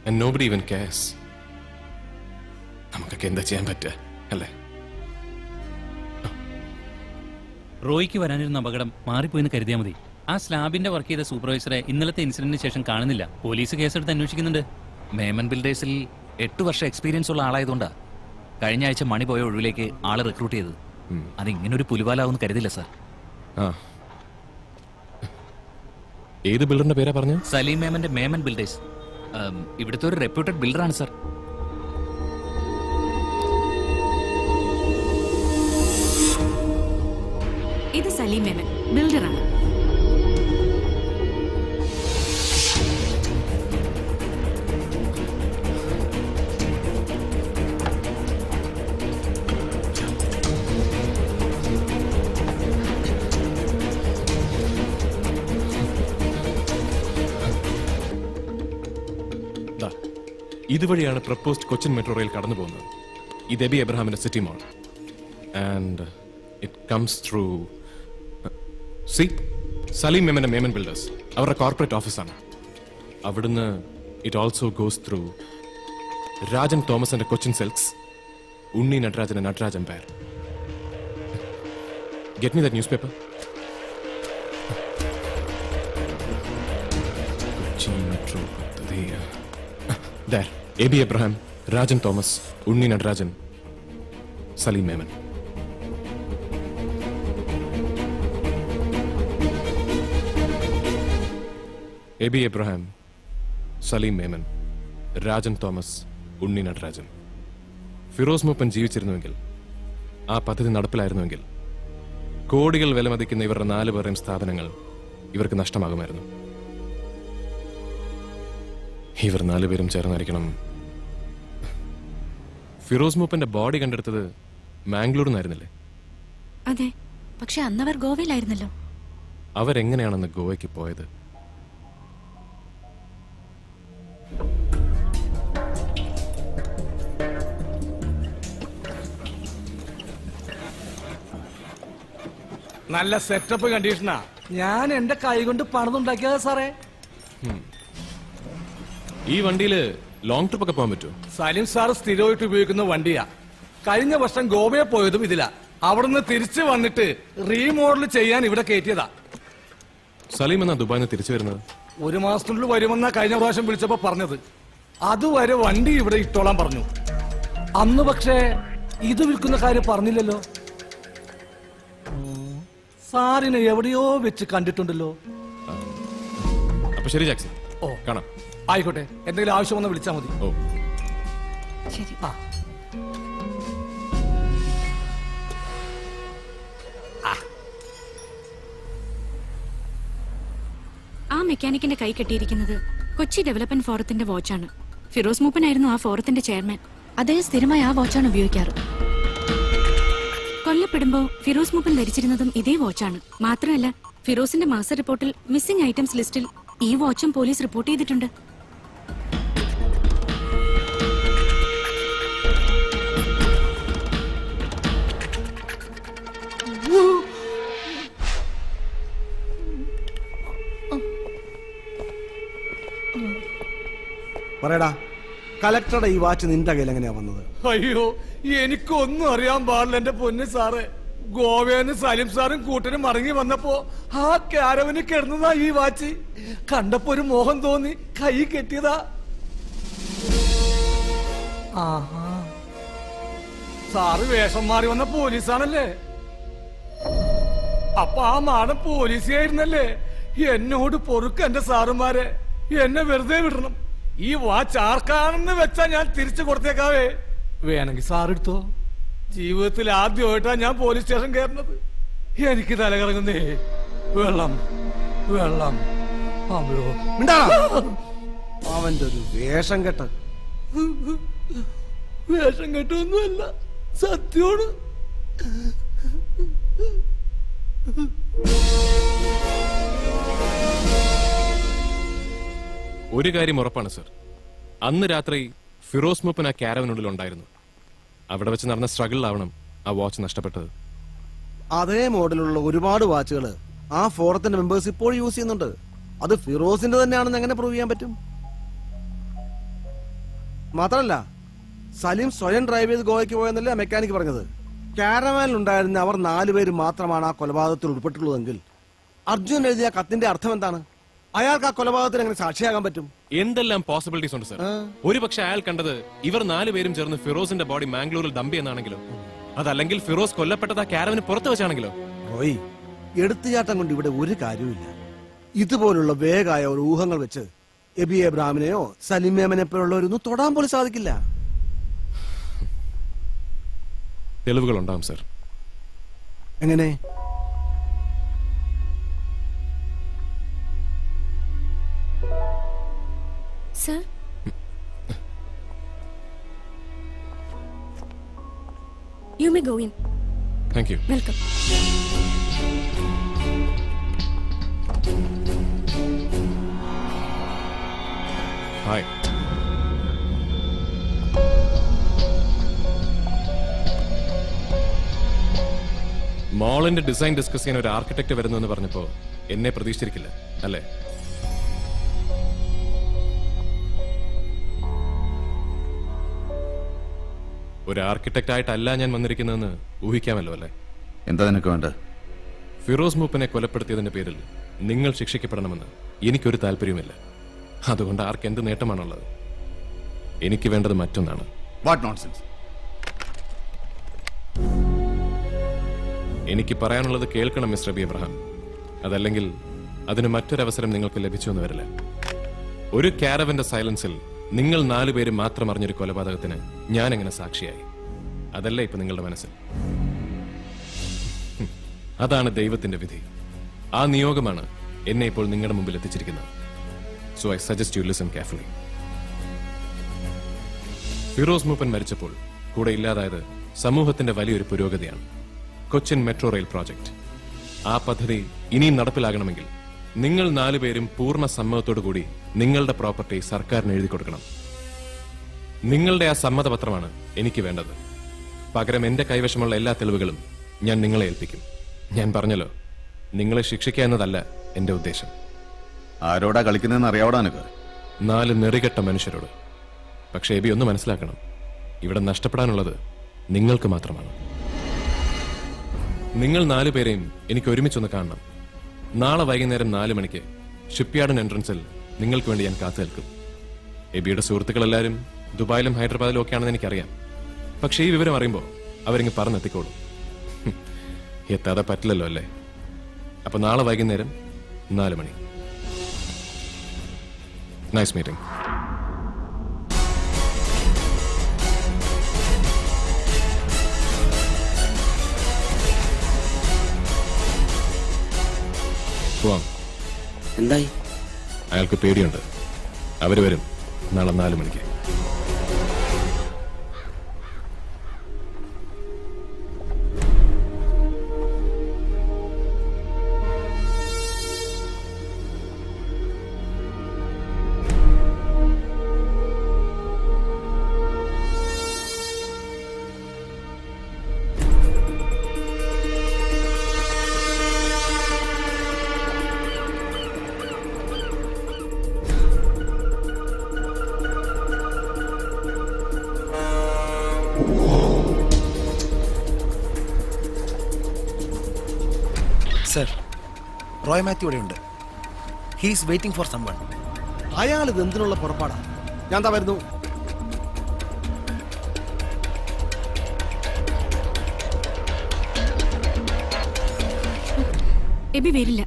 and nobody even cares. നമുക്കൊക്കെ എന്താ ചെയ്യാൻ പറ്റുക അല്ലേ? റോയ്ക്ക് വരാനിരുന്ന അപകടം മാറിപ്പോയെന്ന് കരുതിയാൽ മതി. ആ സ്ലാബിന്റെ വർക്ക് ചെയ്ത സൂപ്പർവൈസറെ ഇന്നലത്തെ ഇൻസിഡന്റിന് ശേഷം കാണുന്നില്ല. പോലീസ് കേസെടുത്ത് അന്വേഷിക്കുന്നുണ്ട്. മേമൻ ബിൽഡേഴ്സിൽ 8 വർഷം എക്സ്പീരിയൻസ് ഉള്ള ആളായതുകൊണ്ടാ കഴിഞ്ഞ ആഴ്ച മണി പോയ ഒഴിവിലേക്ക് ആളെ റിക്രൂട്ട് ചെയ്തത്. അത് ഇങ്ങനെ ഒരു പുലിവാലാവെന്ന് കരുതില്ല സാർ. ഏത് ബിൽഡറിന്റെ പേരാ പറഞ്ഞു? സലീം മേമന്റെ മേമൻ ബിൽഡേഴ്സ്. ഇവിടുത്തെ ഒരു റെപ്യൂട്ടഡ് ബിൽഡറാണ് സാർ. ഇത് സലീം മേമൻ ബിൽഡറാണ്. ഇതുവഴിയാണ് പ്രപ്പോസ്ഡ് കൊച്ചിൻ മെട്രോ റെയിൽ കടന്നു പോകുന്നത്. ഇത് എബി എബ്രഹാമിന്റെ city mall and it comes through Salim മേമന്റെ മേമൻ ബിൽഡേഴ്സ്. അവരുടെ കോർപ്പറേറ്റ് ഓഫീസാണ്. അവിടുന്ന് it also goes through Rajan തോമസിന്റെ കൊച്ചിൻ സിൽക്സ്, ഉണ്ണി നടരാജന്റെ Nataraj empire. Get me that newspaper. Cochin metro പദ്ധതി. There, A.B. Abraham, Rajan Thomas, Unni Nadarajan, Salim Memon. A.B. Abraham, Salim Memon, Rajan Thomas, Unni Nadarajan. Firoz Moopan ജീവിച്ചിരുന്നുവെങ്കിൽ, ആ പദ്ധതി നടപ്പിലായിരുന്നുവെങ്കിൽ, കോടികൾ വിലമതിക്കുന്ന ഇവരുടെ 4 പേരുടെയും സ്ഥാപനങ്ങൾ ഇവർക്ക് നഷ്ടമാകുമായിരുന്നു. ഇവർ 4 പേരും ചേർന്നായിരിക്കണം. ഫിറോസ് മൂപ്പന്റെ ബോഡി കണ്ടെടുത്തത് മാംഗ്ലൂരിൽ നിന്നായിരുന്നില്ലേ? അതെ, പക്ഷെ അന്നവർ ഗോവയിലായിരുന്നല്ലോ. അവരെങ്ങനെയാണെന്ന് ഗോവയ്ക്ക് പോയത്? നല്ല സെറ്റപ്പ് കണ്ടീഷനാ. ഞാൻ എന്റെ കൈ കൊണ്ട് പണിതുണ്ടാക്കിയതാ സാറേ. ഈ വണ്ടിയില് ലോങ് ട്രിപ്പ് ഒക്കെ പോകാൻ പറ്റുമോ? സലീം സാർ സ്ഥിരമായിട്ട് ഉപയോഗിക്കുന്ന വണ്ടിയാ. കഴിഞ്ഞ വർഷം ഗോവയെ പോയതും ഇതിലാ. അവിടുന്ന് തിരിച്ചു വന്നിട്ട് റീമോഡൽ ചെയ്യാൻ ഇവിടെ കയറ്റിയതാ. സലീം എന്നാ ദുബായിൽ നിന്ന് തിരിച്ചു വരുന്നത്? 1 മാസത്തിനുള്ളിൽ വരുമെന്നാ കഴിഞ്ഞ പ്രാവശ്യം വിളിച്ചപ്പോ പറഞ്ഞത്. അതുവരെ വണ്ടി ഇവിടെ ഇട്ടോളാൻ പറഞ്ഞു. അന്ന് പക്ഷേ ഇത് വിൽക്കുന്ന കാര്യം പറഞ്ഞില്ലല്ലോ. സാറിനെ എവിടെയോ വെച്ച് കണ്ടിട്ടുണ്ടല്ലോ. അപ്പൊ ശരി ജാക്സൺ, കാണാം. ആയിക്കോട്ടെ, എന്തെങ്കിലും ആവശ്യം വന്ന് വിളിച്ചാൽ മതി. ശരി. ആ മെക്കാനിക്കിന്റെ കൈ കെട്ടിയിരിക്കുന്നത് കൊച്ചി ഡെവലപ്മെന്റ് ഫോറത്തിന്റെ വാച്ചാണ്. ഫിറോസ് മൂപ്പനായിരുന്നു ആ ഫോറത്തിന്റെ ചെയർമാൻ. അദ്ദേഹം സ്ഥിരമായി ആ വാച്ചാണ് ഉപയോഗിക്കാറ്. കൊല്ലപ്പെടുമ്പോ ഫിറോസ് മൂപ്പൻ ധരിച്ചിരുന്നതും ഇതേ വാച്ചാണ്. മാത്രമല്ല, ഫിറോസിന്റെ മാസ റിപ്പോർട്ടിൽ മിസ്സിംഗ് ഐറ്റംസ് ലിസ്റ്റിൽ ഈ വാച്ചും പോലീസ് റിപ്പോർട്ട് ചെയ്തിട്ടുണ്ട്. പറയടാ, കലക്ടറുടെ ഈ വാച്ച് നിന്റെ കയ്യിൽ എങ്ങനെയാ വന്നത്? അയ്യോ, എനിക്കൊന്നും അറിയാൻ പാടില്ല എന്റെ പൊന്ന് സാറ്. ഗോവയെന്ന് സലീം സാറും കൂട്ടരും മടങ്ങി വന്നപ്പോ ആ കാരവന് കിടന്നതാ ഈ വാച്ച്. കണ്ടപ്പോ ഒരു മോഹം തോന്നി കൈ കെട്ടിയതാ. ആഹാ, സാറ് വേഷം മാറി വന്ന പോലീസാണല്ലേ? അപ്പൊ ആ മാഡം പോലീസായിരുന്നല്ലേ? എന്നോട് പൊറുക്ക് എന്റെ സാറുമാരെ, എന്നെ വെറുതെ വിടണം. ഈ വാച്ച് ആർക്കാണെന്ന് വെച്ചാ ഞാൻ തിരിച്ചു കൊടുത്തേക്കാവേ. വേണമെങ്കിൽ സാറെടുത്തോ. ജീവിതത്തിൽ ആദ്യമായിട്ടാ ഞാൻ പോലീസ് സ്റ്റേഷൻ കയറുന്നത്. എനിക്ക് തലകറങ്ങുന്നേ. വെള്ളം വെള്ളം. അവന്റെ ഒരു വേഷം കെട്ട്. വേഷം കെട്ടൊന്നുമല്ല, സത്യമാണ്. ഒരു കാര്യം ഉറപ്പാണ് സർ, അന്ന് രാത്രി ഫിറോസ് മൂപ്പൻ ആ ക്യാരവനുള്ളിൽ ഉണ്ടായിരുന്നു. അവിടെ വെച്ച് നടന്ന സ്ട്രഗിളിലാവണം ആ വാച്ച് നഷ്ടപ്പെട്ടത്. അതേ മോഡലുള്ള ഒരുപാട് വാച്ചുകൾ ആ ഫോറത്തിന്റെ മെമ്പേഴ്സ് ഇപ്പോൾ യൂസ് ചെയ്യുന്നുണ്ട്. അത് ഫിറോസിന്റെ തന്നെയാണെന്ന് എങ്ങനെ പ്രൂവ് ചെയ്യാൻ പറ്റും? മാത്രല്ല സലീം സ്വയം ഡ്രൈവ് ചെയ്ത് ഗോവയ്ക്ക് പോയെന്നല്ലേ മെക്കാനിക് പറഞ്ഞത്. കാരവാനിലുണ്ടായിരുന്ന അവർ 4 പേര് മാത്രമാണ് ആ കൊലപാതകത്തിൽ ഉൾപ്പെട്ടുള്ളതെങ്കിൽ അർജുൻ എഴുതിയ കത്തിന്റെ അർത്ഥം എന്താണ്? അയാൾക്ക് ആ കൊലപാതകത്തിന് എങ്ങനെ സാക്ഷിയാകാൻ പറ്റും? എന്തെല്ലാം പോസിബിലിറ്റീസ് ഉണ്ട് സർ. ഒരുപക്ഷെ അയാൾ കണ്ടത് ഇവർ 4 പേരും ചേർന്ന് ഫിറോസിന്റെ ബോഡി മാംഗ്ലൂരിൽ ഡംപ് എന്നാണെങ്കിലോ, അതല്ലെങ്കിൽ ഫിറോസ് കൊല്ലപ്പെട്ടത് ആ കാരവന് പുറത്ത് വെച്ചാണെങ്കിലോ. റോയ്, എടുത്തുചാട്ടം കൊണ്ട് ഇവിടെ ഒരു കാര്യവുമില്ല. ഇതുപോലുള്ള വേഗമായ ഒരു ഊഹങ്ങൾ വെച്ച് എബി എബ്രാഹിമിനെയോ സലിമേമനെ പോലുള്ളവരൊന്നും തൊടാൻ പോലും സാധിക്കില്ല. തെളിവുകൾ ഉണ്ടാവും സർ. എങ്ങനെ? Sir, you may go in. Thank you. Welcome. Hi. മോളിന്റെ ഡിസൈൻ ഡിസ്കസ് ചെയ്യാൻ ഒരു ആർക്കിടെക്ട് വരുന്നു എന്ന് പറഞ്ഞപ്പോ എന്നെ പ്രതീക്ഷിച്ചിരിക്കില്ല അല്ലേ? ഒരു ആർക്കിടെക്ട് ആയിട്ടല്ല ഞാൻ വന്നിരിക്കുന്നതെന്ന് ഊഹിക്കാമല്ലോ അല്ലേ? എന്താ നിനക്ക് വേണ്ട? ഫിറോസ് മൂപ്പനെ കൊലപ്പെടുത്തിയതിന്റെ പേരിൽ നിങ്ങൾ ശിക്ഷിക്കപ്പെടണമെന്ന് എനിക്കൊരു താല്പര്യവുമില്ല. അതുകൊണ്ട് ആർക്ക് എന്ത് നേട്ടമാണുള്ളത്? എനിക്ക് വേണ്ടത് മറ്റൊന്നാണ്. What nonsense? എനിക്ക് പറയാനുള്ളത് കേൾക്കണം മിസ്റ്റർ ബി എബ്രഹാം. അതല്ലെങ്കിൽ അതിന് മറ്റൊരവസരം നിങ്ങൾക്ക് ലഭിച്ചു എന്ന് വരില്ല. ഒരു കാരവന്റെ സൈലൻസിൽ നിങ്ങൾ 4 പേര് മാത്രം അറിഞ്ഞൊരു കൊലപാതകത്തിന് ഞാൻ എങ്ങനെ സാക്ഷിയായി? അതല്ല ഇപ്പൊ നിങ്ങളുടെ മനസ്സിൽ. അതാണ് ദൈവത്തിന്റെ വിധി. ആ നിയോഗമാണ് എന്നെ ഇപ്പോൾ നിങ്ങളുടെ മുമ്പിൽ എത്തിച്ചിരിക്കുന്നത്. So I suggest you listen carefully. Firoz Moopan മരിച്ചപ്പോൾ കൂടെ ഇല്ലാതായത് സമൂഹത്തിന്റെ വലിയൊരു പുരോഗതിയാണ്. Cochin metro rail project. ആ പദ്ധതി ഇനിയും നടപ്പിലാകണമെങ്കിൽ നിങ്ങൾ 4 പേരും പൂർണ്ണ സമ്മതത്തോടുകൂടി നിങ്ങളുടെ പ്രോപ്പർട്ടി സർക്കാരിന് എഴുതി കൊടുക്കണം. നിങ്ങളുടെ ആ സമ്മതപത്രമാണ് എനിക്ക് വേണ്ടത്. പകരം എന്റെ കൈവശമുള്ള എല്ലാ തെളിവുകളും ഞാൻ നിങ്ങളെ ഏൽപ്പിക്കും. ഞാൻ പറഞ്ഞല്ലോ, നിങ്ങളെ ശിക്ഷിക്കുക എന്നതല്ല എന്റെ ഉദ്ദേശം. ആരോടാ കളിക്കുന്നതെന്ന് അറിയാവടാ നിനക്ക്? 4 നെറികെട്ട മനുഷ്യരോട്. പക്ഷേ എബി ഒന്ന് മനസ്സിലാക്കണം, ഇവിടെ നഷ്ടപ്പെടാനുള്ളത് നിങ്ങൾക്ക് മാത്രമാണ്. നിങ്ങൾ 4 പേരെയും എനിക്ക് ഒരുമിച്ചൊന്ന് കാണണം. നാളെ വൈകുന്നേരം 4 മണിക്ക് ഷിപ്പ്യാർഡിന് എൻട്രൻസിൽ നിങ്ങൾക്ക് വേണ്ടി ഞാൻ കാത്തു നിൽക്കും. എബിയുടെ സുഹൃത്തുക്കളെല്ലാവരും ദുബായിലും ഹൈദരാബാദിലും ഒക്കെയാണെന്ന് എനിക്കറിയാം. പക്ഷേ ഈ വിവരം അറിയുമ്പോൾ അവരിങ്ങ് പറന്നെത്തിക്കോളും. എത്താതെ പറ്റില്ലല്ലോ അല്ലേ? അപ്പൊ നാളെ വൈകുന്നേരം 4 മണി. Nice meeting. എന്തായി? അയാൾക്ക് പേടിയുണ്ട്. അവര് വരും നാളെ 4 മണിക്ക്. സർ, റോയ് മാത്യു ഇവിടെ ഉണ്ട്. He's waiting for someone. അയാൾ ഇത് എന്തിനുള്ള പുറപ്പാടാ? ഞാൻ എന്താ വരുന്നു. എബി വരില്ല.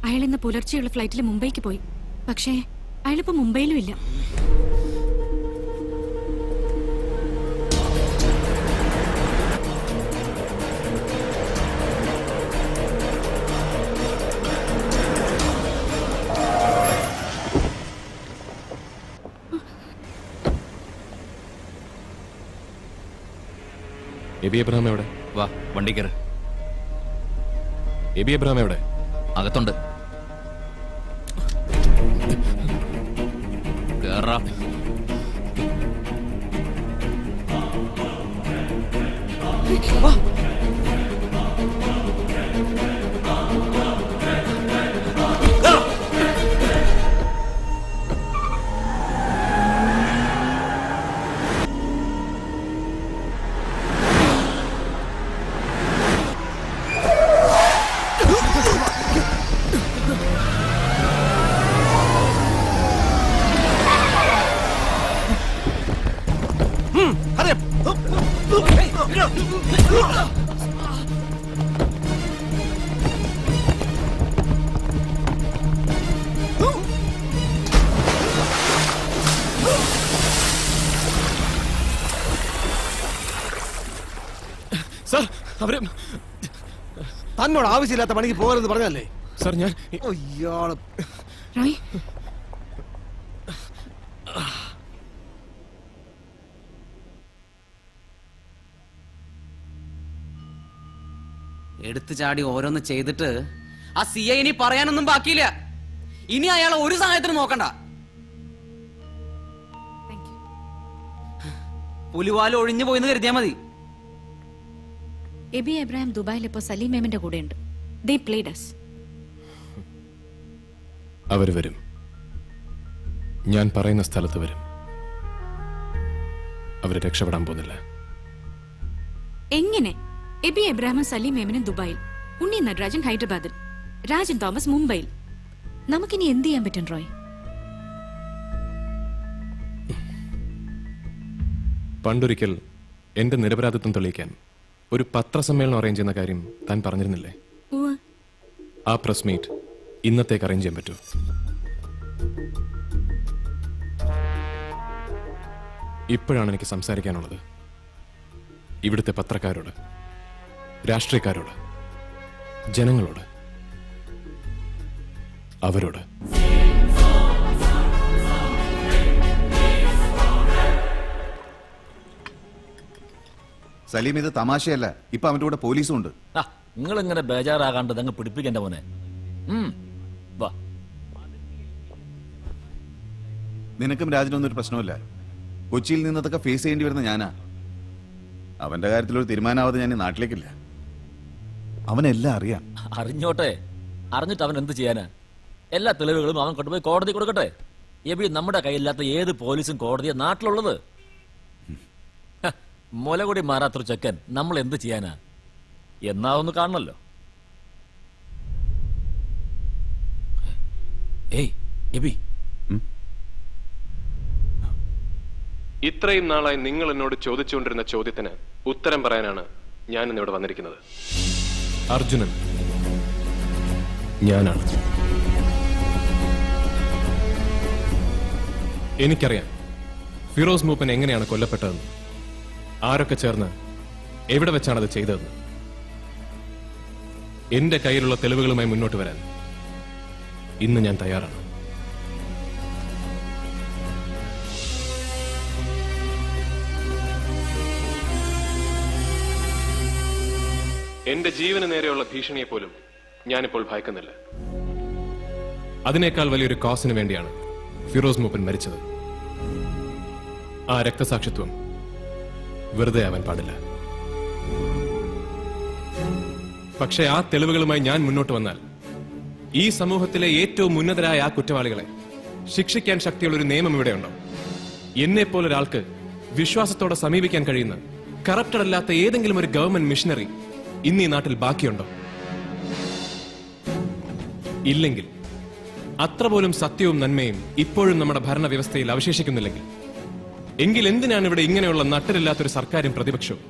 അയാൾ ഇന്ന് പുലർച്ചെയുള്ള ഫ്ലൈറ്റിൽ മുംബൈക്ക് പോയി. പക്ഷേ അയാളിപ്പോ മുംബൈയിലും ഇല്ല. എബി എബ്രഹാം എവിടെ? വാ, വണ്ടി കയറ്. എബി എബ്രഹാം എവിടെ? അകത്തുണ്ട്. കേറാ. അവര് തന്നോട് ആവശ്യമില്ലാത്ത പണിക്ക് പോകരുത് പറഞ്ഞല്ലേ സാർ ഞാൻ ഇയാള് റോയ് എടുത്തു ചാടി ഓരോന്ന് ചെയ്തിട്ട് ആ സി ഐ ഇനി പറയാനൊന്നും ബാക്കിയില്ല. ഇനി അയാളെ ഒരു സഹായത്തിന് നോക്കണ്ട. പുലിവാല് ഒഴിഞ്ഞു പോയിന്ന് കരുതിയാ മതി. എബി എബ്രാഹിം ദുബായിൽ ഇപ്പോ സലീം മേമിന്റെ കൂടെയുണ്ട്. They played us. അവര് വരും. ഞാൻ പറയുന്ന സ്ഥലത്ത് വരും. അവര് രക്ഷപ്പെടാൻ പോകുന്നില്ല. എങ്ങനെ? എബി എബ്രാഹിമും സലീം മേമനും ദുബായിൽ, ഉണ്ണി നടരാജൻ ഹൈദരാബാദിൽ, രാജൻ തോമസ് മുംബൈയിൽ. നമുക്കിനി എന്ത് ചെയ്യാൻ പറ്റും റോയ്? പണ്ടൊരിക്കൽ എന്റെ നിരപരാധിത്വം തെളിയിക്കാൻ ഒരു പത്രസമ്മേളനം അറേഞ്ച് ചെയ്യുന്ന കാര്യം താൻ പറഞ്ഞിരുന്നില്ലേ? ആ പ്രസ് മീറ്റ് ഇന്നത്തേക്ക് അറേഞ്ച് ചെയ്യാൻ പറ്റൂ? ഇപ്പോഴാണ് എനിക്ക് സംസാരിക്കാനുള്ളത്. ഇവിടുത്തെ പത്രക്കാരോട്, രാഷ്ട്രീയക്കാരോട്, ജനങ്ങളോട്, അവരോട്. സലീം, ഇത് തമാശയല്ല. ഇപ്പൊ അവന്റെ കൂടെ പോലീസും ഉണ്ട്. നിങ്ങൾ ഇങ്ങനെ ബേജാറാകാണ്ട് അങ്ങ് പിടിപ്പിക്കണ്ട മോനെ. വാ. നിനക്കും രാജനൊന്നും ഒരു പ്രശ്നമില്ല. കൊച്ചിയിൽ നിന്നതൊക്കെ ഫേസ് ചെയ്യേണ്ടി വരുന്ന ഞാനാ. അവന്റെ കാര്യത്തിലൊരു തീരുമാനമാവാതെ ഞാൻ ഈ നാട്ടിലേക്കില്ല. അവനെല്ലാം അറിയാം. അറിഞ്ഞോട്ടെ. അറിഞ്ഞിട്ട് അവൻ എന്ത് ചെയ്യാനാ? എല്ലാ തെളിവുകളും അവൻ കൊണ്ടുപോയി കോടതി കൊടുക്കട്ടെ. എബി, നമ്മുടെ കയ്യില്ലാത്ത ഏത് പോലീസും കോടതിയെ നാട്ടിലുള്ളത്? മുലകൂടി മാറാത്തൊരു ചെക്കൻ നമ്മൾ എന്ത് ചെയ്യാനാ? എന്നാ ഒന്ന് കാണണല്ലോ. ഏയ് എബി, ഇത്രയും നാളായി നിങ്ങൾ എന്നോട് ചോദിച്ചുകൊണ്ടിരുന്ന ചോദ്യത്തിന് ഉത്തരം പറയാനാണ് ഞാൻ ഇന്നിവിടെ വന്നിരിക്കുന്നത്. അർജുനൻ ഞാനാണ്. എനിക്കറിയാം ഫിറോസ് മൂപ്പൻ എങ്ങനെയാണ് കൊല്ലപ്പെട്ടതെന്ന്, ആരൊക്കെ ചേർന്ന് എവിടെ വെച്ചാണത് ചെയ്തതെന്ന്. എന്റെ കയ്യിലുള്ള തെളിവുകളുമായി മുന്നോട്ട് വരാൻ ഇന്ന് ഞാൻ തയ്യാറാണ്. എന്റെ ജീവന് നേരെയുള്ള ഭീഷണിയെ പോലും ഞാനിപ്പോൾ ഭയക്കുന്നില്ല. അതിനേക്കാൾ വലിയൊരു കോസിന് വേണ്ടിയാണ് ഫിറോസ് മൂപ്പൻ മരിച്ചത്. ആ രക്തസാക്ഷിത്വം വെറുതെ ആവാൻ പാടില്ല. പക്ഷേ ആ തെളിവുകളുമായി ഞാൻ മുന്നോട്ട് വന്നാൽ ഈ സമൂഹത്തിലെ ഏറ്റവും ഉന്നതരായ ആ കുറ്റവാളികളെ ശിക്ഷിക്കാൻ ശക്തിയുള്ള ഒരു നിയമം ഇവിടെയുണ്ടോ? എന്നെ പോലൊരാൾക്ക് വിശ്വാസത്തോടെ സമീപിക്കാൻ കഴിയുന്ന കറപ്റ്റഡ് അല്ലാത്ത ഏതെങ്കിലും ഒരു ഗവൺമെന്റ് മിഷനറി ഇന്ന് ഈ നാട്ടിൽ ബാക്കിയുണ്ടോ? ഇല്ലെങ്കിൽ, അത്ര പോലും സത്യവും നന്മയും ഇപ്പോഴും നമ്മുടെ ഭരണവ്യവസ്ഥയിൽ അവശേഷിക്കുന്നില്ലെങ്കിൽ, എങ്കിൽ എന്തിനാണ് ഇവിടെ ഇങ്ങനെയുള്ള നട്ടരില്ലാത്തൊരു സർക്കാരും പ്രതിപക്ഷവും?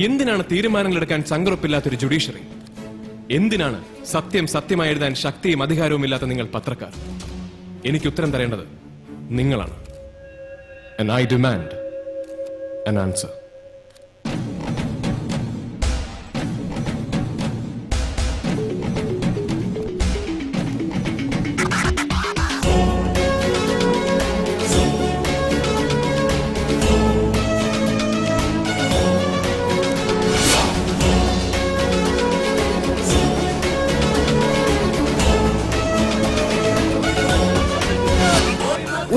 എന്തിനാണ് തീരുമാനങ്ങൾ എടുക്കാൻ ചങ്കുറപ്പില്ലാത്തൊരു ജുഡീഷ്യറി? എന്തിനാണ് സത്യം സത്യമായി എഴുതാൻ ശക്തിയും അധികാരവും ഇല്ലാത്ത നിങ്ങൾ പത്രക്കാർ? എനിക്ക് ഉത്തരം തരേണ്ടത് നിങ്ങളാണ്. And I demand an answer.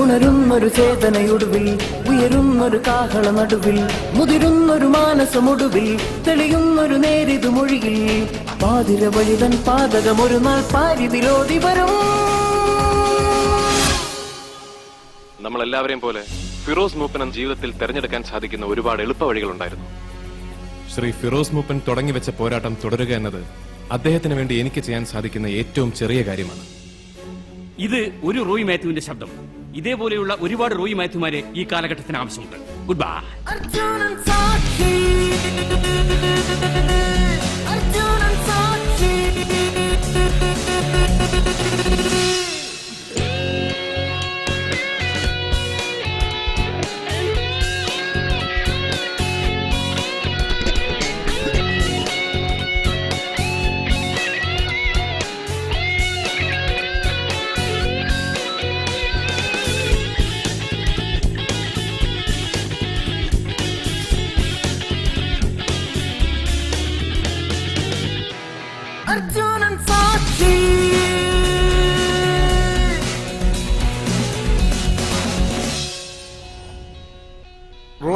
ഉണരുന്നൊരു ചേതനയൊടുവിൽ, ഉയരുന്നൊരു കാഹള നടുവിൽ, മുതിരുന്നൊരു മാനസമൊടുവിൽ, തെളിയുന്നൊരു നേരിതു മൊഴിയിൽ, പാതിര വഴിതൻ പാതകമൊരു നാൾ പാരിതിലോതി വരും. നമ്മളെല്ലാവരെയും പോലെ ഫിറോസ് മൂപ്പൻ ജീവിതത്തിൽ തെരഞ്ഞെടുക്കാൻ സാധിക്കുന്ന ഒരുപാട് എളുപ്പ വഴികളുണ്ടായിരുന്നു. ശ്രീ ഫിറോസ് മൂപ്പൻ തുടങ്ങിവെച്ച പോരാട്ടം തുടരുക എന്നത് അദ്ദേഹത്തിന് വേണ്ടി എനിക്ക് ചെയ്യാൻ സാധിക്കുന്ന ഏറ്റവും ചെറിയ കാര്യമാണ്. ഇത് ഒരു റോയ് മാത്യുവിന്റെ ശബ്ദം. ഇതേപോലെയുള്ള ഒരുപാട് റോയ് മാത്യുമാരെ ഈ കാലഘട്ടത്തിന് ആവശ്യമുണ്ട്. Good bye. അർജുനൻ സാക്ഷി, അർജുനൻ സാക്ഷി.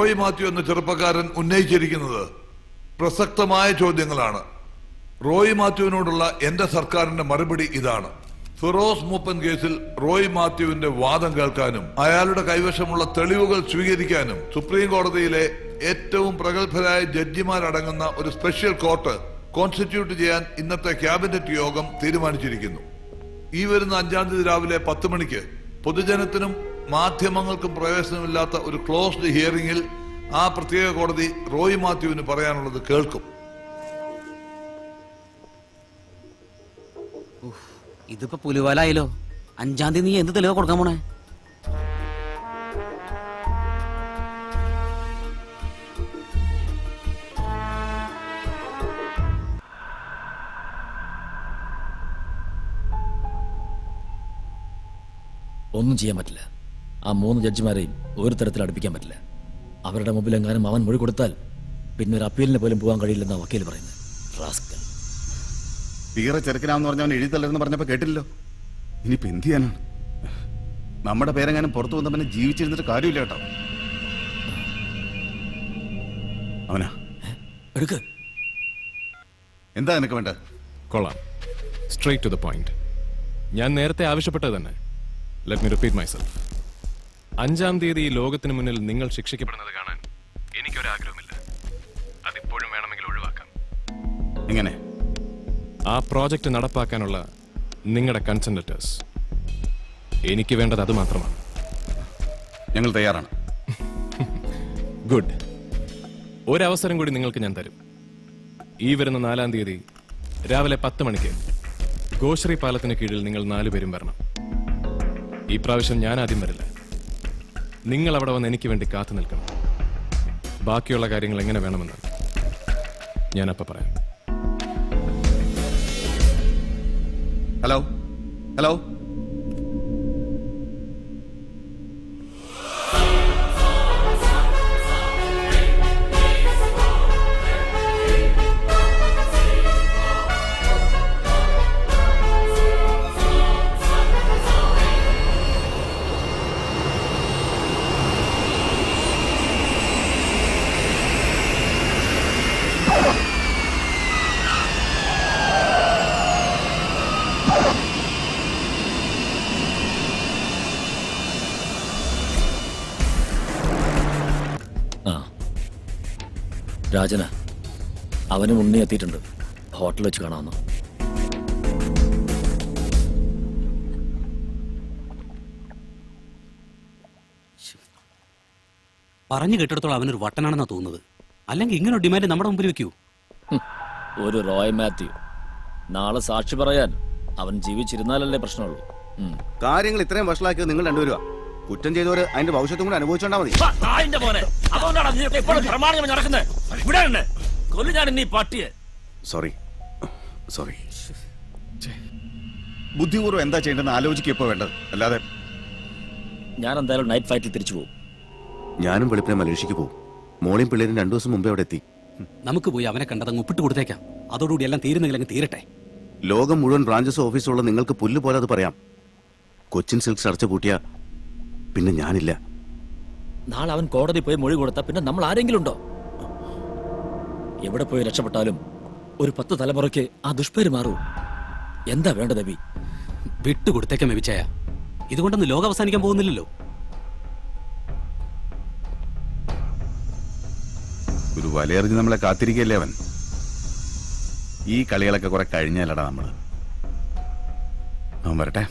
റോയ് മാത്യു എന്ന ചെറുപ്പക്കാരൻ ഉന്നയിച്ചിരിക്കുന്നത് പ്രസക്തമായ ചോദ്യങ്ങളാണ്. റോയ് മാത്യുവിനോടുള്ള എന്റെ സർക്കാരിന്റെ മറുപടി ഇതാണ്: ഫിറോസ് മൂപ്പൻ കേസിൽ റോയ് മാത്യുവിന്റെ വാദം കേൾക്കാനും അയാളുടെ കൈവശമുള്ള തെളിവുകൾ സ്വീകരിക്കാനും സുപ്രീം കോടതിയിലെ ഏറ്റവും പ്രഗത്ഭരായ ജഡ്ജിമാരടങ്ങുന്ന ഒരു സ്പെഷ്യൽ കോർട്ട് കോൺസ്റ്റിറ്റ്യൂട്ട് ചെയ്യാൻ ഇന്നത്തെ ക്യാബിനറ്റ് യോഗം തീരുമാനിച്ചിരിക്കുന്നു. ഈ വരുന്ന 5-ാം തീയതി രാവിലെ 10 മണിക്ക് പൊതുജനത്തിനും മാധ്യമങ്ങൾക്കും പ്രവേശനമില്ലാത്ത ഒരു ക്ലോസ്ഡ് ഹിയറിംഗിൽ ആ പ്രത്യേക കോടതി റോയ് മാത്യുവിന് പറയാനുള്ളത് കേൾക്കും. ഇതിപ്പോ പുലിവാലായല്ലോ. 5-ാം തീയതി നീ എന്ത് തെളിവ് കൊടുക്കാൻ പോണേ? ഒന്നും ചെയ്യാൻ പറ്റില്ല. ആ 3 ജഡ്ജിമാരെയും ഒരു തരത്തിൽ അടുപ്പിക്കാൻ പറ്റില്ല. അവരുടെ മുമ്പിലെങ്ങാനും അവൻ മൊഴി കൊടുത്താൽ പിന്നെ ഒരു അപ്പീലിന് പോലും പോകാൻ കഴിയില്ലെന്നാ വക്കീൽ പറയുന്നത്. റാസ്കൽ. തീരെ ചെറുക്കനാന്ന് പറഞ്ഞവൻ എഴുതി തല്ലെന്ന് പറഞ്ഞപ്പോ കേട്ടില്ലല്ലോ. ഇനിയിപ്പോ എന്ത് ചെയ്യാനാണ്? നമ്മുടെ പേരെങ്ങാനും പുറത്തു വന്ന പിന്നെ ജീവിച്ചിരുന്നിട്ട് കാര്യമില്ല കേട്ടോ. അവനാ എടുക്ക്. എന്താ നിനക്ക് വേണ്ട? കൊള്ളാം. Straight to the point. ഞാൻ നേരത്തെ ആവശ്യപ്പെട്ടത് തന്നെ. Let me repeat myself. 5-ാം തീയതി ഈ ലോകത്തിന് മുന്നിൽ നിങ്ങൾ ശിക്ഷിക്കപ്പെടുന്നത് കാണാൻ എനിക്കൊരാഗ്രഹമില്ല. അതിപ്പോഴും വേണമെങ്കിൽ ഒഴിവാക്കാം. എങ്ങനെ? ആ പ്രോജക്റ്റ് നടപ്പാക്കാനുള്ള നിങ്ങളുടെ കൺസെന്റ് ലെറ്റേഴ്സ്. എനിക്ക് വേണ്ടത് അത് മാത്രമാണ്. ഞങ്ങൾ തയ്യാറാണ്. ഗുഡ്. ഒരവസരം കൂടി നിങ്ങൾക്ക് ഞാൻ തരും. ഈ വരുന്ന 4-ാം തീയതി രാവിലെ 10 മണിക്ക് ഗോശ്രീ പാലത്തിന് കീഴിൽ നിങ്ങൾ 4 പേരും വരണം. ഈ പ്രാവശ്യം ഞാൻ ആദ്യം വരില്ല. നിങ്ങൾ അവിടെ വന്ന് എനിക്ക് വേണ്ടി കാത്തു നിൽക്കണം. ബാക്കിയുള്ള കാര്യങ്ങൾ എങ്ങനെ വേണമെന്ന് ഞാനപ്പ പറയാം. ഹലോ ഹലോ രാജന അവനും ഉണ്ണി എത്തിയിട്ടുണ്ട്. ഹോട്ടലിൽ വെച്ച് കാണാമെന്ന്. പറഞ്ഞു കേട്ടിടത്തോളം അവനൊരു വട്ടനാണെന്നാ തോന്നുന്നത്. അല്ലെങ്കിൽ ഇങ്ങനെ ഡിമാൻഡ് നമ്മുടെ മുമ്പിൽ വെക്കൂ. ഒരു റോയ് മാത്യു നാളെ സാക്ഷി പറയാൻ അവൻ ജീവിച്ചിരുന്നാലല്ലേ പ്രശ്നമുള്ളൂ. കാര്യങ്ങൾ ഇത്രയും വഷളാക്കിയത് നിങ്ങൾ രണ്ടുപേരുവാ. കുറ്റം ചെയ്തവര് അതിന്റെ ഭവിഷ്യത്തും കൂടെ അനുഭവിച്ചോണ്ടാ മതി. Sorry sorry. ബുദ്ധിപൂർവ്വം എന്താ ചെയ്യേണ്ടതെന്ന് ആലോചിക്കപ്പോ വേണ്ടത്. അല്ലാതെ ഞാൻ എന്തായാലും നൈറ്റ് ഫ്ലൈറ്റിൽ തിരിച്ചു പോകും. ഞാനും വെളുപ്പിനെ മലേഷ്യക്ക് പോകും. മോളിയും പിള്ളേരും 2 ദിവസം മുമ്പേ അവിടെ എത്തി. നമുക്ക് പോയി അവനെ കണ്ടതങ്ങ് ഒപ്പിട്ട് കൊടുത്തേക്കാം. അതോടുകൂടി എല്ലാം തീരുന്നെങ്കിൽ അങ്ങ് തീരട്ടെ. ലോകം മുഴുവൻ ബ്രാഞ്ചസ് ഓഫീസുള്ള നിങ്ങൾക്ക് പുല്ല് പോലെ അത് പറയാം. കൊച്ചിൻ സിൽക്സ് അടച്ചു പൂട്ടിയ പിന്നെ ഞാനില്ല. നാളെ അവൻ കോടതി പോയി മൊഴി കൊടുത്താൽ പിന്നെ നമ്മൾ ആരെങ്കിലും ഉണ്ടോ? എവിടെ പോയി രക്ഷപ്പെട്ടാലും ഒരു 10 തലമുറയ്ക്ക് ആ ദുഷ്പേര് മാറൂ. എന്താ വേണ്ടത് അബി? വിട്ടുകൊടുത്തേക്കാം മെവിച്ചായ. ഇതുകൊണ്ടൊന്നും ലോകം അവസാനിക്കാൻ പോകുന്നില്ലല്ലോ. ഒരു വലയെറിഞ്ഞ് നമ്മളെ കാത്തിരിക്കല്ലേ അവൻ. ഈ കളികളൊക്കെ കുറെ കഴിഞ്ഞാലടാ നമ്മള്. അവൻ വരട്ടെ.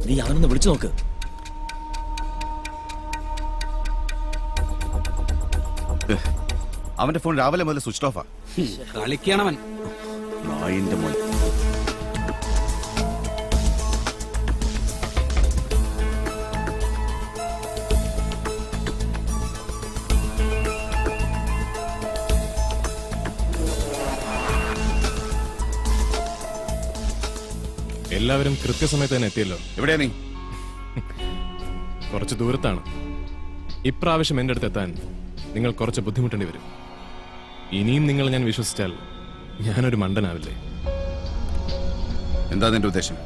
നീ അവനൊന്ന് വിളിച്ചു നോക്ക്. അവന്റെ ഫോൺ രാവിലെ മുതൽ സ്വിച്ച് ഓഫാ. കളിക്കണവൻ. നായിന്റെ മോൻ. എല്ലാവരും കൃത്യസമയത്ത് തന്നെ എത്തിയല്ലോ. എവിടെയാ നീ? കുറച്ച് ദൂരത്താണ്. ഇപ്രാവശ്യം എൻ്റെ അടുത്ത് എത്താൻ നിങ്ങൾ കുറച്ച് ബുദ്ധിമുട്ടേണ്ടി വരും. ഇനിയും നിങ്ങൾ ഞാൻ വിശ്വസിച്ചാൽ ഞാനൊരു മണ്ടനാവില്ലേ? എന്താ നിന്റെ ഉദ്ദേശം?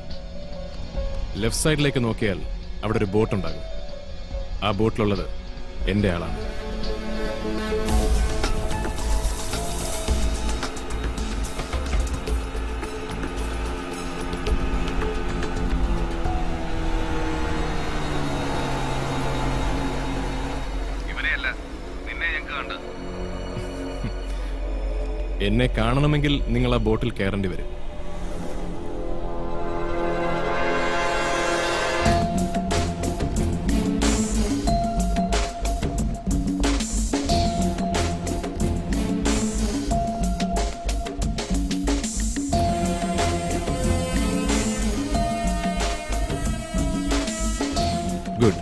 ലെഫ്റ്റ് സൈഡിലേക്ക് നോക്കിയാൽ അവിടെ ഒരു ബോട്ട് ഉണ്ടാകും. ആ ബോട്ടിലുള്ളത് എൻ്റെ ആളാണ്. എന്നെ കാണണമെങ്കിൽ നിങ്ങൾ ആ ബോട്ടിൽ കയറേണ്ടി വരും. ഗുഡ്.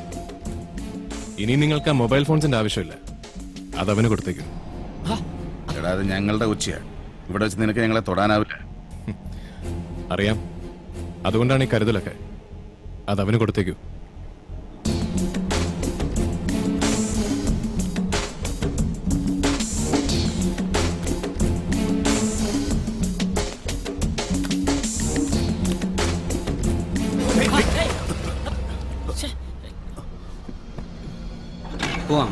ഇനി നിങ്ങൾക്ക് ആ മൊബൈൽ ഫോൺസിന്റെ ആവശ്യമില്ല. അതവന് കൊടുത്തേക്കും. എടാ, അത് ഞങ്ങളുടെ ഉച്ചയാണ്. ഇവിടെ വെച്ച് നിനക്ക് ഞങ്ങളെ തൊടാനാവില്ല. അറിയാം. അതുകൊണ്ടാണ് ഈ കരുതലൊക്കെ. അതവന് കൊടുത്തേക്കൂ. പോവാം.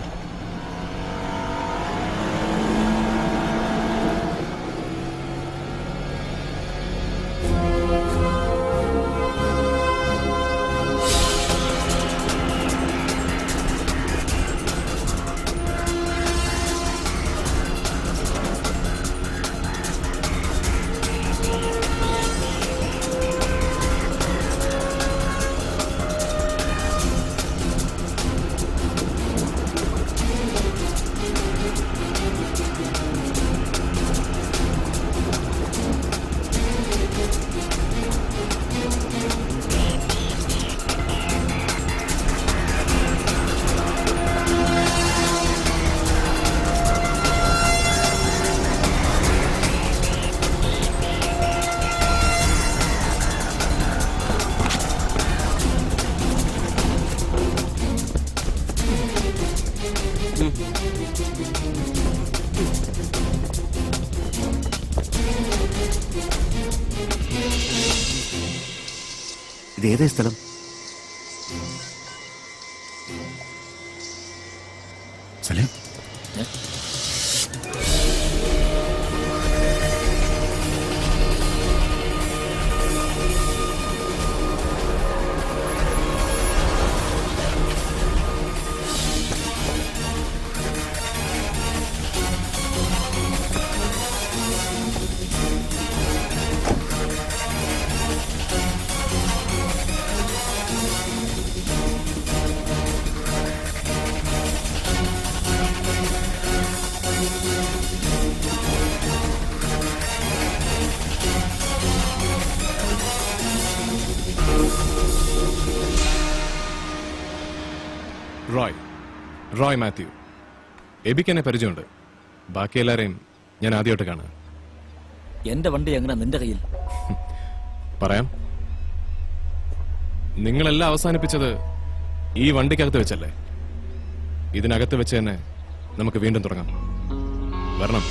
ഇത് ഏതേ സ്ഥലം? സലീം, റോയ് മാത്യു. എബിക്ക് എന്നെ പരിചയമുണ്ട്. ബാക്കി എല്ലാരെയും ഞാൻ ആദ്യമായിട്ട് കാണാം. എന്റെ വണ്ടി എങ്ങനെ നിന്റെ കയ്യിൽ? പറയാം. നിങ്ങളെല്ലാം അവസാനിപ്പിച്ചത് ഈ വണ്ടിക്കകത്ത് വെച്ചല്ലേ? ഇതിനകത്ത് വെച്ച് തന്നെ നമുക്ക് വീണ്ടും തുടങ്ങാം. വരണം.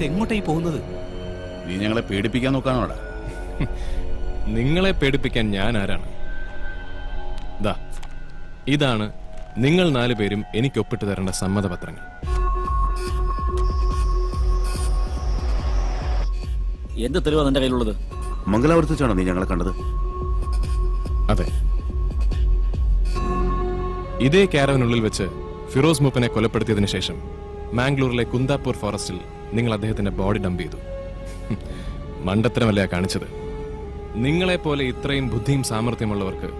എങ്ങോട്ടായി പോകുന്നത്? നീ ഞങ്ങളെ പേടിപ്പിക്കാൻ നോക്കാനോടാ? നിങ്ങളെ പേടിപ്പിക്കാൻ ഞാൻ ആരാണ്? ഇതാണ് നിങ്ങൾ 4 പേരും എനിക്ക് ഒപ്പിട്ട് തരേണ്ട സമ്മതപത്രങ്ങൾ. എന്ത് തെളിവാ നിന്റെ കയ്യിലുള്ളത്? മംഗലാപുരത്ത് വെച്ചാണോ നീ ഞങ്ങളെ കണ്ടത്? അതെ, ഇതേ കാരവനുള്ളിൽ വെച്ച് ഫിറോസ് മൂപ്പനെ കൊലപ്പെടുത്തിയതിനു ശേഷം മാംഗ്ലൂരിലെ കുന്താപൂർ ഫോറസ്റ്റിൽ നിങ്ങൾ അദ്ദേഹത്തിന്റെ ബോഡി ഡംപ് ചെയ്തു. മണ്ടത്തരമല്ല കാണിച്ചത്. നിങ്ങളെപ്പോലെ ഇത്രയും ബുദ്ധിയും സാമർഥ്യമുള്ളവർക്ക്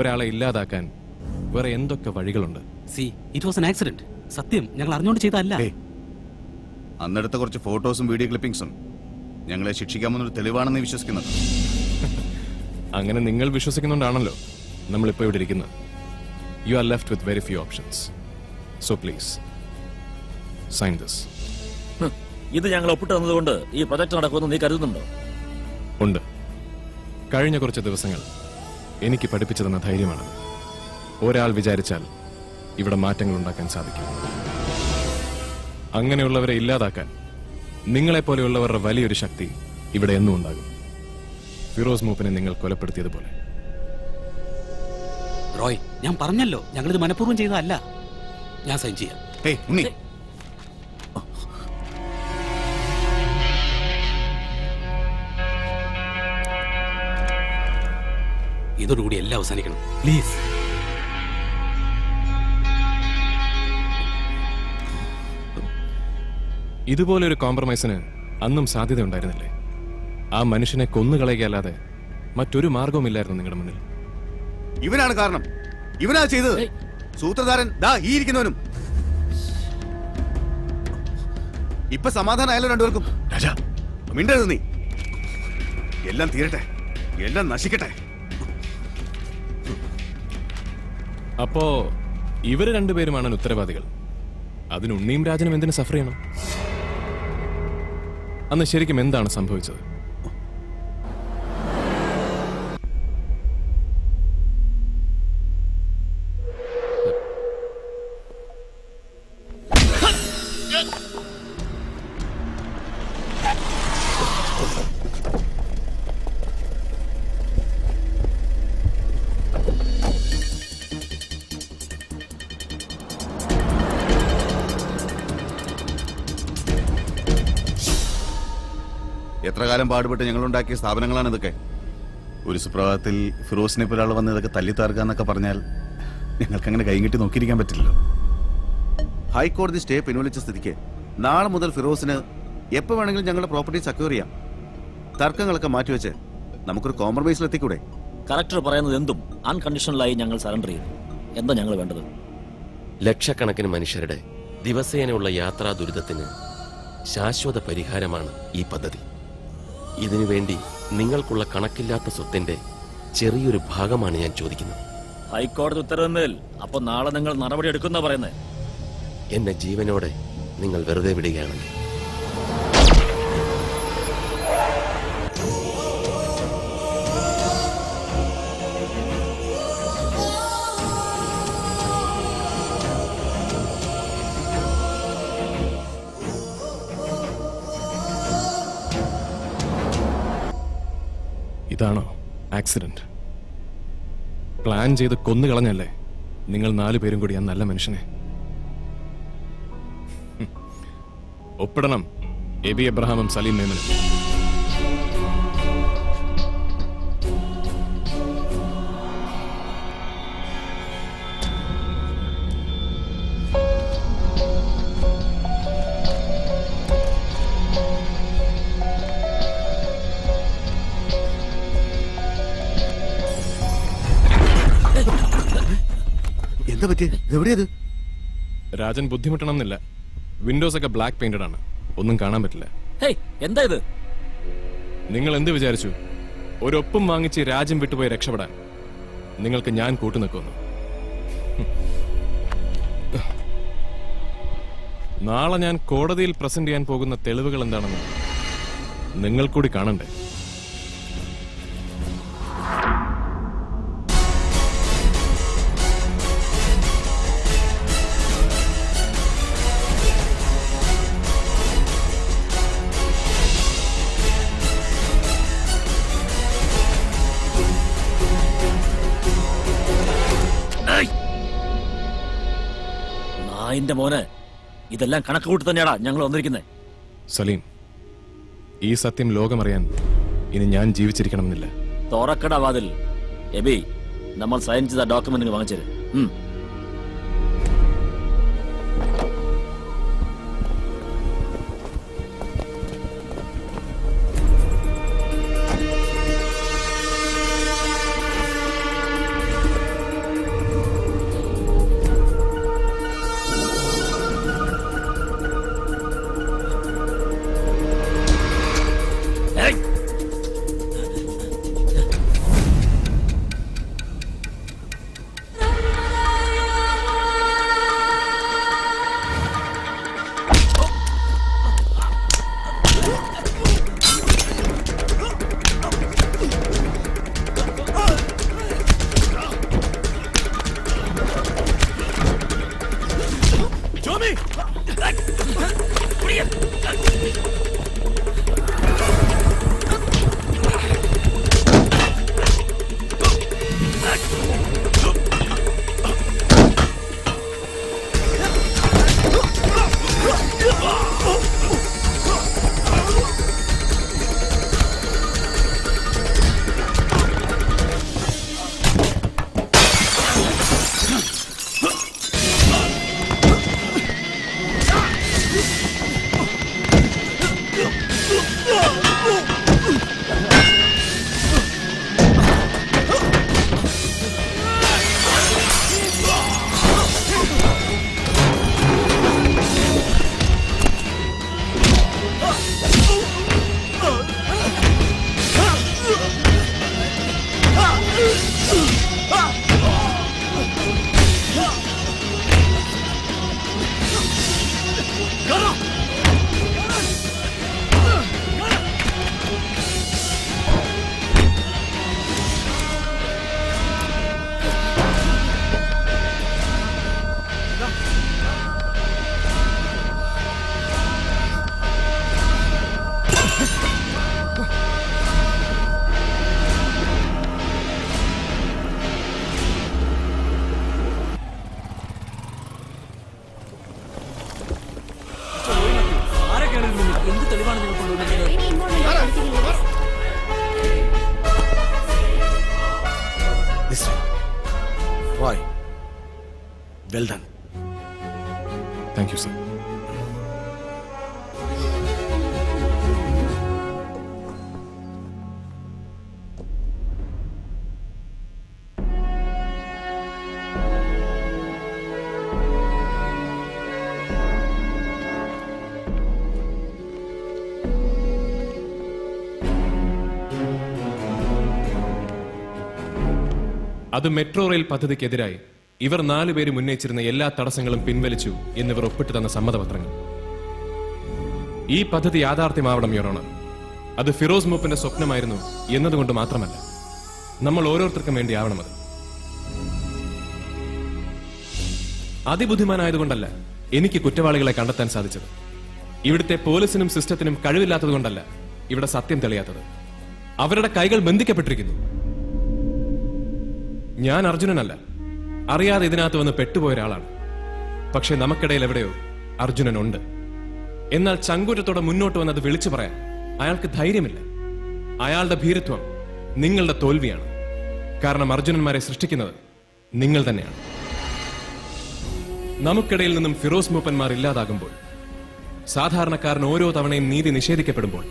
ഒരാളെ ഇല്ലാതാക്കാൻ വേറെ എന്തൊക്കെ വഴികളുണ്ട്? It was an accident. സത്യം, ഞങ്ങൾ അറിഞ്ഞുകൊണ്ട് ചെയ്തതല്ല. അന്നെടുത്ത കുറച്ച് ഫോട്ടോസും വീഡിയോ ക്ലിപ്പിംഗ്സും ഞങ്ങളെ ശിക്ഷിക്കാമെന്നൊരു തെളിവാണെന്ന് വിശ്വസിക്കുന്നത്. അങ്ങനെ നിങ്ങൾ വിശ്വസിക്കുന്നുണ്ടാണല്ലോ നമ്മളിപ്പോ ഇവിടെ ഇരിക്കുന്നത്. You are left with very few options. So please sign this. ഇത് ഞങ്ങൾ ഒപ്പിട്ട് തന്നതുകൊണ്ട് ഈ പ്രൊജക്ട് നടക്കുമെന്ന് നീ കരുതുന്നുണ്ടോ? ഉണ്ട്. കഴിഞ്ഞ കുറച്ച് ദിവസങ്ങൾ എനിക്ക് പഠിപ്പിച്ചു തന്ന ധൈര്യമാണ്. ഒരാൾ വിചാരിച്ചാൽ ഇവിടെ മാറ്റങ്ങൾ ഉണ്ടാക്കാൻ സാധിക്കും. അങ്ങനെയുള്ളവരെ ഇല്ലാതാക്കാൻ നിങ്ങളെപ്പോലെയുള്ളവരുടെ വലിയൊരു ശക്തി ഇവിടെ എന്നും ഉണ്ടാകും. ഫിറോസ് മൂപ്പനെ നിങ്ങൾ കൊലപ്പെടുത്തിയതുപോലെ. റോയ്, ഞാൻ പറഞ്ഞല്ലോ ഞങ്ങളിത് മനഃപൂർവ്വം ചെയ്തതല്ല. ഞാൻ സൈൻ ചെയ്യാം. ഇതോടുകൂടി എല്ലാം അവസാനിക്കണം പ്ലീസ്. ഇതുപോലെ ഒരു കോംപ്രമൈസിന് അന്നും സാധ്യത ഉണ്ടായിരുന്നില്ലേ? ആ മനുഷ്യനെ കൊന്നുകളയുകയല്ലാതെ മറ്റൊരു മാർഗവുമില്ലായിരുന്നു നിങ്ങളുടെ മുന്നിൽ. ഇവനാണ് കാരണം. ഇവനാ ചെയ്തത്. സൂത്രധാരൻ ദാ ഈ ഇരിക്കുന്നവനും. ഇപ്പൊ സമാധാനമായാലും രണ്ടുപേർക്കും. മിണ്ടരുത് നീ. എല്ലാം തീരട്ടെ, എല്ലാം നശിക്കട്ടെ. അപ്പോ ഇവര് രണ്ടുപേരുമാണ് ഉത്തരവാദികൾ. അതിന് ഉണ്ണിയും രാജനും എന്തിനു സഫർ ചെയ്യണം? അന്ന് ശരിക്കും എന്താണ് സംഭവിച്ചത്? എത്ര കാലം പാടുപെട്ട് ഞങ്ങളുണ്ടാക്കിയ സ്ഥാപനങ്ങളാണ് ഇതൊക്കെ. ഒരു സുപ്രഭാതത്തിൽ ഫിറോസിനെ പോലെ ആൾ വന്ന് ഇതൊക്കെ തല്ലിത്താർക്കുക എന്നൊക്കെ പറഞ്ഞാൽ ഞങ്ങൾക്കങ്ങനെ കൈകെട്ടി നോക്കിയിരിക്കാൻ പറ്റില്ലല്ലോ. ഹൈക്കോടതി സ്റ്റേ പിൻവലിച്ച സ്ഥിതിക്ക് നാളെ മുതൽ ഫിറോസിന് എപ്പോൾ വേണമെങ്കിലും ഞങ്ങളുടെ പ്രോപ്പർട്ടി സെക്യൂർ ചെയ്യാം. തർക്കങ്ങളൊക്കെ മാറ്റിവെച്ച് നമുക്കൊരു കോംപ്രമൈസിലെത്തിക്കൂടെ? കലക്ടർ പറയുന്നത് എന്തും അൺകണ്ടീഷണലായി ഞങ്ങൾ സറണ്ടർ ചെയ്യും. എന്താ ഞങ്ങൾ വേണ്ടത്? ലക്ഷക്കണക്കിന് മനുഷ്യരുടെ ദിവസേനയുള്ള യാത്രാ ദുരിതത്തിന് ശാശ്വത പരിഹാരമാണ് ഈ പദ്ധതി. ഇതിനുവേണ്ടി നിങ്ങൾക്കുള്ള കണക്കില്ലാത്ത സ്വത്തിന്റെ ചെറിയൊരു ഭാഗമാണ് ഞാൻ ചോദിക്കുന്നത്. ഹൈക്കോടതി ഉത്തരവിന്മേൽ അപ്പൊ നാളെ നിങ്ങൾ നടപടി എടുക്കുന്ന പറയുന്നത്? എന്നെ ജീവനോടെ നിങ്ങൾ വെറുതെ വിടുകയാണെങ്കിൽ ഇതാണോ ആക്സിഡന്റ്? പ്ലാൻ ചെയ്ത് കൊന്നുകളഞ്ഞല്ലേ നിങ്ങൾ 4 പേരും കൂടി ആ നല്ല മനുഷ്യനെ? ഒപ്പിടണം എബി എബ്രഹാമും സലീം മേമനും. എന്താ പറ്റിയ? എവിടെയത്? രാജൻ ബുദ്ധിമുട്ടണം എന്നില്ല. വിൻഡോസ് ഒക്കെ ബ്ലാക്ക് പെയിന്റഡ് ആണ്, ഒന്നും കാണാൻ പറ്റില്ല. എന്താ ഇത്? നിങ്ങൾ എന്ത് വിചാരിച്ചു? ഒരൊപ്പം വാങ്ങിച്ച് രാജ്യം വിട്ടുപോയി രക്ഷപ്പെടാൻ നിങ്ങൾക്ക് ഞാൻ കൂട്ടുനിൽക്കുന്നു? നാളെ ഞാൻ കോടതിയിൽ പ്രസന്റ് ചെയ്യാൻ പോകുന്ന തെളിവുകൾ എന്താണെന്ന് നിങ്ങൾ കൂടി കാണണ്ടേ? നായിന്റെ മോനെ, ഇതെല്ലാം കണക്ക് കൂട്ടി തന്നെയാടാ ഞങ്ങൾ വന്നിരിക്കുന്നത്. സലീം, ഈ സത്യം ലോകമറിയാൻ ഇനി ഞാൻ ജീവിച്ചിരിക്കണമെന്നില്ല. തുറക്കട വാതിൽ. എബി, നമ്മൾ സൈൻ ചെയ്ത ഡോക്യുമെന്റ് വാങ്ങിച്ചത്. എന്ത് തെളിവാണ് നിങ്ങൾ കൊണ്ടുവന്നത്? Roy, well done. Thank you, sir. അത് മെട്രോ റെയിൽ പദ്ധതിക്കെതിരായി ഇവർ 4 പേരും ഉന്നയിച്ചിരുന്ന എല്ലാ തടസ്സങ്ങളും പിൻവലിച്ചു എന്നിവർ ഒപ്പിട്ട് തന്ന സമ്മതപത്രങ്ങൾ. ഈ പദ്ധതി യാഥാർത്ഥ്യമാവണം യോറാണ്. അത് ഫിറോസ് മൂപ്പന്റെ സ്വപ്നമായിരുന്നു എന്നതുകൊണ്ട് മാത്രമല്ല, നമ്മൾ ഓരോരുത്തർക്കും വേണ്ടി ആവണം അത്. അതിബുദ്ധിമാനായതുകൊണ്ടല്ല എനിക്ക് കുറ്റവാളികളെ കണ്ടെത്താൻ സാധിച്ചത്. ഇവിടുത്തെ പോലീസിനും സിസ്റ്റത്തിനും കഴിവില്ലാത്തതുകൊണ്ടല്ല ഇവിടെ സത്യം തെളിയാത്തത്. അവരുടെ കൈകൾ ബന്ധിക്കപ്പെട്ടിരിക്കുന്നു. ഞാൻ അർജുനനല്ല, അറിയാതെ ഇതിനകത്ത് വന്ന് പെട്ടുപോയ ഒരാളാണ്. പക്ഷെ നമുക്കിടയിൽ എവിടെയോ അർജുനനുണ്ട്. എന്നാൽ ചങ്കൂറ്റത്തോടെ മുന്നോട്ട് വന്നത് വിളിച്ചു പറയാൻ അയാൾക്ക് ധൈര്യമില്ല. അയാളുടെ ഭീരുത്വം നിങ്ങളുടെ തോൽവിയാണ്. കാരണം അർജുനന്മാരെ സൃഷ്ടിക്കുന്നത് നിങ്ങൾ തന്നെയാണ്. നമുക്കിടയിൽ നിന്നും ഫിറോസ് മൂപ്പന്മാർ ഇല്ലാതാകുമ്പോൾ, സാധാരണക്കാരൻ ഓരോ തവണയും നീതി നിഷേധിക്കപ്പെടുമ്പോൾ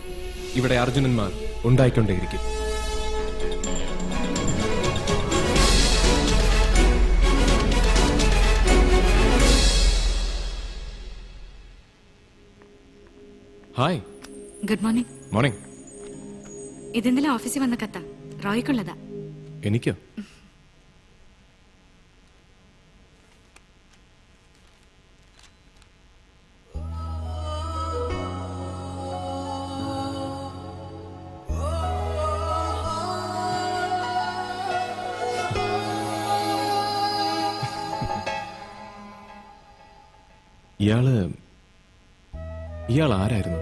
ഇവിടെ അർജുനന്മാർ ഉണ്ടായിക്കൊണ്ടേയിരിക്കും. ഹായ്. Good morning. മോർണിംഗ്. ഇതെന്തെല്ലാം ഓഫീസിൽ വന്ന കത്ത റോയ്ക്കുള്ളതാ. എനിക്കോ? ഇയാൾ ആരായിരുന്നു?